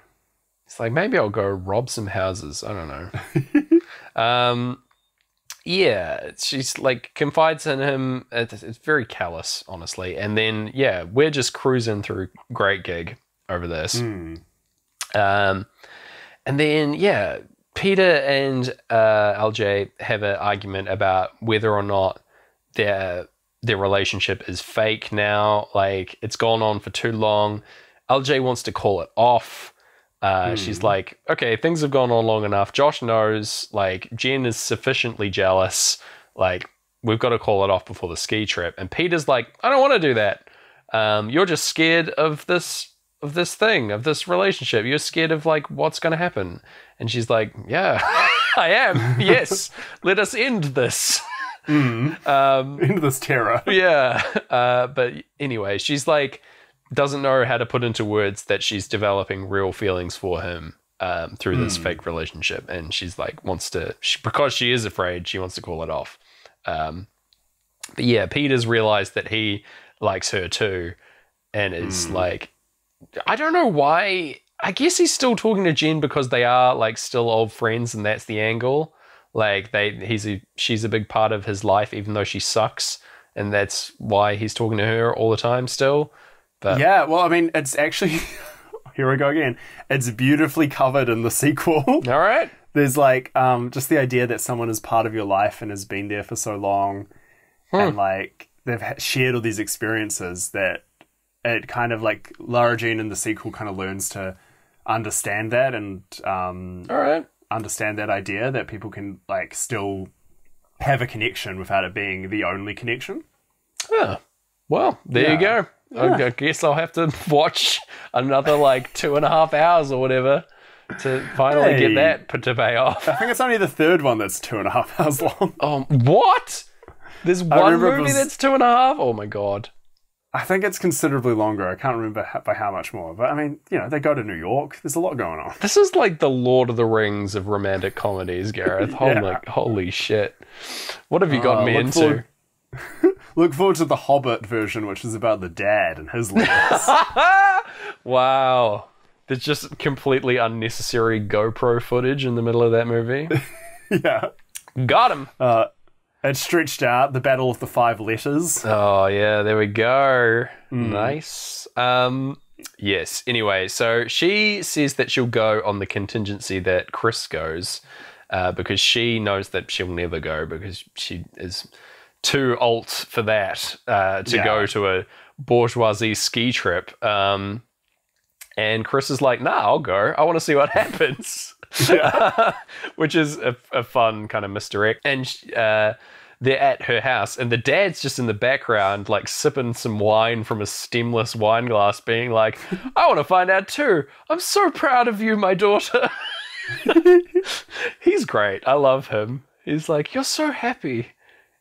It's like, maybe I'll go rob some houses. I don't know. She's like confides in him. It's very callous, honestly. And then, we're just cruising through Great Gig over this. And then, Peter and LJ have an argument about whether or not their relationship is fake now. Like, it's gone on for too long. LJ wants to call it off. She's like, okay, things have gone on long enough. Josh knows, like, Jen is sufficiently jealous. Like, we've got to call it off before the ski trip. And Peter's like, I don't want to do that. You're just scared of this relationship. You're scared of like what's going to happen. And she's like, yeah, I am. Yes. Let us end this. End this terror. Yeah. But anyway, she's like, doesn't know how to put into words that she's developing real feelings for him through this fake relationship. And she's like, because she is afraid, she wants to call it off. But yeah, Peter's realized that he likes her too. And is like, I don't know why. I guess he's still talking to Jen because they are like still old friends, and that's the angle. Like she's a big part of his life, even though she sucks. And that's why he's talking to her all the time still. But yeah, well, I mean, it's actually, here we go again. It's beautifully covered in the sequel. All right. There's like, just the idea that someone is part of your life and has been there for so long. And like, they've shared all these experiences that it kind of like, Lara Jean in the sequel kind of learns to understand that and understand that idea that people can like still have a connection without it being the only connection. Yeah. Well, there you go. Yeah. I guess I'll have to watch another like 2.5 hours or whatever to finally get that to pay off. I think it's only the third one that's 2.5 hours long. What? There's one movie that's 2.5? Oh my god. I think it's considerably longer. I can't remember by how much more. But I mean, they go to New York. There's a lot going on. This is like the Lord of the Rings of romantic comedies, Gareth. Holy shit. What have you gotten me into? Look forward to the Hobbit version, which is about the dad and his lives. Wow. There's just completely unnecessary GoPro footage in the middle of that movie. Yeah. Got him. It's stretched out, the Battle of the Five Letters. Oh, yeah, there we go. Nice. Yes, anyway, so she says that she'll go on the contingency that Chris goes because she knows that she'll never go because she is too alt for that to go to a bourgeoisie ski trip. And Chris is like, nah, I'll go. I want to see what happens. Which is a fun kind of misdirect. And they're at her house, and the dad's just in the background, like sipping some wine from a stemless wine glass, being like, I want to find out too. I'm so proud of you, my daughter. He's great. I love him. He's like, you're so happy.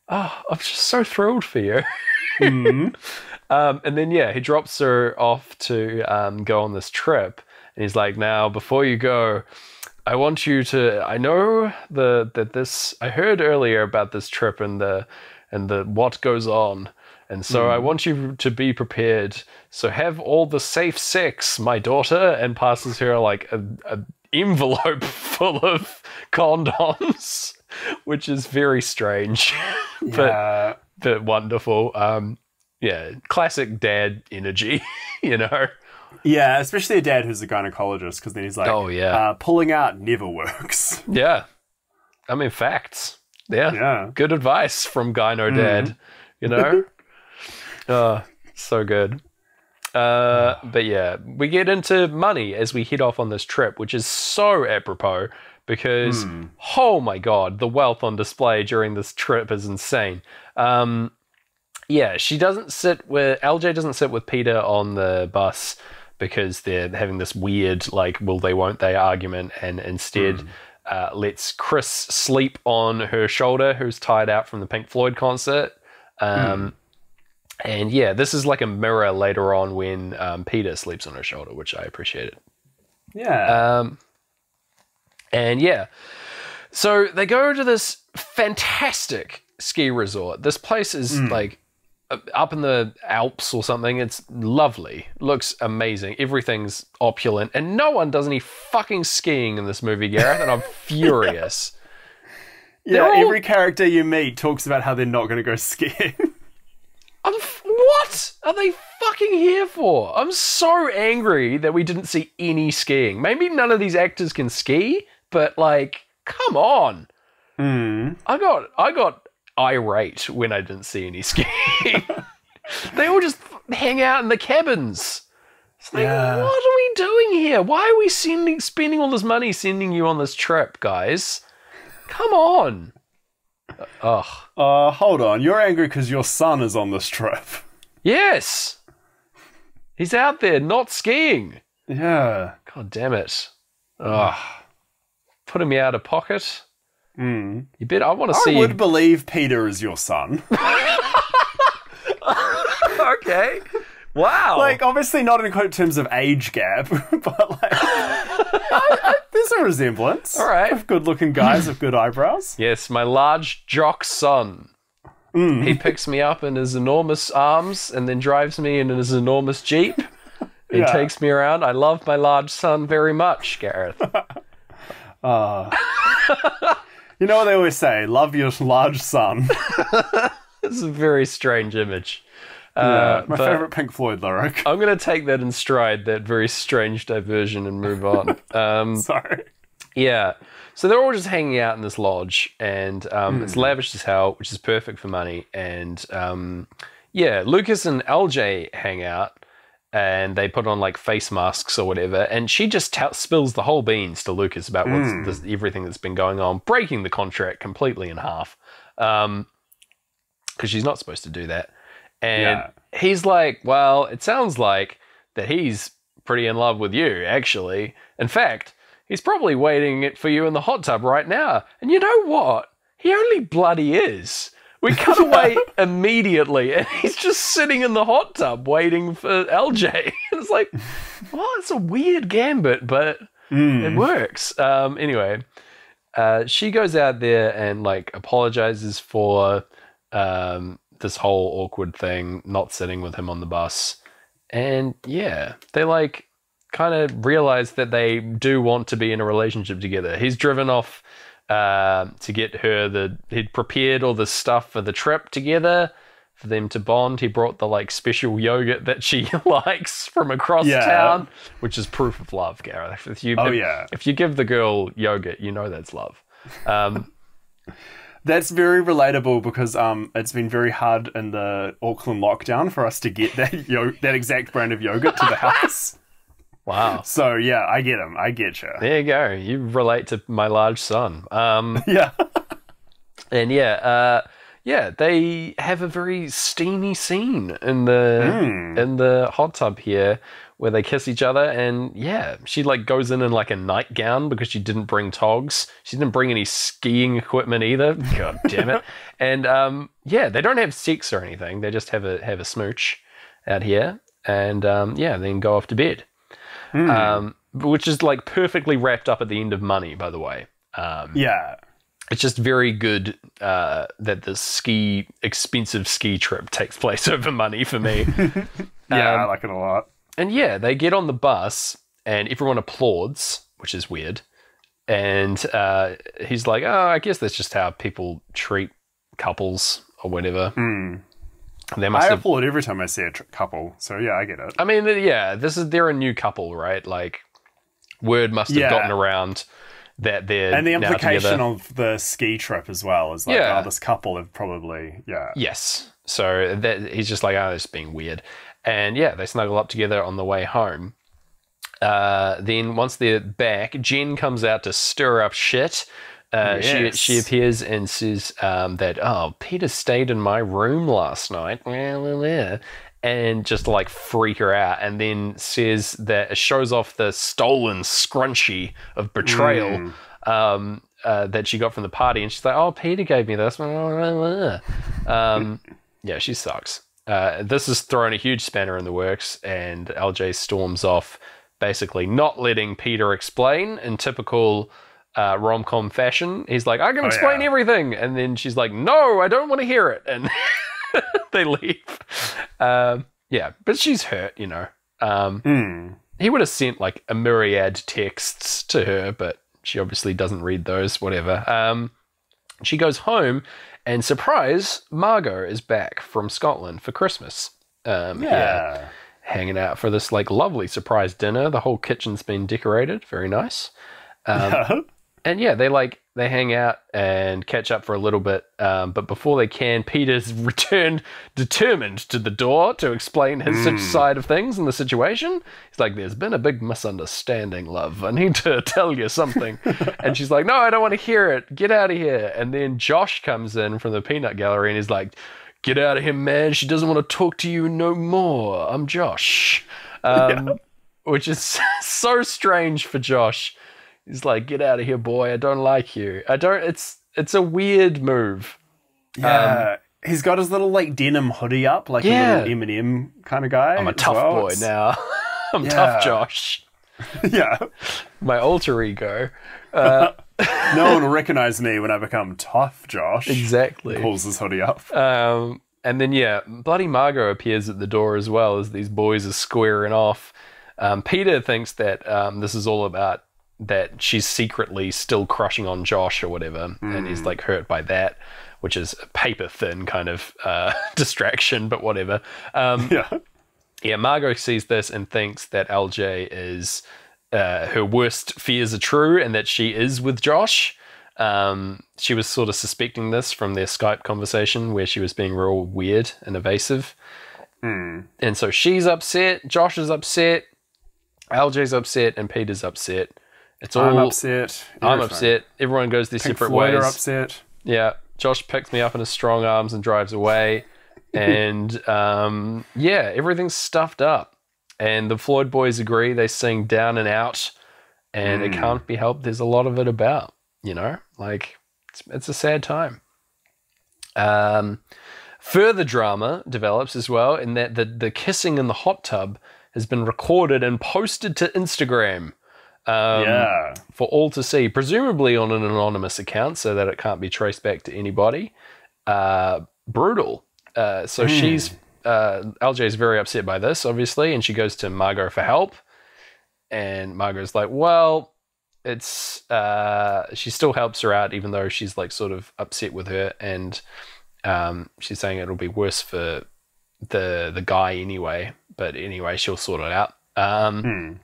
Oh, I'm just so thrilled for you. And then, he drops her off to go on this trip. And he's like, now, before you go, I want you to. I know I heard earlier about this trip and the what goes on, and so I want you to be prepared. So have all the safe sex, my daughter, and passes her like a envelope full of condoms, which is very strange, but wonderful. Classic dad energy, Yeah, especially a dad who's a gynecologist, because then he's like, pulling out never works. Yeah. I mean, facts. Yeah. Good advice from gyno dad, Oh, so good. But yeah, we get into money as we head off on this trip, which is so apropos because, oh my god, the wealth on display during this trip is insane. Yeah, LJ doesn't sit with Peter on the bus because they're having this weird, like, will they, won't they argument, and instead lets Chris sleep on her shoulder, who's tired out from the Pink Floyd concert. And yeah, this is like a mirror later on when Peter sleeps on her shoulder, which I appreciated. Yeah. And yeah, so they go to this fantastic ski resort. This place is like up in the Alps or something. It's lovely. Looks amazing. Everything's opulent. And no one does any fucking skiing in this movie, Gareth, and I'm furious. Yeah, every character you meet talks about how they're not going to go skiing. What are they fucking here for? I'm so angry that we didn't see any skiing. Maybe none of these actors can ski, but like, come on. I got irate when I didn't see any skiing. They all just hang out in the cabins. It's like, what are we doing here? Why are we spending all this money sending you on this trip, guys? Come on. Ugh. Hold on. You're angry because your son is on this trip. Yes. He's out there not skiing. Yeah. God damn it. Ugh. Putting me out of pocket. You bet. I want to see. I would believe Peter is your son. Okay. Wow. Like, obviously not in terms of age gap, but like, there's a resemblance. All right. Of good-looking guys with good eyebrows. Yes, my large jock son. He picks me up in his enormous arms and then drives me in his enormous Jeep. He takes me around. I love my large son very much, Gareth. You know what they always say, love your large son. It's a very strange image. My favourite Pink Floyd lyric. I'm going to take that in stride, that very strange diversion, and move on. Sorry. Yeah. So they're all just hanging out in this lodge, and it's lavish as hell, which is perfect for money. And yeah, Lucas and LJ hang out, and they put on like face masks or whatever, and she just spills the whole beans to Lucas about everything that's been going on, breaking the contract completely in half, because she's not supposed to do that. And he's like, well, it sounds like that he's pretty in love with you, actually. In fact, he's probably waiting for you in the hot tub right now. And you know what? He only bloody is. We cut away immediately, and he's just sitting in the hot tub waiting for LJ. It's like, well, it's a weird gambit, but it works. Anyway, she goes out there and like apologizes for this whole awkward thing, not sitting with him on the bus. And yeah, they like kind of realize that they do want to be in a relationship together. He's driven off to get her he'd prepared all the stuff for the trip together for them to bond. He brought the like special yogurt that she likes from across town, which is proof of love, Gareth. If you give the girl yogurt, you know that's love. That's very relatable because it's been very hard in the Auckland lockdown for us to get that exact brand of yogurt to the house. Wow. So yeah, I get him. I get you. There you go. You relate to my large son. Yeah. And they have a very steamy scene in the hot tub here where they kiss each other, and yeah, she like goes in like a nightgown because she didn't bring togs. She didn't bring any skiing equipment either. God damn it. And they don't have sex or anything. They just have a smooch out here, and then go off to bed. Which is like perfectly wrapped up at the end of Money, by the way. It's just very good that this expensive ski trip takes place over Money for me. I like it a lot. And yeah, they get on the bus and everyone applauds, which is weird. And he's like, oh, I guess that's just how people treat couples or whatever. I applaud every time I see a couple, so yeah, I get it. I mean, yeah, they're a new couple, right? Like, word must have gotten around that they're and the now implication together. of the ski trip as well is like, this couple have probably, Yes. So that he's just like, oh, this is being weird. And yeah, they snuggle up together on the way home. Then once they're back, Jen comes out to stir up shit. Yes. She appears and says that, oh, Peter stayed in my room last night. And just like freak her out. And then says that it shows off the stolen scrunchie of betrayal that she got from the party. And she's like, oh, Peter gave me this. Yeah, she sucks. This has thrown a huge spanner in the works, and LJ storms off, basically not letting Peter explain in typical rom-com fashion. He's like, I can explain everything. And then she's like, no, I don't want to hear it. And they leave. Yeah, but she's hurt, you know. He would have sent like a myriad texts to her, but she obviously doesn't read those, whatever. She goes home, and surprise, Margot is back from Scotland for Christmas. Yeah, hanging out for this like lovely surprise dinner. The whole kitchen's been decorated, very nice. And yeah, they hang out and catch up for a little bit. But before they can, Peter's returned determined to the door to explain his side of things in the situation. He's like, there's been a big misunderstanding, love. I need to tell you something. And she's like, no, I don't want to hear it. Get out of here. And then Josh comes in from the peanut gallery and he's like, get out of here, man. She doesn't want to talk to you no more. I'm Josh. Which is so strange for Josh. He's like, get out of here, boy. I don't like you. It's a weird move. Yeah. He's got his little like denim hoodie up, like a little Eminem kind of guy. I'm a tough boy now. I'm tough Josh. Yeah. My alter ego. No one will recognize me when I become tough Josh. Exactly. He pulls his hoodie up. And then, yeah, bloody Margot appears at the door as well as these boys are squaring off. Peter thinks that this is all about that she's secretly still crushing on Josh or whatever, and he's like hurt by that, which is a paper thin kind of distraction, but whatever. Yeah, Margot sees this and thinks that LJ is her worst fears are true and that she is with Josh. She was sort of suspecting this from their Skype conversation where she was being real weird and evasive. And so she's upset, Josh is upset, LJ's upset, and Peter's upset. I'm upset. I'm upset. Everyone goes their separate ways. Floyd are upset. Yeah. Josh picks me up in his strong arms and drives away. And yeah, everything's stuffed up. And the Floyd boys agree. They sing Down and Out. And it can't be helped. There's a lot of it about, you know? Like, it's a sad time. Further drama develops as well in that the kissing in the hot tub has been recorded and posted to Instagram. For all to see, presumably on an anonymous account so that it can't be traced back to anybody. Brutal. So she's LJ's very upset by this, obviously, and she goes to Margot for help. And Margot's like, well, it's she still helps her out even though she's like sort of upset with her, and she's saying it'll be worse for the guy anyway, but anyway, she'll sort it out. And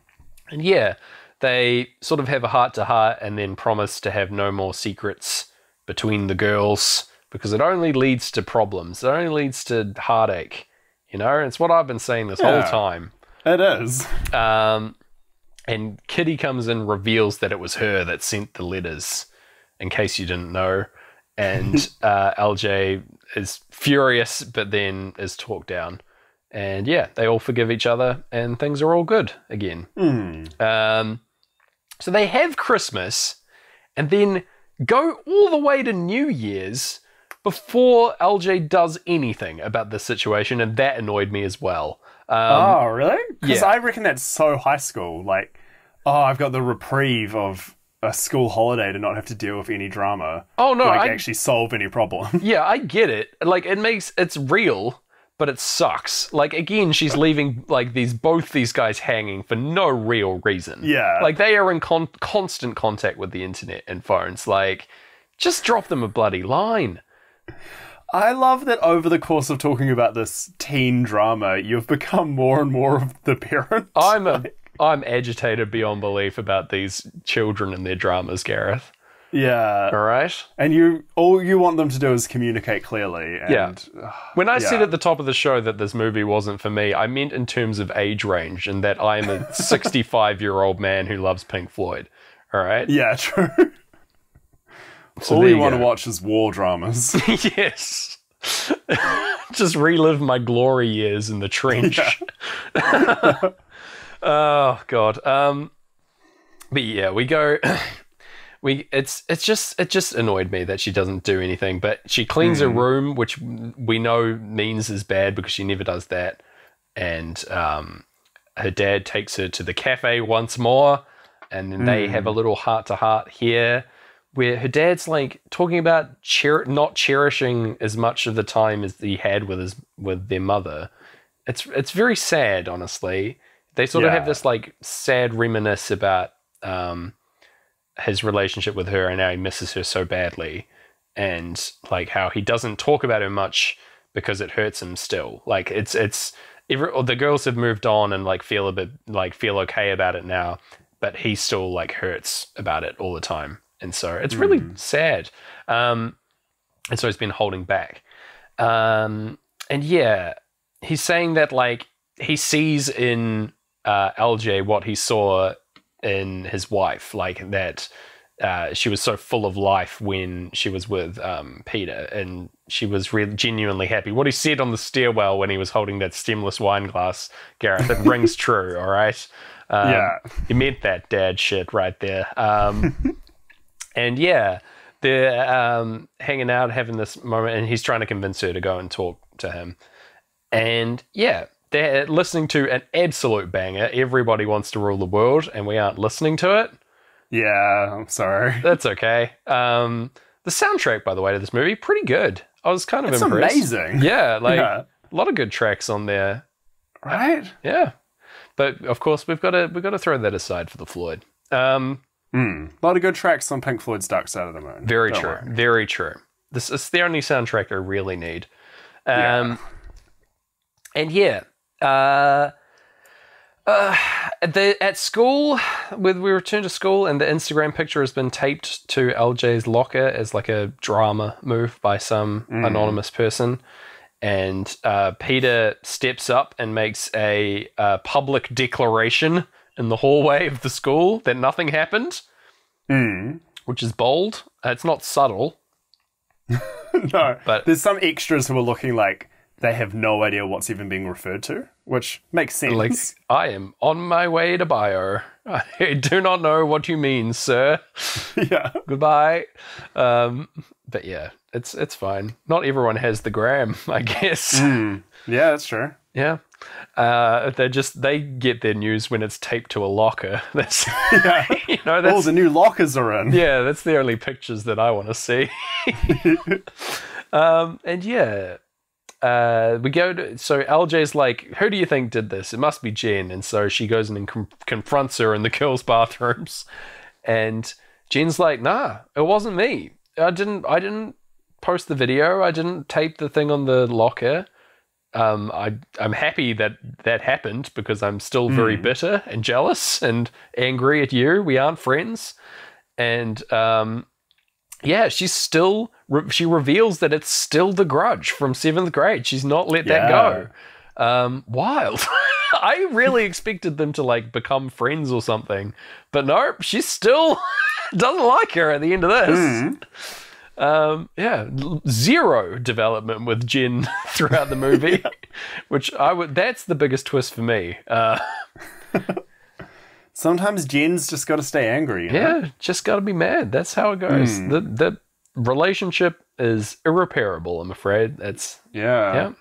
yeah, they sort of have a heart-to-heart and then promise to have no more secrets between the girls because it only leads to problems. It only leads to heartache, you know? It's what I've been saying this whole time. It is. And Kitty comes in, reveals that it was her that sent the letters, in case you didn't know. And LJ is furious, but then is talked down. And yeah, they all forgive each other and things are all good again. So they have Christmas and then go all the way to New Year's before LJ does anything about the situation, and that annoyed me as well. Oh, really? Because I reckon that's so high school. Like, oh, I've got the reprieve of a school holiday to not have to deal with any drama. Oh, no. Like, actually solve any problem. Yeah, I get it. Like, it's real, but it sucks. Like, again, she's leaving, like, both these guys hanging for no real reason. Yeah. Like, they are in constant contact with the internet and phones. Like, just drop them a bloody line. I love that over the course of talking about this teen drama, you've become more and more of the parent. I'm agitated beyond belief about these children and their dramas, Gareth. Yeah. All right. And all you want them to do is communicate clearly. And, Yeah. When I said at the top of the show that this movie wasn't for me, I meant in terms of age range, and that I'm a 65-year-old man who loves Pink Floyd. All right. Yeah, true. So all you want to watch is war dramas. Yes. Just relive my glory years in the trench. Yeah. Oh God. But yeah, we go. It just annoyed me that she doesn't do anything. But she cleans her room, which we know means is bad because she never does that. And her dad takes her to the cafe once more, and then they have a little heart-to-heart here, where her dad's like talking about not cherishing as much of the time as he had with their mother. It's very sad, honestly. They sort of have this like sad reminisce about his relationship with her and how he misses her so badly, and like how he doesn't talk about her much because it hurts him still. Like the girls have moved on and like feel okay about it now, but he still like hurts about it all the time. And so it's really sad. And so he's been holding back. And yeah, he's saying that like he sees in LJ what he saw in his wife, like that she was so full of life when she was with Peter, and she was really genuinely happy. What he said on the stairwell when he was holding that stemless wine glass, Gareth, it rings true, all right? He meant that dad shit right there. And yeah, they're hanging out, having this moment, and he's trying to convince her to go and talk to him. And yeah, they're listening to an absolute banger. Everybody wants to rule the world, and we aren't listening to it. Yeah, I'm sorry. That's okay. The soundtrack, by the way, to this movie, pretty good. I was kind of impressed. It's amazing. Yeah, a lot of good tracks on there. Right? Yeah. But of course, we've got to throw that aside for the Floyd. A lot of good tracks on Pink Floyd's Dark Side of the Moon. Very true. Very true. This is the only soundtrack I really need. And yeah, at school, we return to school, and the Instagram picture has been taped to LJ's locker as like a drama move by some anonymous person. And Peter steps up and makes a public declaration in the hallway of the school that nothing happened, which is bold. It's not subtle. No, but there's some extras who are looking like they have no idea what's even being referred to, which makes sense. Like, I am on my way to bio. I do not know what you mean, sir. Yeah. Goodbye. But yeah, it's fine. Not everyone has the gram, I guess. Yeah, that's true. Yeah. They get their news when it's taped to a locker. That's the new lockers are in. Yeah, that's the only pictures that I want to see. And yeah. We go to, so LJ's like, who do you think did this? It must be Jen. And so she goes in and confronts her in the girls' bathrooms, and Jen's like, nah, it wasn't me. I didn't post the video. I didn't tape the thing on the locker. I'm happy that happened because I'm still very bitter and jealous and angry at you. We aren't friends. And yeah, she reveals that it's still the grudge from 7th grade. She's not let that go. Wild. I really expected them to like become friends or something, but nope, she still doesn't like her at the end of this. Zero development with Jen throughout the movie, which that's the biggest twist for me. Sometimes Jen's just got to stay angry. You know? Just got to be mad. That's how it goes. The relationship is irreparable, I'm afraid. That's yeah.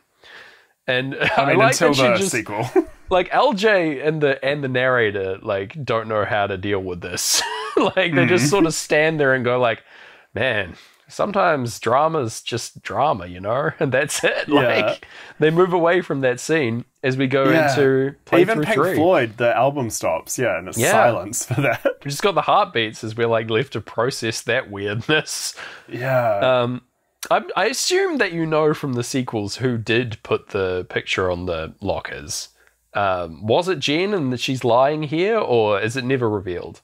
And I mean, like until the sequel. Like LJ and the narrator like don't know how to deal with this. Like they just sort of stand there and go like, man, sometimes drama's just drama, you know? And that's it. Like they move away from that scene as we go into playthrough even Pink 3. Floyd, the album stops, and it's silence for that. We just got the heartbeats as we're like left to process that weirdness. Yeah. I assume that you know from the sequels who did put the picture on the lockers. Was it Jen and that she's lying here, or is it never revealed?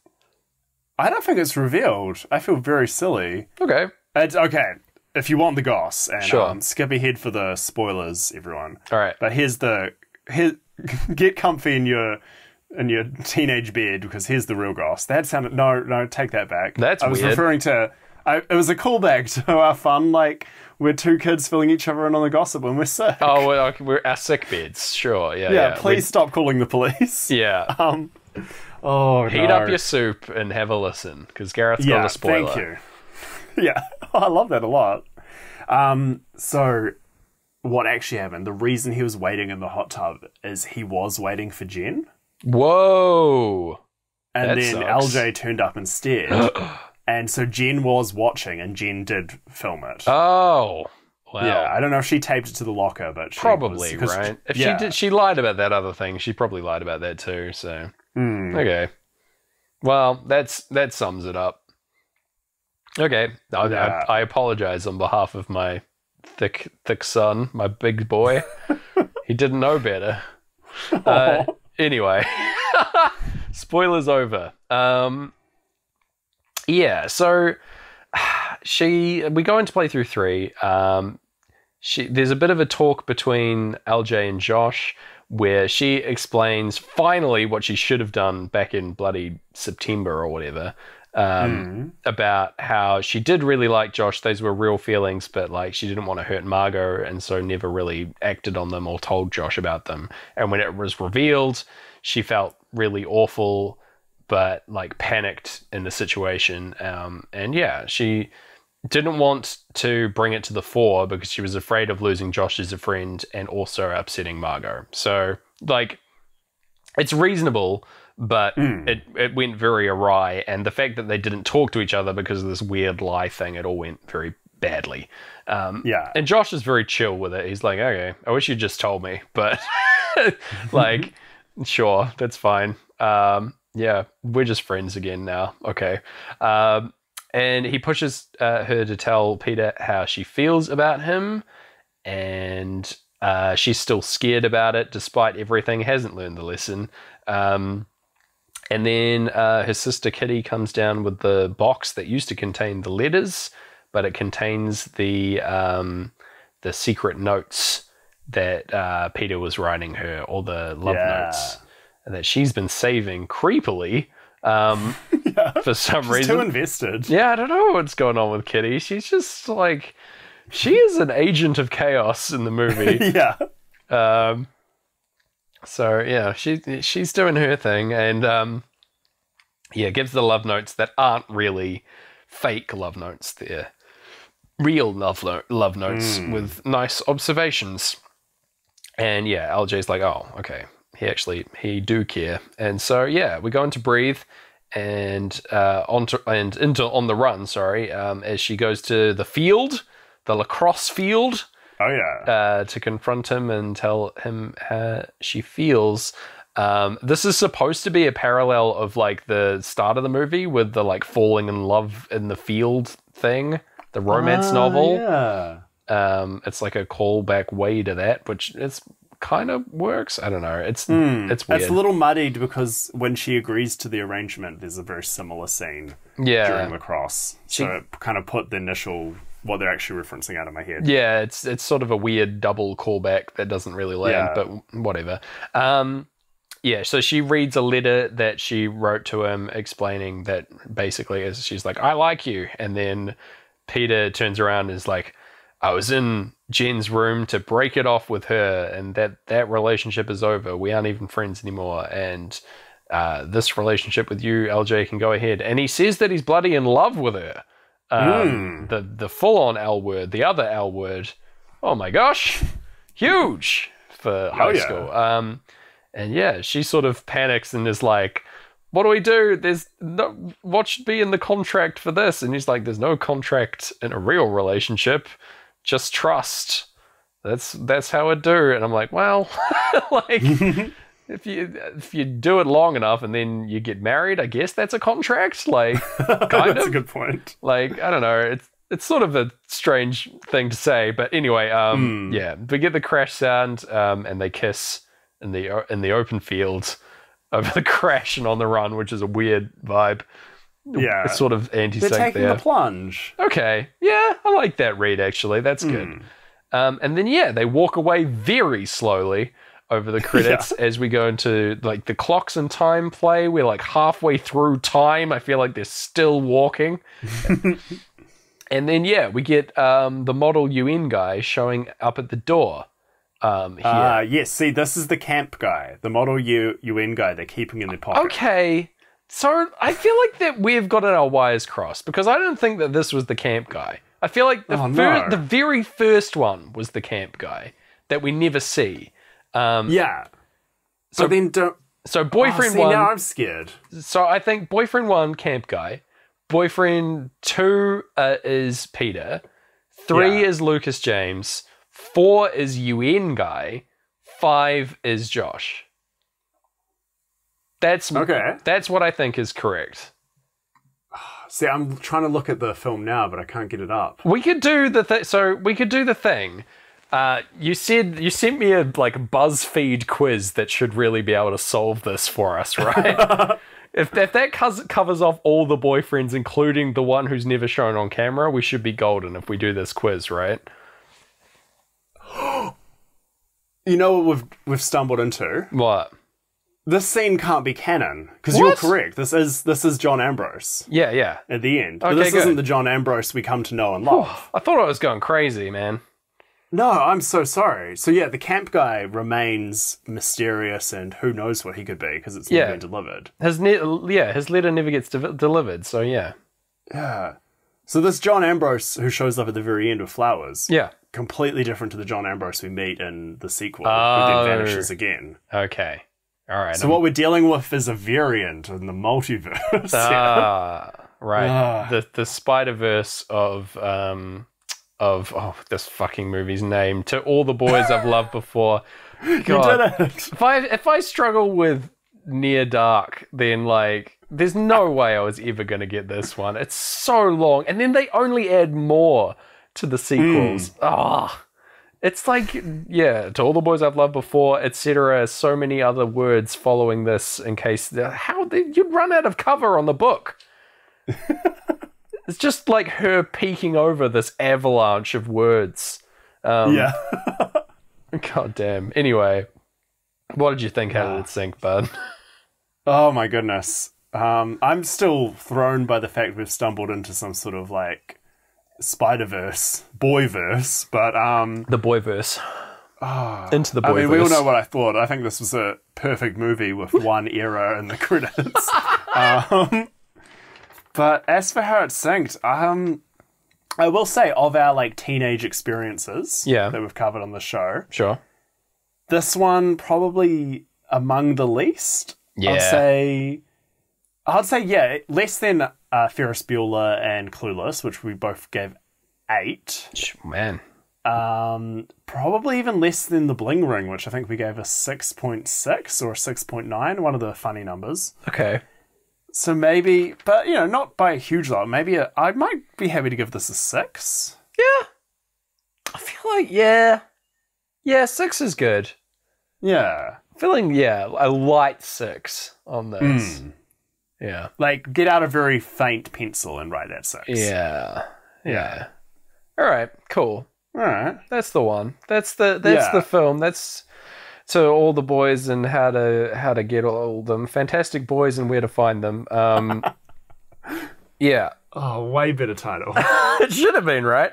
I don't think it's revealed. I feel very silly. Okay. It's okay. If you want the goss, and Sure. skip ahead for the spoilers, everyone. All right. But here's get comfy in your teenage bed, because here's the real goss. That sounded no, take that back. That's I was weird. referring to. It was a callback to our fun, like we're two kids filling each other in on the gossip when we're sick. Oh, we're our sick beds. Sure. Yeah. Please stop calling the police. Yeah. Oh, Heat up your soup and have a listen, because Gareth's got a spoiler. Thank you. Yeah, I love that a lot. So what actually happened? The reason he was waiting in the hot tub is he was waiting for Jen. Whoa. And that then sucks. LJ turned up instead. And so Jen was watching, and Jen did film it. Oh. Wow. Yeah, I don't know if she taped it to the locker, but Probably, right? If she did, she lied about that other thing. She probably lied about that too, so. Okay. Well, that sums it up. Okay. I apologize on behalf of my thick son, my big boy. He didn't know better. Anyway. Spoilers over. Yeah, so we go into playthrough 3. There's a bit of a talk between LJ and Josh where she explains finally what she should have done back in bloody September or whatever, about how she did really like Josh. Those were real feelings, but like she didn't want to hurt Margot, and so never really acted on them or told Josh about them. And when it was revealed, she felt really awful, but like panicked in the situation. And yeah, she didn't want to bring it to the fore because she was afraid of losing Josh as a friend and also upsetting Margot. So, like, it's reasonable, but it went very awry. And the fact that they didn't talk to each other because of this weird lie thing, it all went very badly. And Josh is very chill with it. He's like, okay, I wish you just told me. But, like, sure, that's fine. Yeah, we're just friends again now. Okay. And he pushes her to tell Peter how she feels about him, and she's still scared about it despite everything, hasn't learned the lesson. And then her sister Kitty comes down with the box that used to contain the letters, but it contains the secret notes that Peter was writing her, all the love notes, and that she's been saving creepily. For some reason. Too invested. Yeah, I don't know what's going on with Kitty. She's just like, she is an agent of chaos in the movie. Yeah. So yeah, she's doing her thing, and gives the love notes that aren't really fake love notes. They're real love notes with nice observations. And yeah, LJ's like, oh, okay. He do care. And so yeah, we go into Breathe and on the run, as she goes to the field, the lacrosse field. Oh yeah. To confront him and tell him how she feels. This is supposed to be a parallel of like the start of the movie with the like falling in love in the field thing, the romance novel. Yeah. It's like a callback way to that, which it's kind of works. I don't know. It's weird. It's a little muddied because when she agrees to the arrangement, there's a very similar scene during lacrosse. So it kind of put the initial what they're actually referencing out of my head. Yeah, it's sort of a weird double callback that doesn't really land, but whatever. So she reads a letter that she wrote to him explaining that basically she's like, I like you. And then Peter turns around and is like, I was in Jen's room to break it off with her, and that relationship is over. We aren't even friends anymore. And this relationship with you, LJ, can go ahead. And he says that he's bloody in love with her. The full-on L word, the other L word. Oh my gosh. Huge for high school. And yeah, she sort of panics and is like, what do we do? What should be in the contract for this? And he's like, there's no contract in a real relationship. Just trust. That's how it do. And I'm like, well, like if you do it long enough and then you get married, I guess that's a contract. Like, kind That's of a good point. Like, I don't know. It's sort of a strange thing to say, but anyway, yeah, we get the crash sound, and they kiss in the open field over the crash and on the run, which is a weird vibe. Yeah. sort of They're anti-sync taking there. the plunge. Okay, yeah, I like that read, actually. That's good. And then, yeah, they walk away very slowly over the credits as we go into, like, the clocks and time play. We're, like, halfway through time. I feel like they're still walking. And then, yeah, we get the model UN guy showing up at the door here. Yes, see, this is the camp guy. The model UN guy they're keeping in their pocket. Okay, so I feel like that we've got our wires crossed, because I don't think that this was the camp guy. I feel like the very first one was the camp guy that we never see. Yeah. So then don't... So boyfriend one... now I'm scared. So I think boyfriend one, camp guy. Boyfriend two is Peter. 3 is Lucas James. 4 is UN guy. 5 is Josh. That's what I think is correct. See, I'm trying to look at the film now, but I can't get it up. We could do the thing. You sent me a BuzzFeed quiz that should really be able to solve this for us, right? if that covers off all the boyfriends, including the one who's never shown on camera, we should be golden if we do this quiz, right? You know what we've stumbled into? What? This scene can't be canon, because you're correct. This is John Ambrose. Yeah. At the end. But this isn't the John Ambrose we come to know and love. I thought I was going crazy, man. No, I'm so sorry. So yeah, the camp guy remains mysterious, and who knows what he could be, because it's never been delivered. His letter never gets delivered, so yeah. Yeah. So this John Ambrose who shows up at the very end with flowers. Yeah. Completely different to the John Ambrose we meet in the sequel, who then vanishes again. Okay. All right. So what we're dealing with is a variant in the multiverse. Right. The Spider-Verse of this fucking movie's name. To All the Boys I've Loved Before. God. You did it. If I struggle with Near Dark, then there's no way I was ever going to get this one. It's so long, and then they only add more to the sequels. It's To All the Boys I've Loved Before, etc. So many other words following this in case... you'd run out of cover on the book. It's just like her peeking over this avalanche of words. God damn. Anyway, what did you think? How did it sink, bud? Oh my goodness. I'm still thrown by the fact we've stumbled into some sort of Spider-Verse, boyverse, but the boyverse. Into the boyverse. I mean, we all know what I thought. I think this was a perfect movie with one error in the credits. But as for how it synced, I will say, of our teenage experiences that we've covered on the show, sure, this one probably among the least. Yeah. I'd say less than Ferris Bueller and Clueless, which we both gave 8. Man. Probably even less than The Bling Ring, which I think we gave a 6.6 or 6.9, one of the funny numbers. Okay. So maybe, but not by a huge lot. Maybe I might be happy to give this a 6. Yeah. I feel like, yeah, 6 is good. Yeah. Feeling, a light 6 on this. Yeah. Get out a very faint pencil and write that 6. Yeah. All right, cool. All right. That's the one. That's the film. That's To All the Boys and how to get all of them. Fantastic Boys and Where to Find Them. Yeah. Oh, way better title. It should have been, right?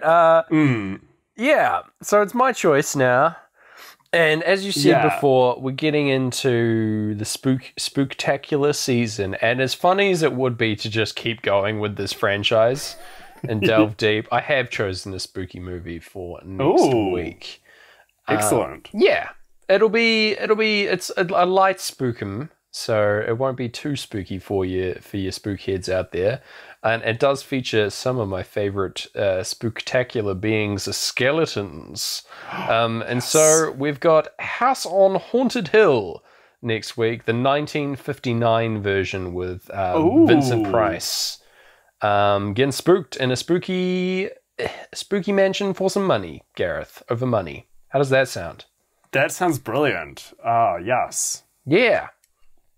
Yeah. So it's my choice now. And as you said before, we're getting into the spooktacular season. And as funny as it would be to just keep going with this franchise and delve deep, I have chosen a spooky movie for next week. Excellent. Yeah. It's a light spookum, so it won't be too spooky for your spook heads out there. And it does feature some of my favorite spooktacular beings, the skeletons. And so we've got House on Haunted Hill next week, the 1959 version with Vincent Price. Getting spooked in a spooky mansion for some money, Gareth, over money. How does that sound? That sounds brilliant. Oh, yes. Yeah.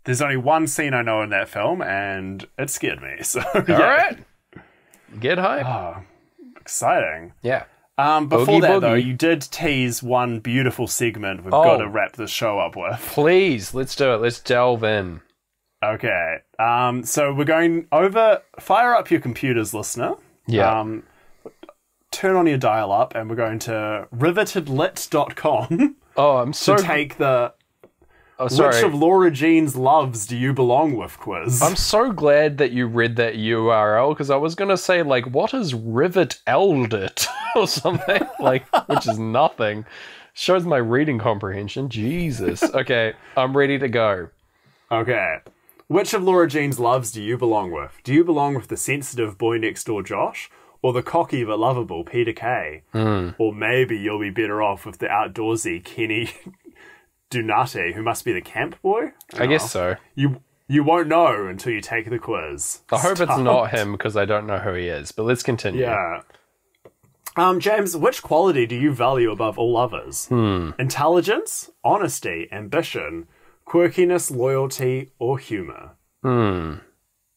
There's only one scene I know in that film, and it scared me. So, All right. Get hype. Oh, exciting. Yeah. Before Boogie, that, though, boogie. you did tease one beautiful segment we've got to wrap the show up with. Please, let's do it. Let's delve in. Okay. So we're going over... Fire up your computers, listener. Yeah. Turn on your dial-up, and we're going to rivetedlit.com Oh, I'm so... to take the... Oh, sorry. Which of Laura Jean's loves do you belong with quiz? I'm so glad that you read that URL, because I was going to say, like, what is Rivet Eldit or something? Like, which is nothing. Shows my reading comprehension. Jesus. Okay, I'm ready to go. Okay. Which of Laura Jean's loves do you belong with? Do you belong with the sensitive boy next door Josh? Or the cocky but lovable Peter Kay? Or maybe you'll be better off with the outdoorsy Kenny Donati, who must be the camp boy? I guess so. You won't know until you take the quiz. I hope it's not him, because I don't know who he is. But let's continue. Yeah. James, which quality do you value above all others? Intelligence, honesty, ambition, quirkiness, loyalty, or humour?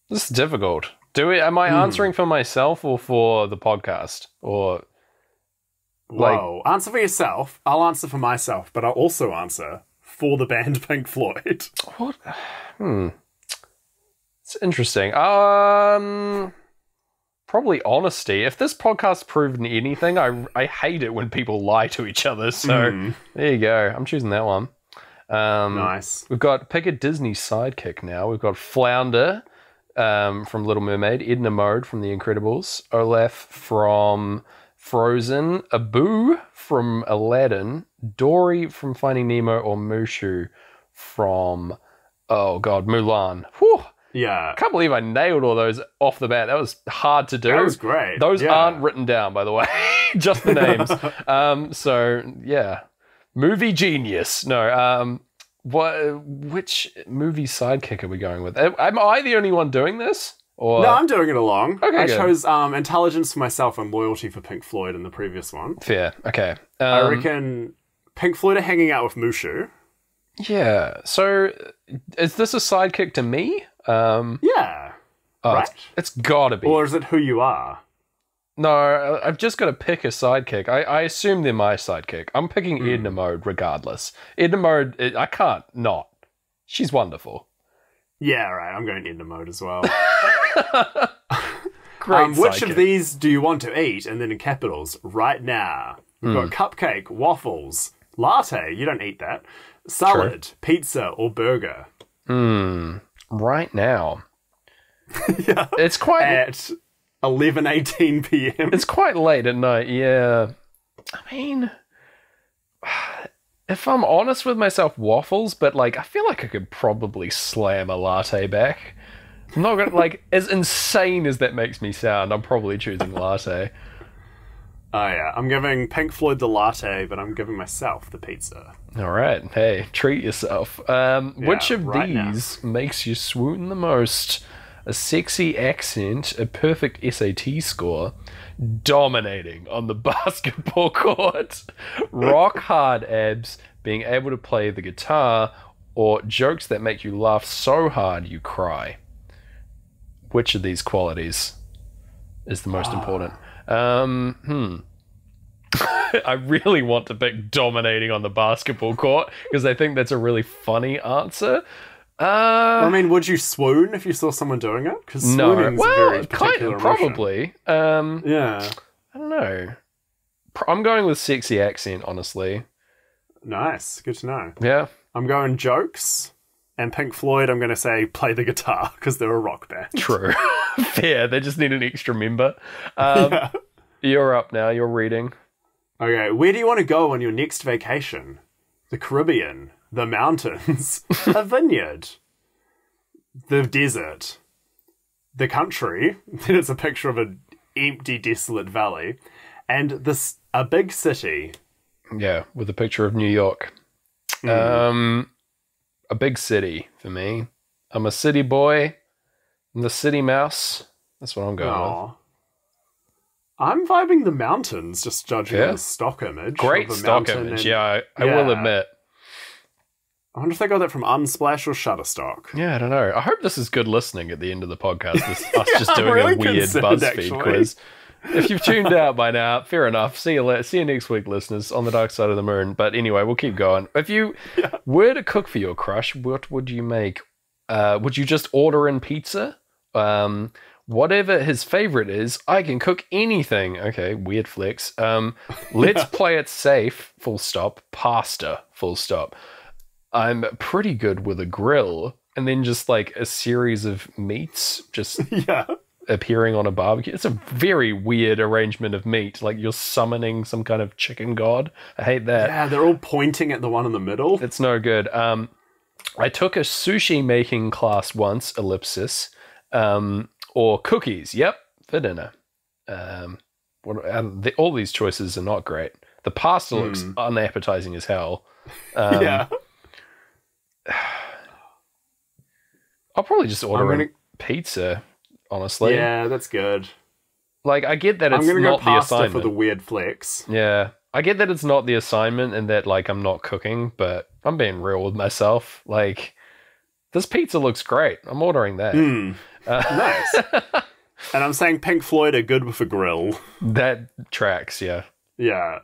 This is difficult. Am I answering for myself or for the podcast? Or... Whoa. Answer for yourself. I'll answer for myself, but I'll also answer for the band Pink Floyd. What? It's interesting. Probably honesty. If this podcast's proven anything, I hate it when people lie to each other. So there you go. I'm choosing that one. Nice. We've got pick a Disney sidekick now. We've got Flounder from Little Mermaid, Edna Mode from The Incredibles, Olaf from Frozen, Abu from Aladdin, Dory from Finding Nemo, or Mushu from, Mulan. Whew. Yeah. I can't believe I nailed all those off the bat. That was hard to do. That was great. Those aren't written down, by the way. Just the names. Movie genius. No, which movie sidekick are we going with? Am I the only one doing this? Or... No, I'm doing it along. Okay, I good. chose intelligence for myself and loyalty for Pink Floyd in the previous one. Fair. Okay. I reckon Pink Floyd are hanging out with Mushu. Yeah. So, is this a sidekick to me? Yeah. Right? It's gotta be. Or is it who you are? No, I've just got to pick a sidekick. I assume they're my sidekick. I'm picking Edna Mode regardless. Edna Mode, I can't not. She's wonderful. Yeah, right. I'm going into mode as well. Great which sidekick. of these do you want to eat? And then in capitals, right now. We've got cupcake, waffles, latte. You don't eat that. Salad, pizza, or burger. Right now. Yeah. It's quite... At 11:18 p.m. It's quite late at night, yeah. I mean... If I'm honest with myself, waffles, but, like, I feel like I could probably slam a latte back. I'm not gonna, like, as insane as that makes me sound, I'm probably choosing latte. Oh, yeah. I'm giving Pink Floyd the latte, but I'm giving myself the pizza. All right. Hey, treat yourself. Which of right these makes you swoon the most? A sexy accent, a perfect SAT score, dominating on the basketball court, rock hard abs, being able to play the guitar, or jokes that make you laugh so hard you cry. Which of these qualities is the most important? I really want to pick dominating on the basketball court because I think that's a really funny answer. I mean, would you swoon if you saw someone doing it? Because swooning's a very particular emotion. Probably. Yeah. I don't know. I'm going with sexy accent, honestly. Nice. Good to know. Yeah. I'm going jokes. And Pink Floyd, I'm going to say play the guitar because they're a rock band. True. Fair. They just need an extra member. Yeah. You're up now. You're reading. Okay. Where do you want to go on your next vacation? The Caribbean. The mountains. A vineyard. The desert. The country. Then it's a picture of an empty, desolate valley. And a big city. Yeah, with a picture of New York. A big city for me. I'm a city boy. I'm the city mouse. That's what I'm going with. I'm vibing the mountains, just judging on the stock image. Great of a stock mountain image, and- I will admit. I wonder if they got that from Unsplash or Shutterstock. Yeah, I don't know. I hope this is good listening at the end of the podcast. This, us Yeah, just doing really a weird concerned, BuzzFeed actually. quiz. If you've tuned out by now, fair enough. See you next week, listeners, on the dark side of the moon. But anyway, we'll keep going. If you were to cook for your crush, what would you make? Would you just order in pizza? Whatever his favorite is, I can cook anything. Okay, weird flex. Let's play it safe, full stop. Pasta, full stop. I'm pretty good with a grill. And then just like a series of meats just appearing on a barbecue. It's a very weird arrangement of meat. Like you're summoning some kind of chicken god. I hate that. Yeah, they're all pointing at the one in the middle. It's no good. I took a sushi making class once, ellipsis. Or cookies, yep, for dinner. All these choices are not great. The pasta looks unappetizing as hell. Yeah. I'll probably just order a pizza, honestly. Yeah, that's good. Like, I get that it's I'm gonna not go the pasta assignment. for the weird flex. Yeah. I get that it's not the assignment and that, like, I'm not cooking, but I'm being real with myself. Like, this pizza looks great. I'm ordering that. Nice. And I'm saying Pink Floyd are good with a grill. That tracks, yeah. Yeah.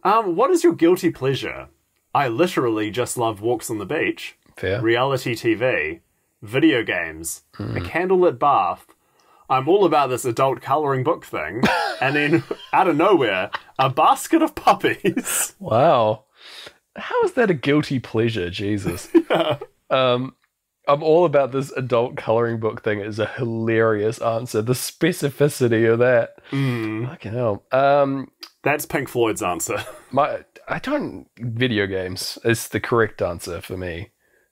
What is your guilty pleasure? I literally just love walks on the beach, Fair. reality TV, video games, a candlelit bath. I'm all about this adult colouring book thing. And then, out of nowhere, a basket of puppies. Wow. How is that a guilty pleasure? Jesus. I'm all about this adult coloring book thing. Is a hilarious answer. The specificity of that. Fucking hell. That's Pink Floyd's answer. Video games is the correct answer for me.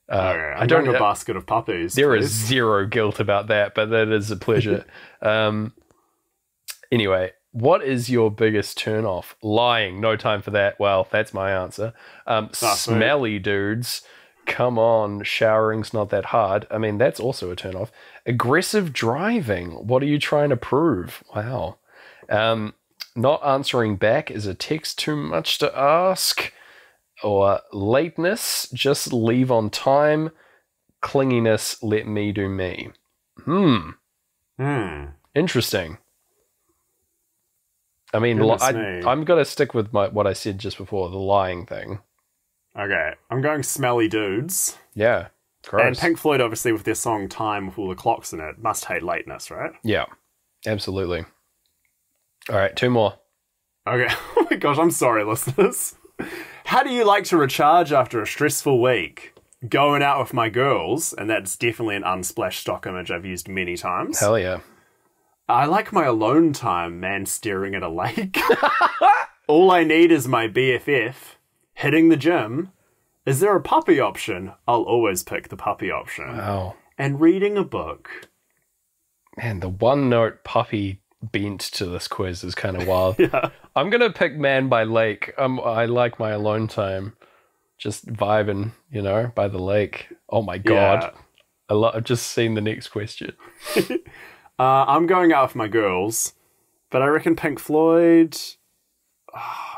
Okay, I don't a basket of puppies. There please. is zero guilt about that, but that is a pleasure. Anyway, what is your biggest turn off? Lying. No time for that. Well, that's my answer. Smelly dudes. Come on, showering's not that hard. I mean, that's also a turn off. Aggressive driving. What are you trying to prove? Wow. Not answering back is a text too much to ask. Or lateness, just leave on time. Clinginess, let me do me. Interesting. I mean, I'm going to stick with what I said just before, the lying thing. Okay, I'm going smelly dudes. Yeah, gross. And Pink Floyd, obviously, with their song Time with all the clocks in it, must hate lateness, right? Yeah, absolutely. All right, 2 more. Okay, oh my gosh, I'm sorry, listeners. How do you like to recharge after a stressful week? Going out with my girls, and that's definitely an Unsplash stock image I've used many times. Hell yeah. I like my alone time, man staring at a lake. All I need is my BFF. Hitting the gym. Is there a puppy option? I'll always pick the puppy option. Wow. And reading a book. Man, the one-note puppy bent to this quiz is kind of wild. Yeah. I'm going to pick Man by Lake. I like my alone time. Just vibing, by the lake. Oh my God. Yeah. I've just seen the next question. I'm going out with my girls, but I reckon Pink Floyd...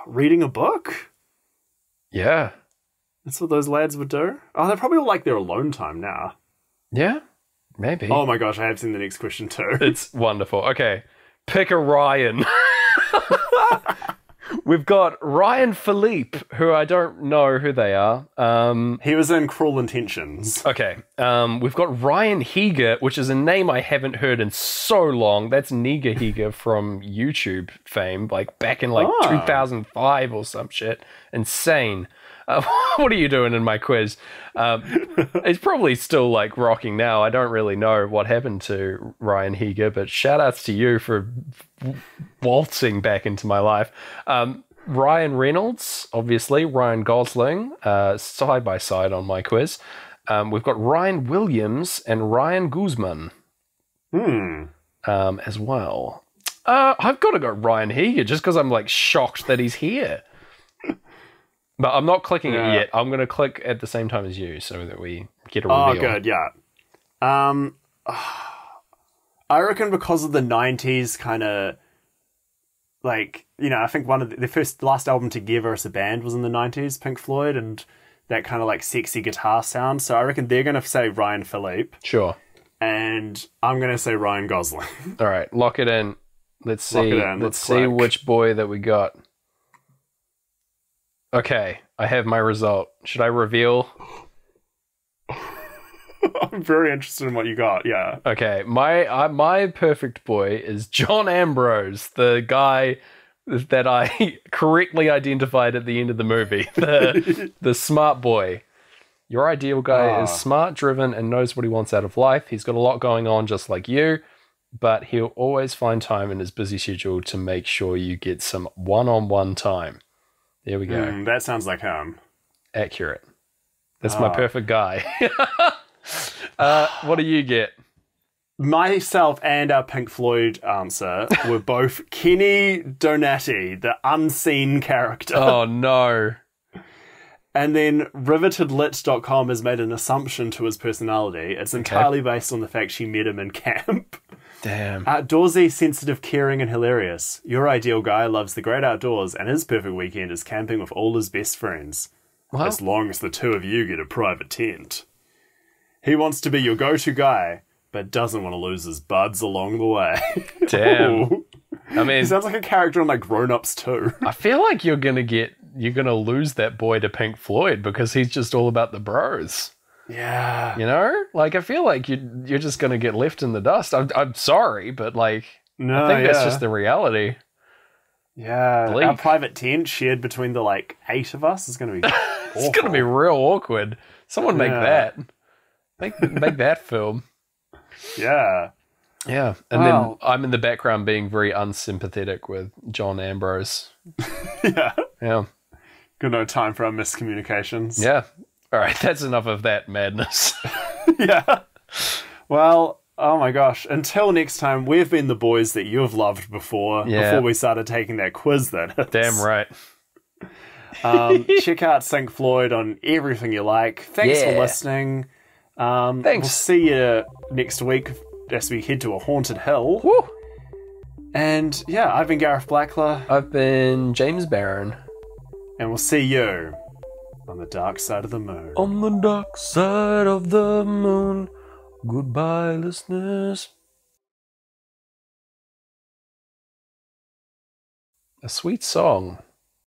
reading a book? Yeah. That's what those lads would do? Oh, they probably all like their alone time now. Yeah, maybe. Oh my gosh, I have seen the next question too. It's wonderful. Okay, pick a Ryan. We've got Ryan Philippe, who I don't know who they are. He was in Cruel Intentions. Okay. We've got Ryan Heger, which is a name I haven't heard in so long. That's Niga Heger from YouTube fame, like back in 2005 or some shit. Insane. What are you doing in my quiz? It's probably still like rocking now. I don't really know what happened to Ryan Heger, but shout outs to you for waltzing back into my life. Ryan Reynolds, obviously, Ryan Gosling, side by side on my quiz. We've got Ryan Williams and Ryan Guzman as well. I've got to go Ryan Heger just because I'm like shocked that he's here. But I'm not clicking it yet. I'm going to click at the same time as you so that we get a reveal. Oh, good, yeah. I reckon because of the 90s kind of, like, I think one of the last album together as a band was in the 90s, Pink Floyd, and that kind of like sexy guitar sound. So I reckon they're going to say Ryan Philippe. Sure. And I'm going to say Ryan Gosling. All right, lock it in. Let's see. Lock it in. Let's see which boy that we got. Okay, I have my result. Should I reveal? I'm very interested in what you got. Yeah. Okay, my perfect boy is John Ambrose, the guy that I correctly identified at the end of the movie, the smart boy. Your ideal guy is smart, driven, and knows what he wants out of life. He's got a lot going on, just like you, but he'll always find time in his busy schedule to make sure you get some one-on-one time. There we go. That sounds like him. Accurate. That's my perfect guy. What do you get? Myself and our Pink Floyd answer were both Kenny Donati, the unseen character. Oh, no. And then rivetedlit.com has made an assumption to his personality. It's entirely based on the fact she met him in camp. Damn. Outdoorsy, sensitive, caring, and hilarious. Your ideal guy loves the great outdoors, and his perfect weekend is camping with all his best friends. Well, as long as the two of you get a private tent. He wants to be your go-to guy, but doesn't want to lose his buds along the way. Damn. I mean, he sounds like a character on like Grown Ups too. I feel like you're gonna lose that boy to Pink Floyd because he's just all about the bros. Yeah. You know? Like, I feel like you're just gonna get left in the dust. I'm sorry, but like, no, I think that's just the reality. Yeah. Bleak. Our private tent shared between the like 8 of us is gonna be It's gonna be real awkward. Someone make that. Make that film. Yeah. Yeah. And then I'm in the background being very unsympathetic with John Ambrose. Yeah. Yeah. Got no time for our miscommunications. Yeah. All right. That's enough of that madness. Yeah. Well, oh my gosh. Until next time, we've been the boys that you have loved before we started taking that quiz that Damn right. Check out Sync Floyd on everything you like. Thanks for listening. Thanks. We'll see you next week as we head to a haunted hill. Woo. And yeah, I've been Gareth Blackler. I've been James Barron. And we'll see you on the dark side of the moon. On the dark side of the moon. Goodbye, listeners. A sweet song.